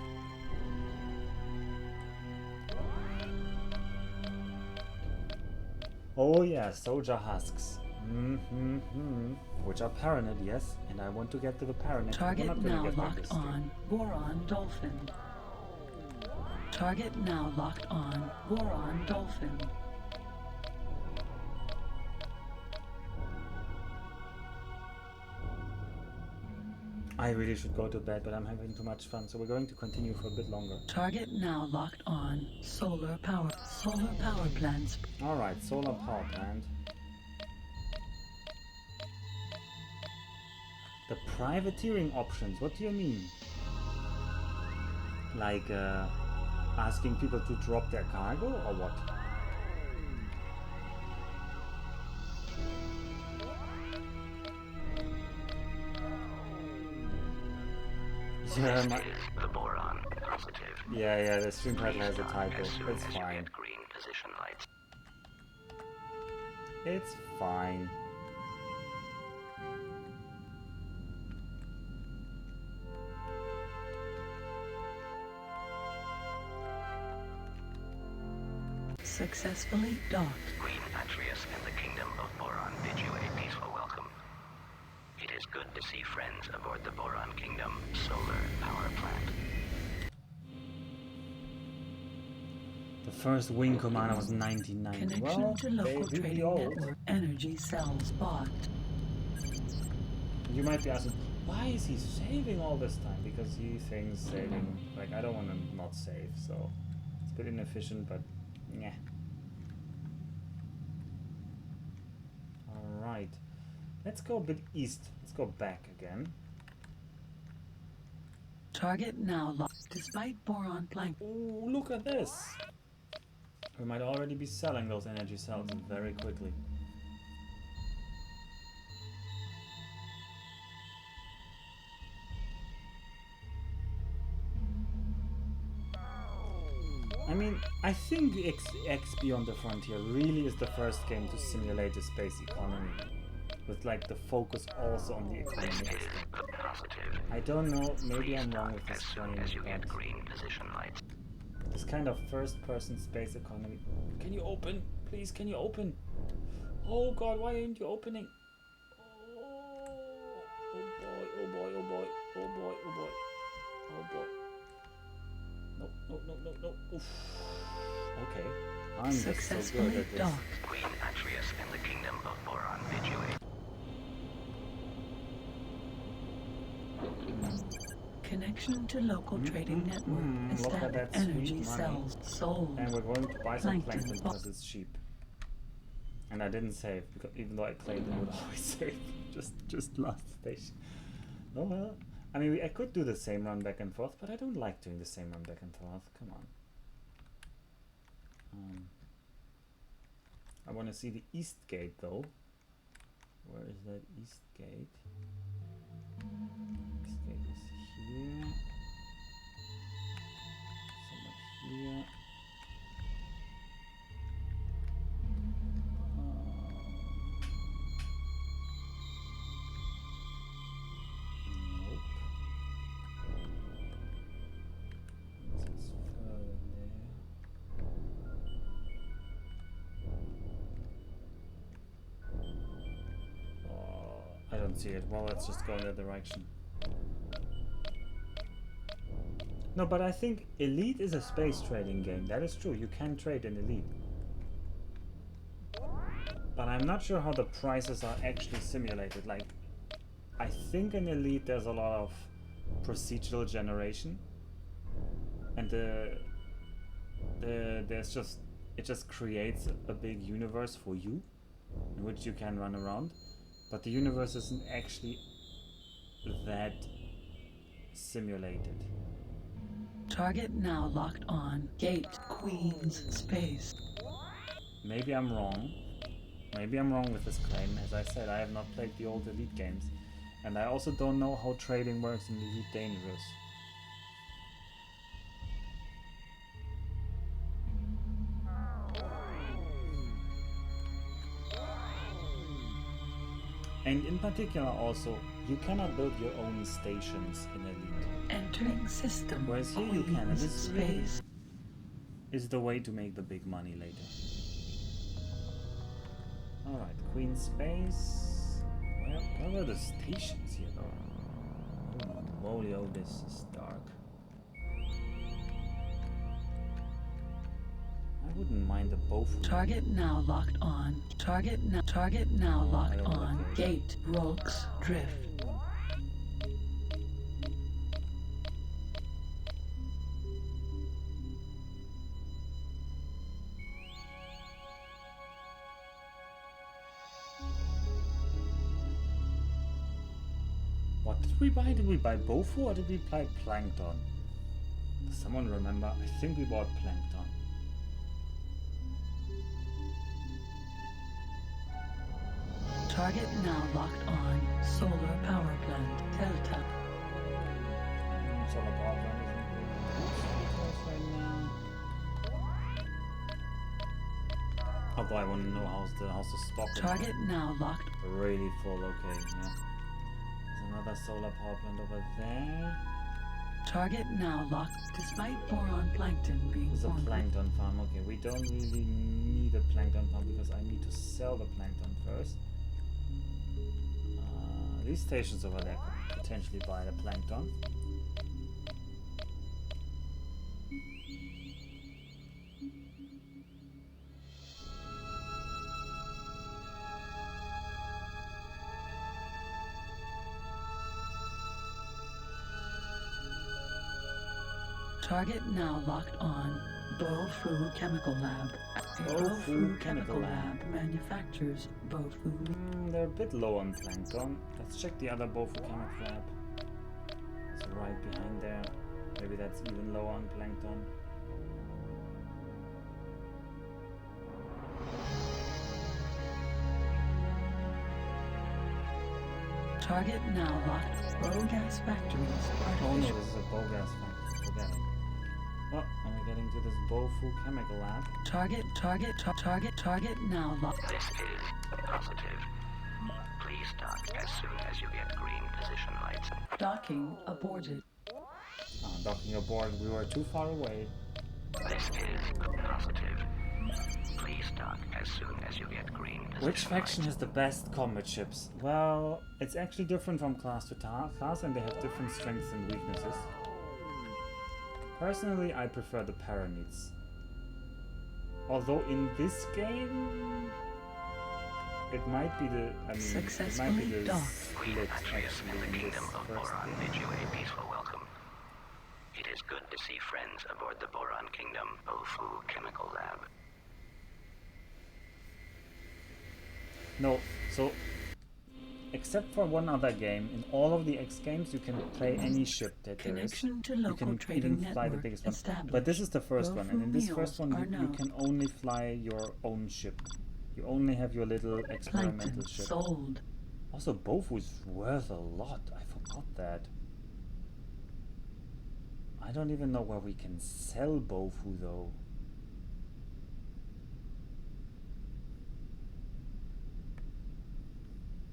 Oh yeah, soja husks. Which are paranid, yes, and I want to get to the paranid. Target I'm not gonna now get locked on. Boron Dolphin. Target now locked on. Boron Dolphin. I really should go to bed, but I'm having too much fun, so we're going to continue for a bit longer. Target now locked on. Solar power plants. Alright, solar power plant. The privateering options, what do you mean? Like, asking people to drop their cargo, or what? Yeah, This is the boron positive. yeah, the stream title has a Please typo. dock as soon It's as you fine. get green position lights. It's fine. Successfully docked. Queen Atreus and the Kingdom of Boron bid you a peaceful welcome. It is good to see friends aboard the Boron Kingdom solar power plant. The first wing commander was 99. Connection Well, to local they do be trading old. network. Energy cells bought. You might be asking, why is he saving all this time? Because he thinks saving, like, I don't want to not save, so it's a bit inefficient, but yeah. Alright. Let's go a bit east. Let's go back again. Target now locked. Despite boron plank. Ooh, look at this! We might already be selling those energy cells very quickly. I mean, I think X Beyond the Frontier really is the first game to simulate a space economy. With like the focus also on the economy aspect. I don't know, maybe I'm wrong with this claim, but this kind of first-person space economy. Can you open? Please, can you open? Oh god, why aren't you opening? Oh boy, oh boy, oh boy, oh boy, oh boy, oh boy. No, no, no, no, no. Oof. Okay, I'm just so good at this. Queen Atreus and the Kingdom of Boron Vigilate. Connection to local trading network. Look at that Energy sweet money. cells sold. And we're going to buy some Plankton. plankton because it's cheap. And I didn't save, because even though I claimed I would always save. Just last station. Oh well. I mean, I could do the same run back and forth, but I don't like doing the same run back and forth. Come on. I want to see the east gate though. Where is that east gate? East gate is here. Somewhere here. Nope. This is further there. I don't see it. Well, let's just go in that direction. No, but I think Elite is a space trading game. That is true. You can trade in Elite. But I'm not sure how the prices are actually simulated. Like, I think in Elite there's a lot of procedural generation. And there's just, it just creates a big universe for you in which you can run around. But the universe isn't actually that simulated. Target now locked on. Gate Queen's space. Maybe I'm wrong. Maybe I'm wrong with this claim. As I said, I have not played the old Elite games. And I also don't know how trading works in Elite Dangerous. And in particular also, you cannot build your own stations in Elite. Entering system. Whereas here you can, and Queen's this really space. is the way to make the big money later. Alright, Queen Space. Where were the stations here though? Holy moly, oh, this is dark. I wouldn't mind a Bofu. Target now locked on. Target now locked I don't on. like it. Gate Rogues Drift. What did we buy? Did we buy Bofu or did we buy Plankton? Does someone remember? I think we bought Plankton. Target now locked on. Solar power plant. Delta. Solar power plant isn't right now. Although I want to know how's the stock. Target now locked. Really full. Okay, yeah. There's another solar power plant over there. Target now locked. Despite boron plankton being There's a formed. plankton farm. Okay, we don't really need a plankton farm because I need to sell the plankton first. These stations over there could potentially buy the plankton. Target now locked on. Bofu Chemical Lab. A Bofu Chemical Lab manufactures Bofu. They're a bit low on plankton. Let's check the other Bofu Chemical Lab. It's right behind there. Maybe that's even lower on plankton. Target now locked. Bogas factories. Oh no, this is a Bogas factory. Forget it. Oh, and we're getting to this Bofu Chemical Lab. Target now locked. This is positive. Please dock as soon as you get green position lights. Docking aborted. Docking aboard, we were too far away. This is positive. Please dock as soon as you get green position Which faction lights. has the best combat ships? Well, it's actually different from class to class, and they have different strengths and weaknesses. Personally, I prefer the Paranids. Although in this game, it might be the, it might be Successfully the docked. Queen split Atreus actually in the in this kingdom of first Boron game. bid you a peaceful welcome. It is good to see friends aboard the Boron Kingdom Bofu Chemical Lab. No, so except for one other game, in all of the X games you can play any ship that there is. Connection to You local can trading even fly the network biggest one. established. But this is the first one, and in this Bofu first one meals you are can now only fly your own ship. You only have your little experimental Plankton ship. sold. Also, Bofu is worth a lot. I forgot that. I don't even know where we can sell Bofu though.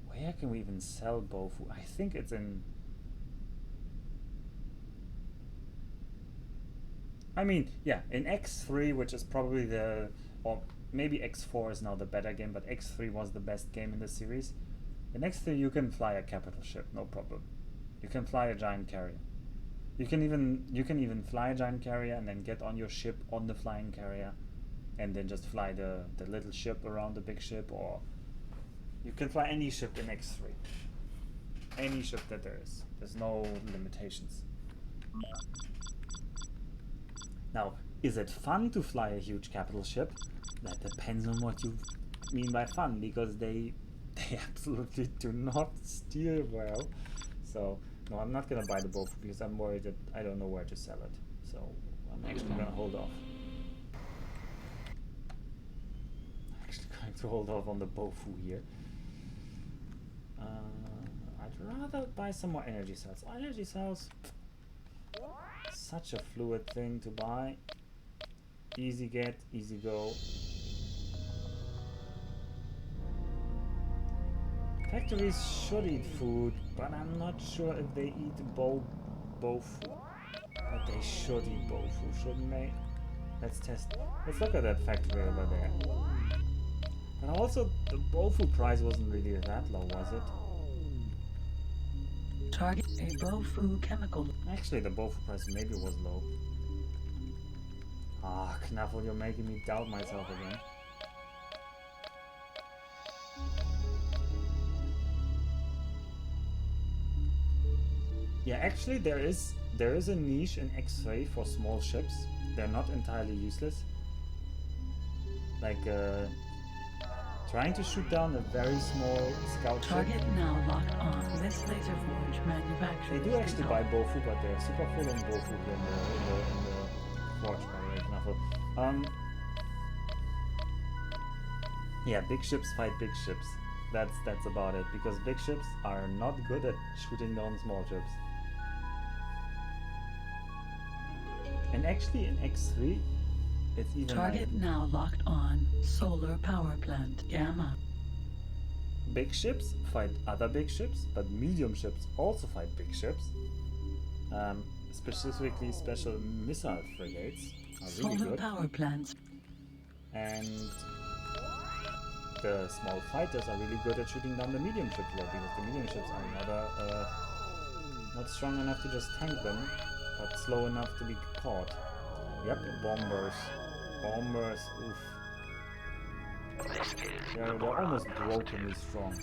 Where can we even sell Bofu? I think it's in... I mean, yeah, in X3, which is probably the... or maybe X4 is now the better game, but X3 was the best game in the series. In X3 you can fly a capital ship, no problem. You can fly a giant carrier. You can even fly a giant carrier and then get on your ship on the flying carrier and then just fly the little ship around the big ship, or you can fly any ship in X3. Any ship that there is. There's no limitations. Now, is it fun to fly a huge capital ship? That depends on what you mean by fun, because they absolutely do not steer well. So, no, I'm not gonna buy the Bofu because I'm worried that I don't know where to sell it. So, I'm actually gonna hold off. I'm actually going to hold off on the Bofu here. I'd rather buy some more energy cells. Energy cells, such a fluid thing to buy. Easy get, easy go. Factories should eat food, but I'm not sure if they eat Bofu. But they should eat Bofu, shouldn't they? Let's test. Let's look at that factory over there. And also, the Bofu price wasn't really that low, was it? Target a Bofu chemical. Actually, the Bofu price maybe was low. Ah, Knuffle, you're making me doubt myself again. Yeah, actually there is a niche in X-ray for small ships. They're not entirely useless. Like trying to shoot down a very small scout Target ship. now locked on. This laser forge They manufactures. do actually buy Bofu, but they're super full on Bofu in the forge, by the way, Knuffle. Yeah, big ships fight big ships. That's about it, because big ships are not good at shooting down small ships. And actually in X3, it's even Target now locked on. Solar power plant. Gamma. big ships fight other big ships, but medium ships also fight big ships. Specifically, special missile frigates are really Solar good. power plants. And the small fighters are really good at shooting down the medium ships, though, because the medium ships are not strong enough to just tank them, but slow enough to be caught. Yep, bombers. Bombers, oof. This is They're Boron almost positive. brokenly strong.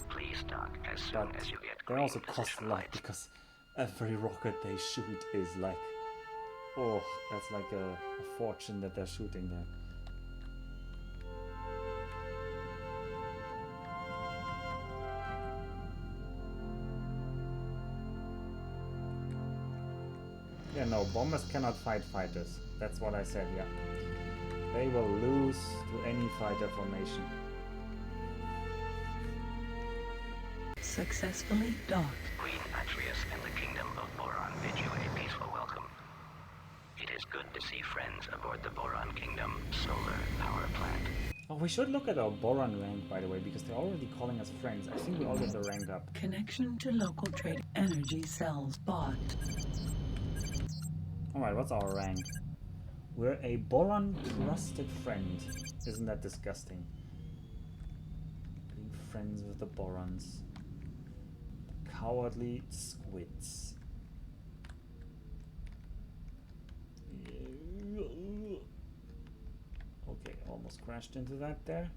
Please dock as soon But as you get they green also cost a position lot, lights. because every rocket they shoot is like Oh, that's like a fortune that they're shooting there. Yeah, no, bombers cannot fight fighters. That's what I said, yeah. They will lose to any fighter formation. Successfully docked. Queen Atreus and the Kingdom of Boron bid you a peaceful welcome. It is good to see friends aboard the Boron Kingdom solar power plant. Oh, we should look at our Boron rank, by the way, because they're already calling us friends. I think we all get the rank up. Connection to local trade energy cells bought. Alright, what's our rank? We're a Boron trusted friend. Isn't that disgusting? Being friends with the Borons. Cowardly squids. Okay, almost crashed into that there.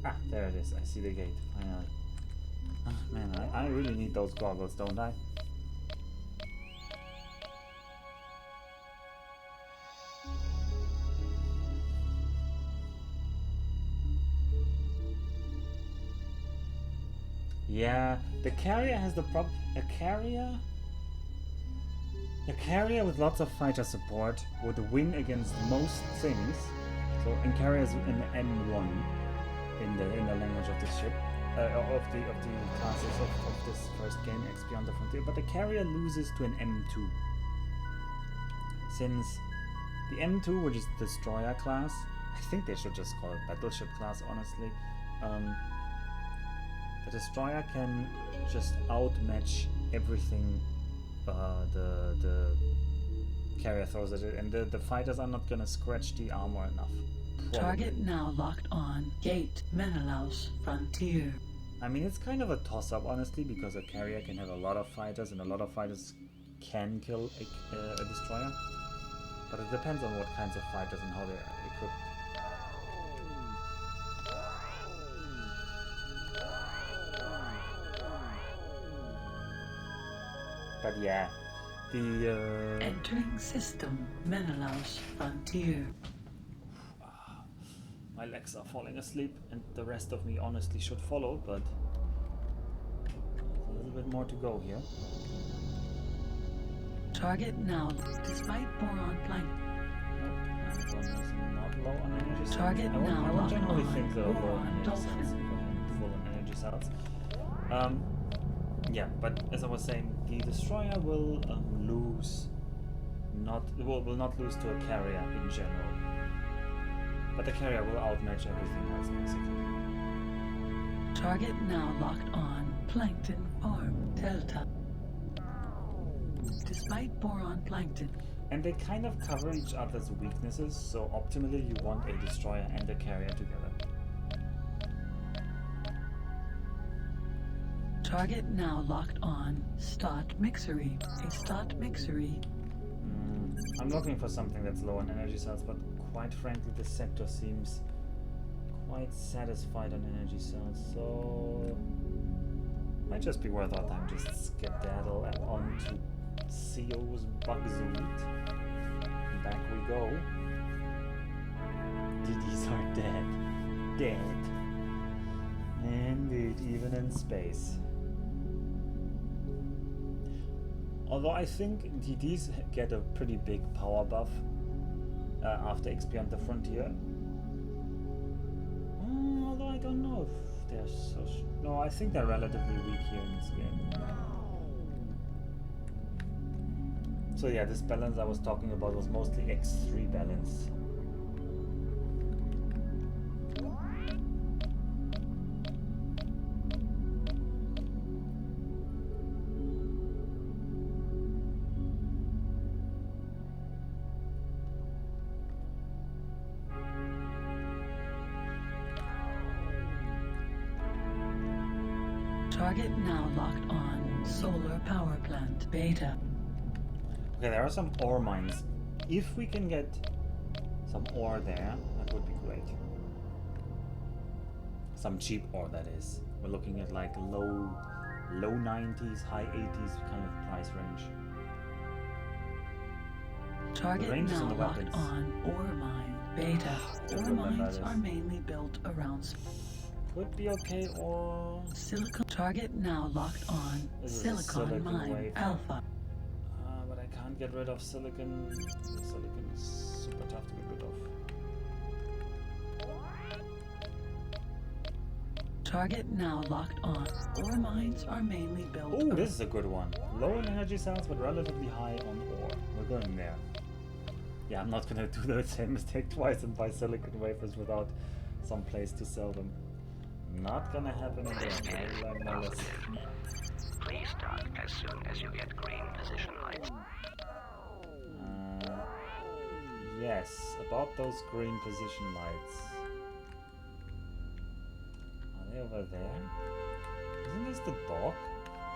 Ah, there it is. I see the gate, finally. Ah, man, I really need those goggles, don't I? Yeah, the carrier has the problem. A carrier with lots of fighter support would win against most things. So, and carrier is an M1 in the language of the ship, of the classes of this first game, X Beyond the Frontier. But the carrier loses to an M2, since the M2, which is the destroyer class, I think they should just call it battleship class, honestly. The destroyer can just outmatch everything the carrier throws at it, and the fighters are not gonna scratch the armor enough. Probably. Target now locked on. Gate Menelaus Frontier. I mean, it's kind of a toss-up, honestly, because a carrier can have a lot of fighters, and a lot of fighters can kill a destroyer. But it depends on what kinds of fighters and how they're equipped. But yeah, the Entering system Menelaus Frontier. my legs are falling asleep, and the rest of me honestly should follow, but there's a little bit more to go here. Target now. Despite boron plank. Nope, this one is not low on energy cells. Target now I would locked generally on. think they're low on Boron energy cells, dolphin. full on energy cells. Yeah, but as I was saying, the destroyer will lose. Will not lose to a carrier in general. But the carrier will outmatch everything else, basically. Target now locked on. Plankton Farm Delta. Despite boron plankton. And they kind of cover each other's weaknesses, so optimally you want a destroyer and a carrier together. Target now locked on. Stot Mixery. A Stot Mixery. I'm looking for something that's low on energy cells, but quite frankly this sector seems quite satisfied on energy cells, so might just be worth our time just skedaddle and on to CO's Bugzoot. Back we go. DDs are dead. Dead. Indeed, even in space. Although I think DDs get a pretty big power buff after X Beyond the Frontier. Although I don't know if they're so... No, I think they're relatively weak here in this game. So yeah, this balance I was talking about was mostly X3 balance. Target now locked on. Solar power plant beta. Okay, there are some ore mines. If we can get some ore there, that would be great. Some cheap ore, that is. We're looking at like low 90s, high 80s kind of price range. Target now locked on. Ore mine beta. Ore mines are mainly built around. Could be okay, or Silicon. Target now locked on. Silicon mine wave. alpha. But I can't get rid of silicon. Silicon is super tough to get rid of. Target now locked on. Ore mines are mainly built. Oh, this is a good one. Low in energy cells, but relatively high on ore. We're going there. Yeah, I'm not gonna do the same mistake twice and buy silicon wafers without some place to sell them. Not gonna happen again. I learned my lesson. Please dock as soon as you get green position lights. Yes, about those green position lights. Are they over there? Isn't this the dock?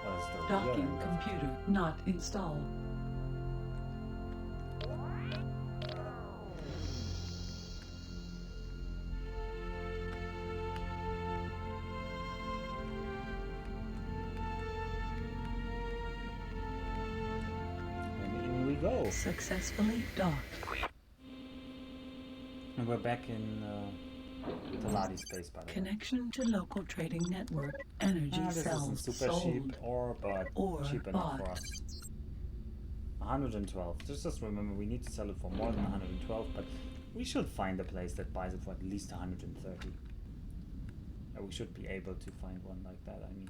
Or is the Docking computer not installed. Go. Successfully docked. And we're back in Teladi space, by the way. Connection to local trading network. Energy this cells isn't super sold. cheap, but cheap enough for us. 112. Just remember, we need to sell it for more than 112, but we should find a place that buys it for at least 130. We should be able to find one like that, I mean.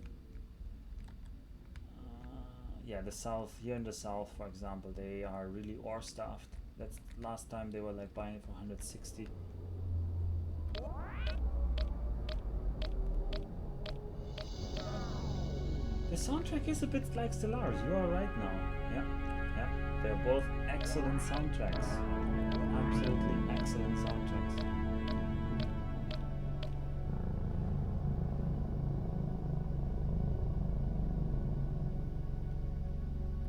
Yeah, the south, here in the south, for example, they are really ore stuffed. That's last time they were like buying it for 160. The soundtrack is a bit like Stellaris, you are right now. Yeah, they're both excellent soundtracks. Absolutely excellent soundtracks.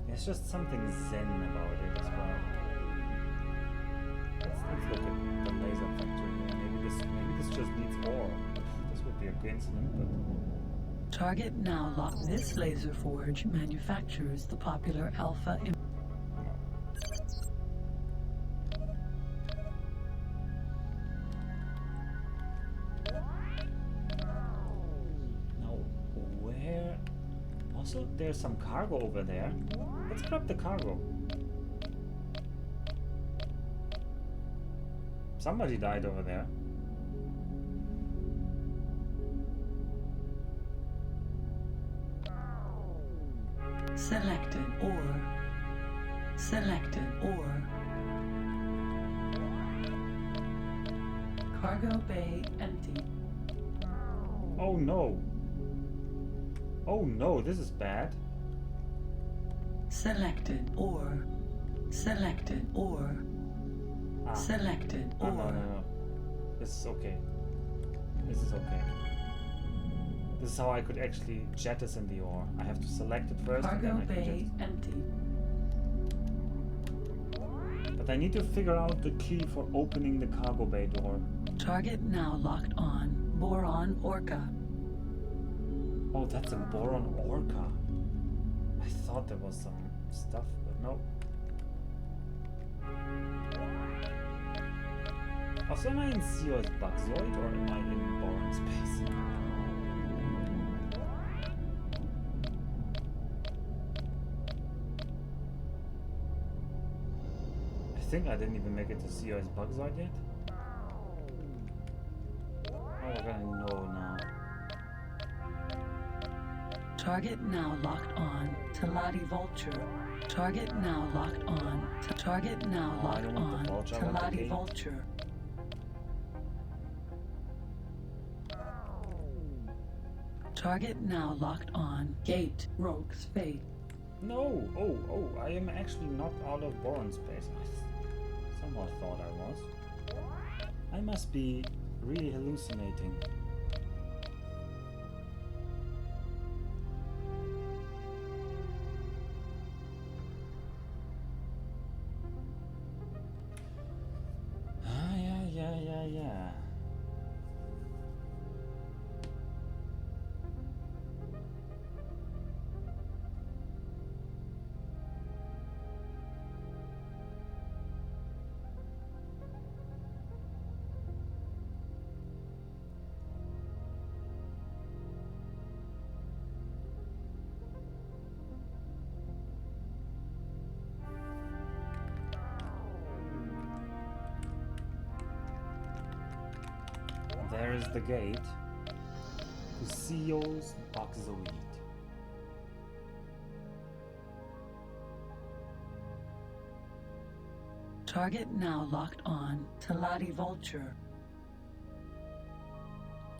There's just something zen about it as well. Let's look at the laser factory here. Maybe this just needs ore. This would be a coincidence, but... Target now locked. This laser forge manufactures the popular Alpha. Now, where... Also, there's some cargo over there. Let's grab the cargo. Somebody died over there. Selected ore. Selected ore. Cargo bay empty. Oh no. Oh no, this is bad. Selected ore. Selected ore. Selected ore. No. This is okay. This is okay. This is how I could actually jettison the ore. I have to select it first. Cargo and then I can bay jettison. empty. But I need to figure out the key for opening the cargo bay door. Target now locked on. Boron Orca. Oh, that's a boron orca. I thought there was some stuff, but no. Also, am I in Seo's Bugzoid or am I in boron space? I think I didn't even make it to Seo's Bugzoid yet. Oh, we're gonna know now. Target now locked on. Teladi Vulture. Target now locked on. Target now locked on. Teladi Vulture. Target now locked on. Gate. Rogue's Fate. No! Oh, I am actually not out of boron space. I somehow thought I was. I must be really hallucinating. is the gate to Seo's Boxoid. Target now locked on Teladi Vulture.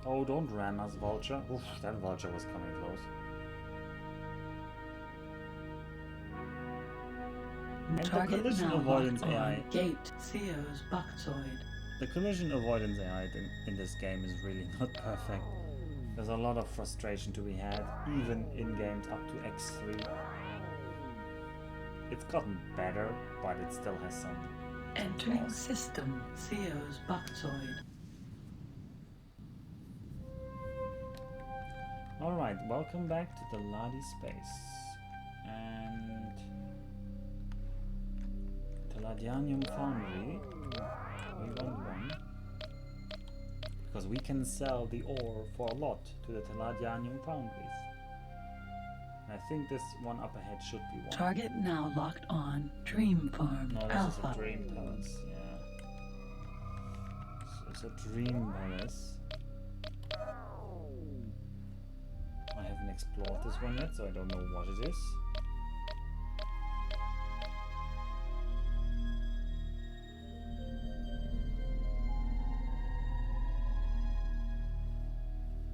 Oh, don't ram us, Vulture. Oof, that Vulture was coming close. And Target the collision now avoidance locked AI. on Gate Seo's Boxoid. The collision avoidance AI in this game is really not perfect. There's a lot of frustration to be had, even in games up to X3. It's gotten better, but it still has some Entering flaws. system Seo's Boxoid. Alright, welcome back to the Teladi space. And Teladianium Foundry. We want one. Because we can sell the ore for a lot to the Teladianium Foundries. I think this one up ahead should be one. Target now locked on Dream Farm No, this Alpha. is a dream palace, yeah. It's a dream palace. I haven't explored this one yet, so I don't know what it is.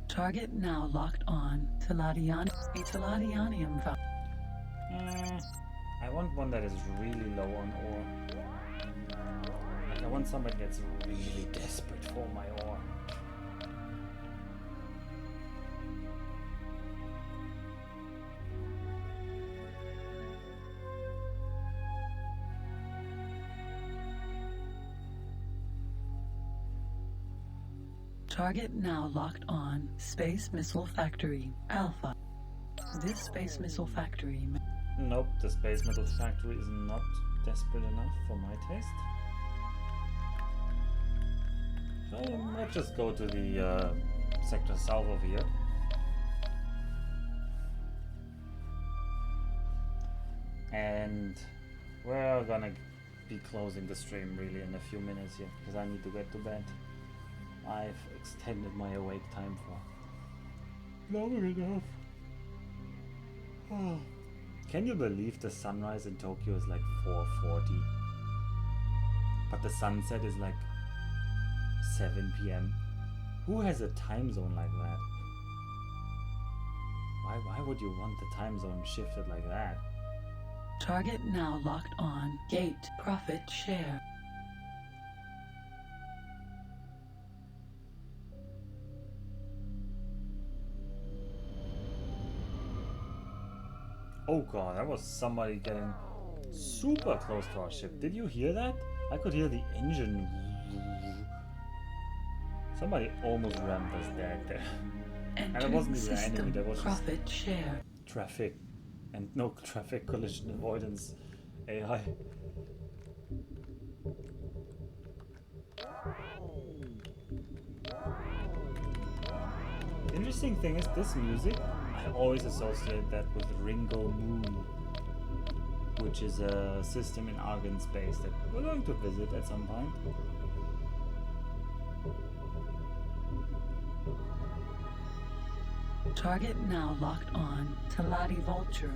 Target now locked on Teladianium Foundry. I want one that is really low on ore. Like I want somebody that's really desperate for my ore. Target now locked on Space Missile Factory Alpha. This Space Missile Factory. Nope, the Space Metal Factory is not desperate enough for my taste. So let's just go to the sector south of here. And we're gonna be closing the stream really in a few minutes here because I need to get to bed. I've extended my awake time for long enough. Can you believe the sunrise in Tokyo is like 4:40, but the sunset is like 7 p.m. Who has a time zone like that? Why would you want the time zone shifted like that? Target now locked on Gate Profit Share. Oh god, that was somebody getting super close to our ship. Did you hear that? I could hear the engine. Somebody almost rammed us dead there. And it wasn't even an enemy, there was just Profit Share. traffic. And no traffic collision avoidance AI. The interesting thing is this music, I always associate that with Ringo Moon, which is a system in Argon space that we're going to visit at some point. Target now locked on Teladi Vulture.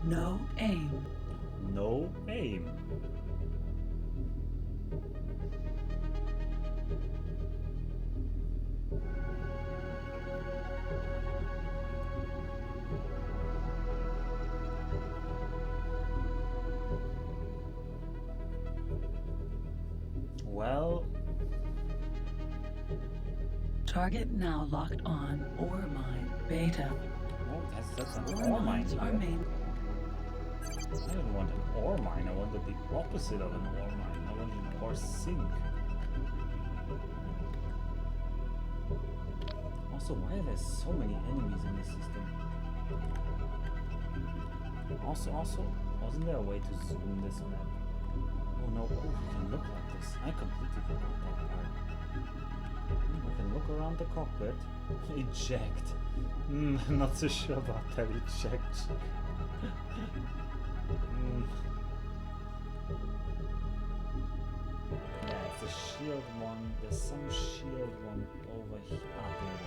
No aim. No aim. Well, Target now locked on Ore Mine Beta. oh, that's an Ore ore mine. mines are main. I didn't want an ore mine, I wanted the opposite of an ore mine. I wanted an ore sink. Also, why are there so many enemies in this system? Also, wasn't there a way to zoom this map? Oh no, oh, we can look like this. I completely forgot that part. We can look around the cockpit. Eject. I'm not so sure about that eject. Yeah, it's the shield one. There's some shield one over here. Ah, there it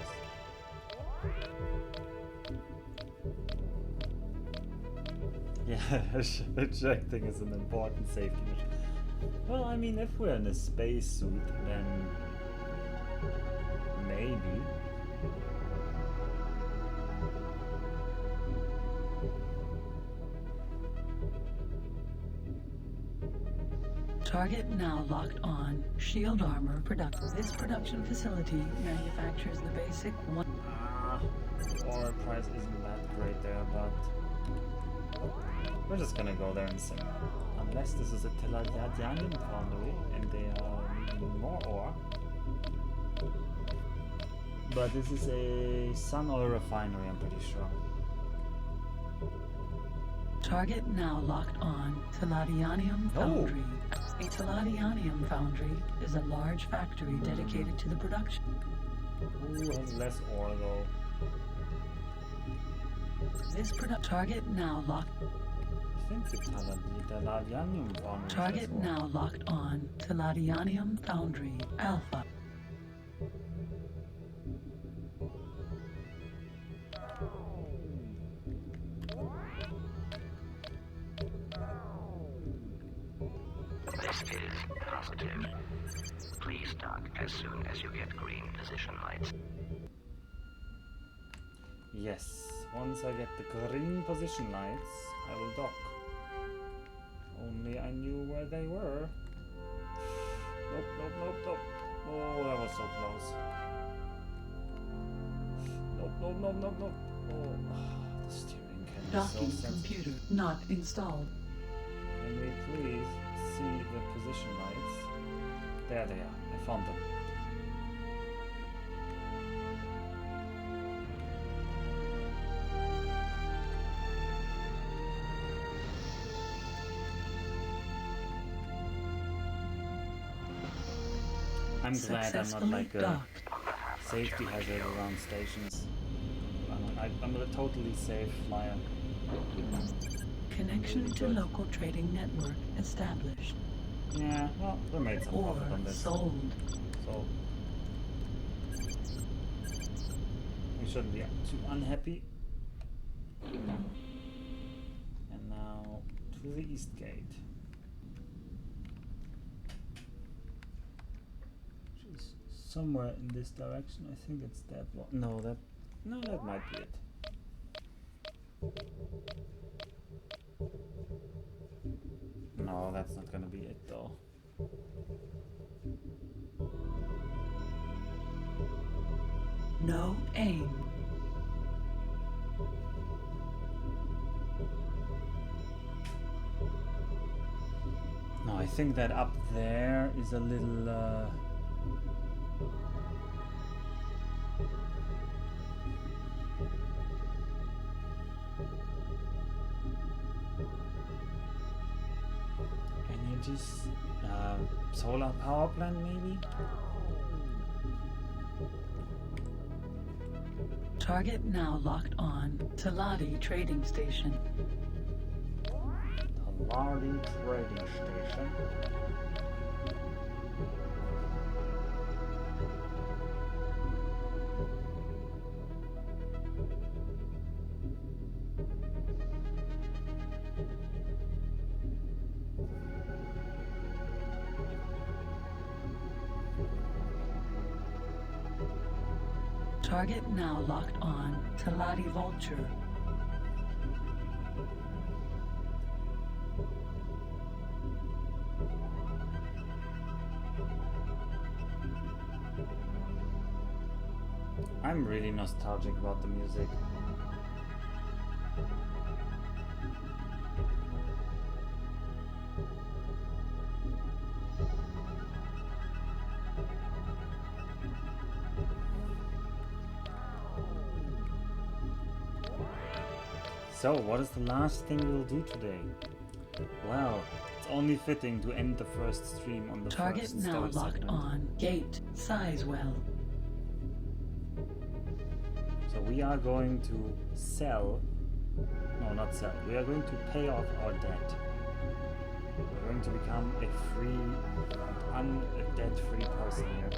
is. Yeah, ejecting is an important safety measure. Well, I mean, if we're in a spacesuit, then maybe. Target now locked on. Shield armor production. This production facility manufactures the basic one. Oil price isn't that great there, but we're just gonna go there and see. Unless this is a Teladi foundry and they are needing more ore. But this is a sun oil refinery, I'm pretty sure. Target now locked on. Teladianium foundry. A Teladianium foundry is a large factory dedicated to the production. Ooh, has less ore though. This target now locked. I think the Teladianium foundry. Target now locked on. Teladianium foundry Alpha. This is positive. Please dock as soon as you get green position lights. Yes, once I get the green position lights, I will dock. Only I knew where they were. Nope, nope, nope, nope. Oh, that was so close. Nope, nope, nope, nope, nope. Oh, the steering can be so Docking sensitive. computer not installed. Can we please see the position lights? There they are. I found them. I'm glad I'm not like a docked. safety hazard around stations. I'm a totally safe flyer. Connection to local trading network established. Yeah, well, we made some Or profit on this. sold. So we shouldn't be too unhappy. And now to the east gate. Which is somewhere in this direction. I think it's that one. No, that might be it. No, that's not gonna be it though. No aim. No, I think that up there is a little energies, solar power plant maybe? Target now locked on. Teladi trading station. Teladi trading station. Target now locked on. Teladi Vulture. I'm really nostalgic about the music. So, what is the last thing we'll do today? Well, it's only fitting to end the first stream on the Target first now storage locked segment. on. Gate. Sizewell. So we are going to sell No, not sell. We are going to pay off our debt. We're going to become a free and debt-free person here.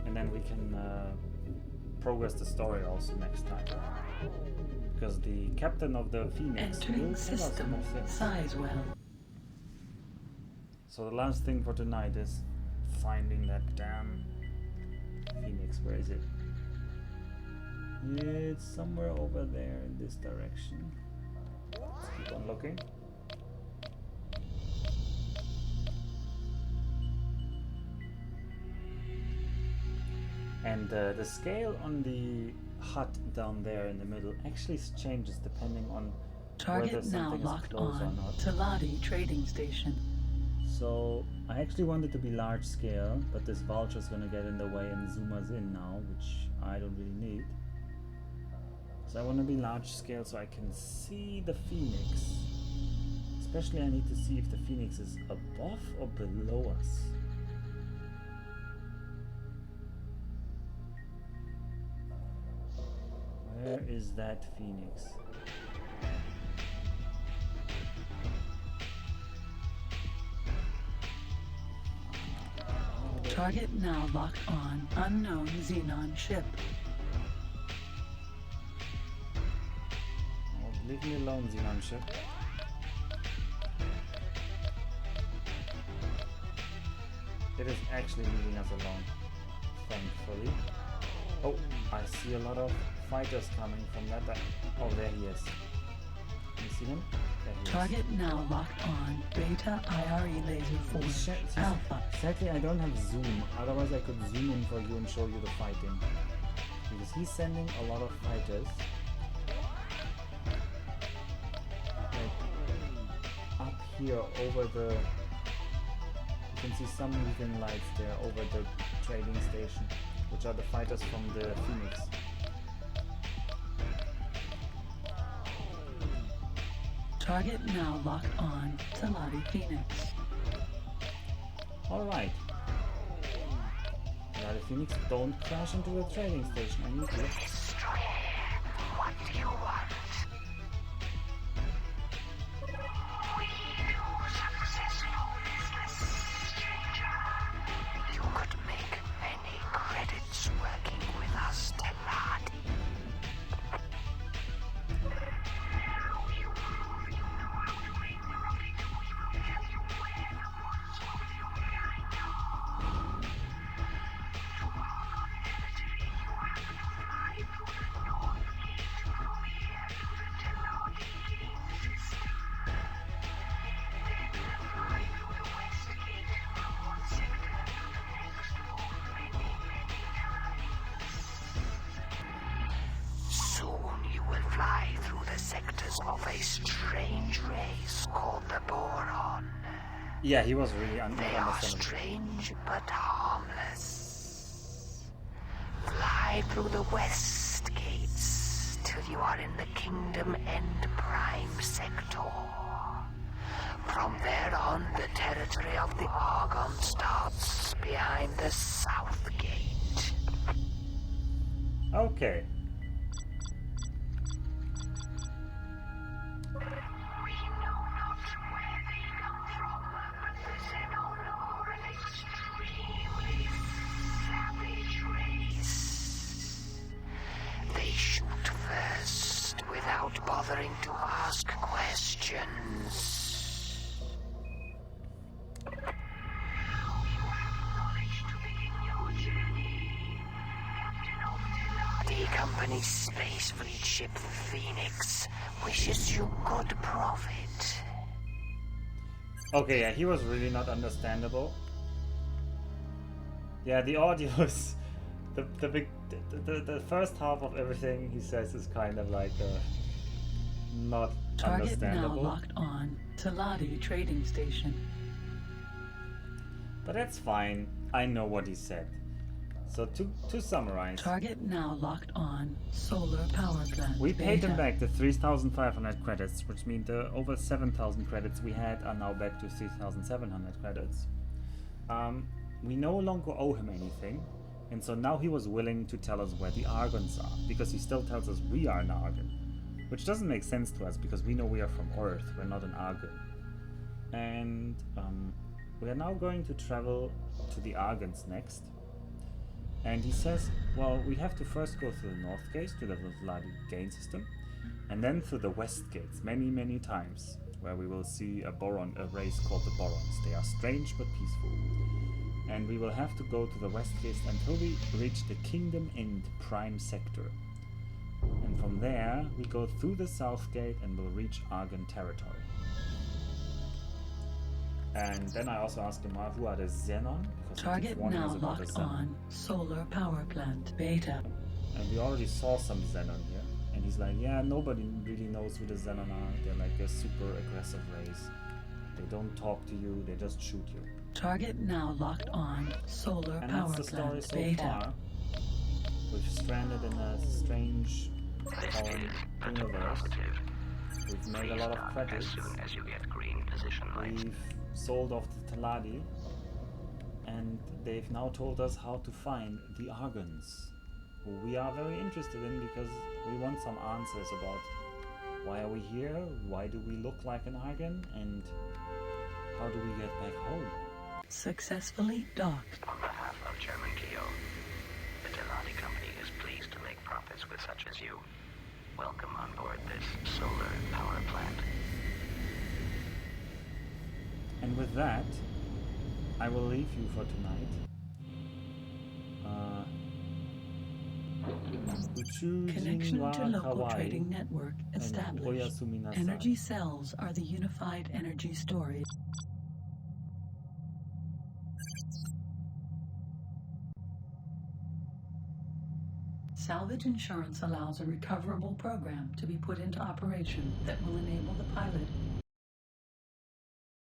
And then we can progress the story also next time. Because the captain of the Phoenix will Entering tell us system. more things. Size well. So the last thing for tonight is finding that damn Phoenix. Where is it? It's somewhere over there in this direction. Let's keep on looking. And the scale on the hut down there in the middle actually changes depending on whether Target now something is locked close or on. not. Teladi Trading Station. So I actually wanted to be large scale, but this vulture is gonna get in the way and zoom us in now, which I don't really need. So I want to be large scale so I can see the Phoenix. Especially I need to see if the Phoenix is above or below us. Where is that Phoenix? Target now locked on. Unknown Xenon ship. Oh, leave me alone, Xenon ship. It is actually leaving us alone, thankfully. Oh, I see a lot of fighters coming from that. Oh, there he is. Can you see him? There he is. Target now locked on. Beta IRE laser force. Alpha. Sadly, I don't have zoom. Otherwise, I could zoom in for you and show you the fighting. Because he's sending a lot of fighters. Like, up here over the... You can see some moving lights there over the trading station, which are the fighters from the Phoenix. Target now locked on. Teladi Phoenix. Alright. Teladi Phoenix, don't crash into the trading station. I need you. What do you want? We do successful business, stranger. You could make many credits working with us, Teladi. Of a strange race called the Boron. Yeah, he was really They are understandable. strange but harmless. Fly through the west gates till you are in the Kingdom End Prime sector. From there on, the territory of the Argon starts behind the south gate. Okay. Bothering to ask questions. The company's space fleet ship Phoenix wishes you good profit. Okay, yeah, he was really not understandable. Yeah, the audio is the first half of everything he says is kind of like not Target now understandable. locked on. Teladi Trading Station. But that's fine. I know what he said. So to summarize, Target now locked on. Solar power plant. we paid Beta. him back the 3,500 credits, which means the over 7,000 credits we had are now back to 3,700 credits. We no longer owe him anything, and so now he was willing to tell us where the Argons are, because he still tells us we are an Argon. which doesn't make sense to us because we know we are from Earth, we're not an Argon. And we are now going to travel to the Argons next. And he says, well, we have to first go through the North Gates to the Teladi gain system, and then through the West Gates many times, where we will see a race called the Borons. They are strange but peaceful. And we will have to go to the West Gates until we reach the Kingdom End Prime Sector. And from there, we go through the South Gate and will reach Argon territory. And then I also asked him, who are the Xenon? Because Target now locked on. Solar power plant Beta. And we already saw some Xenon here. And he's like, yeah, nobody really knows who the Xenon are. They're like a super aggressive race. They don't talk to you, they just shoot you. Target now locked on. Solar and power that's the story plant so Beta. far. We've stranded in a strange foreign universe. We've made a lot of credits. As soon as you get green position lights. We've sold off the Teladi, and they've now told us how to find the Argons, who we are very interested in because we want some answers about why are we here, why do we look like an Argon, and how do we get back home? Successfully docked. On behalf of Chairman Keo, the Teladi Company is pleased to make profits with such as you. Welcome on board this solar power plant. And with that, I will leave you for tonight. Connection to local trading network established. Energy cells are the unified energy storage. Salvage insurance allows a recoverable program to be put into operation that will enable the pilot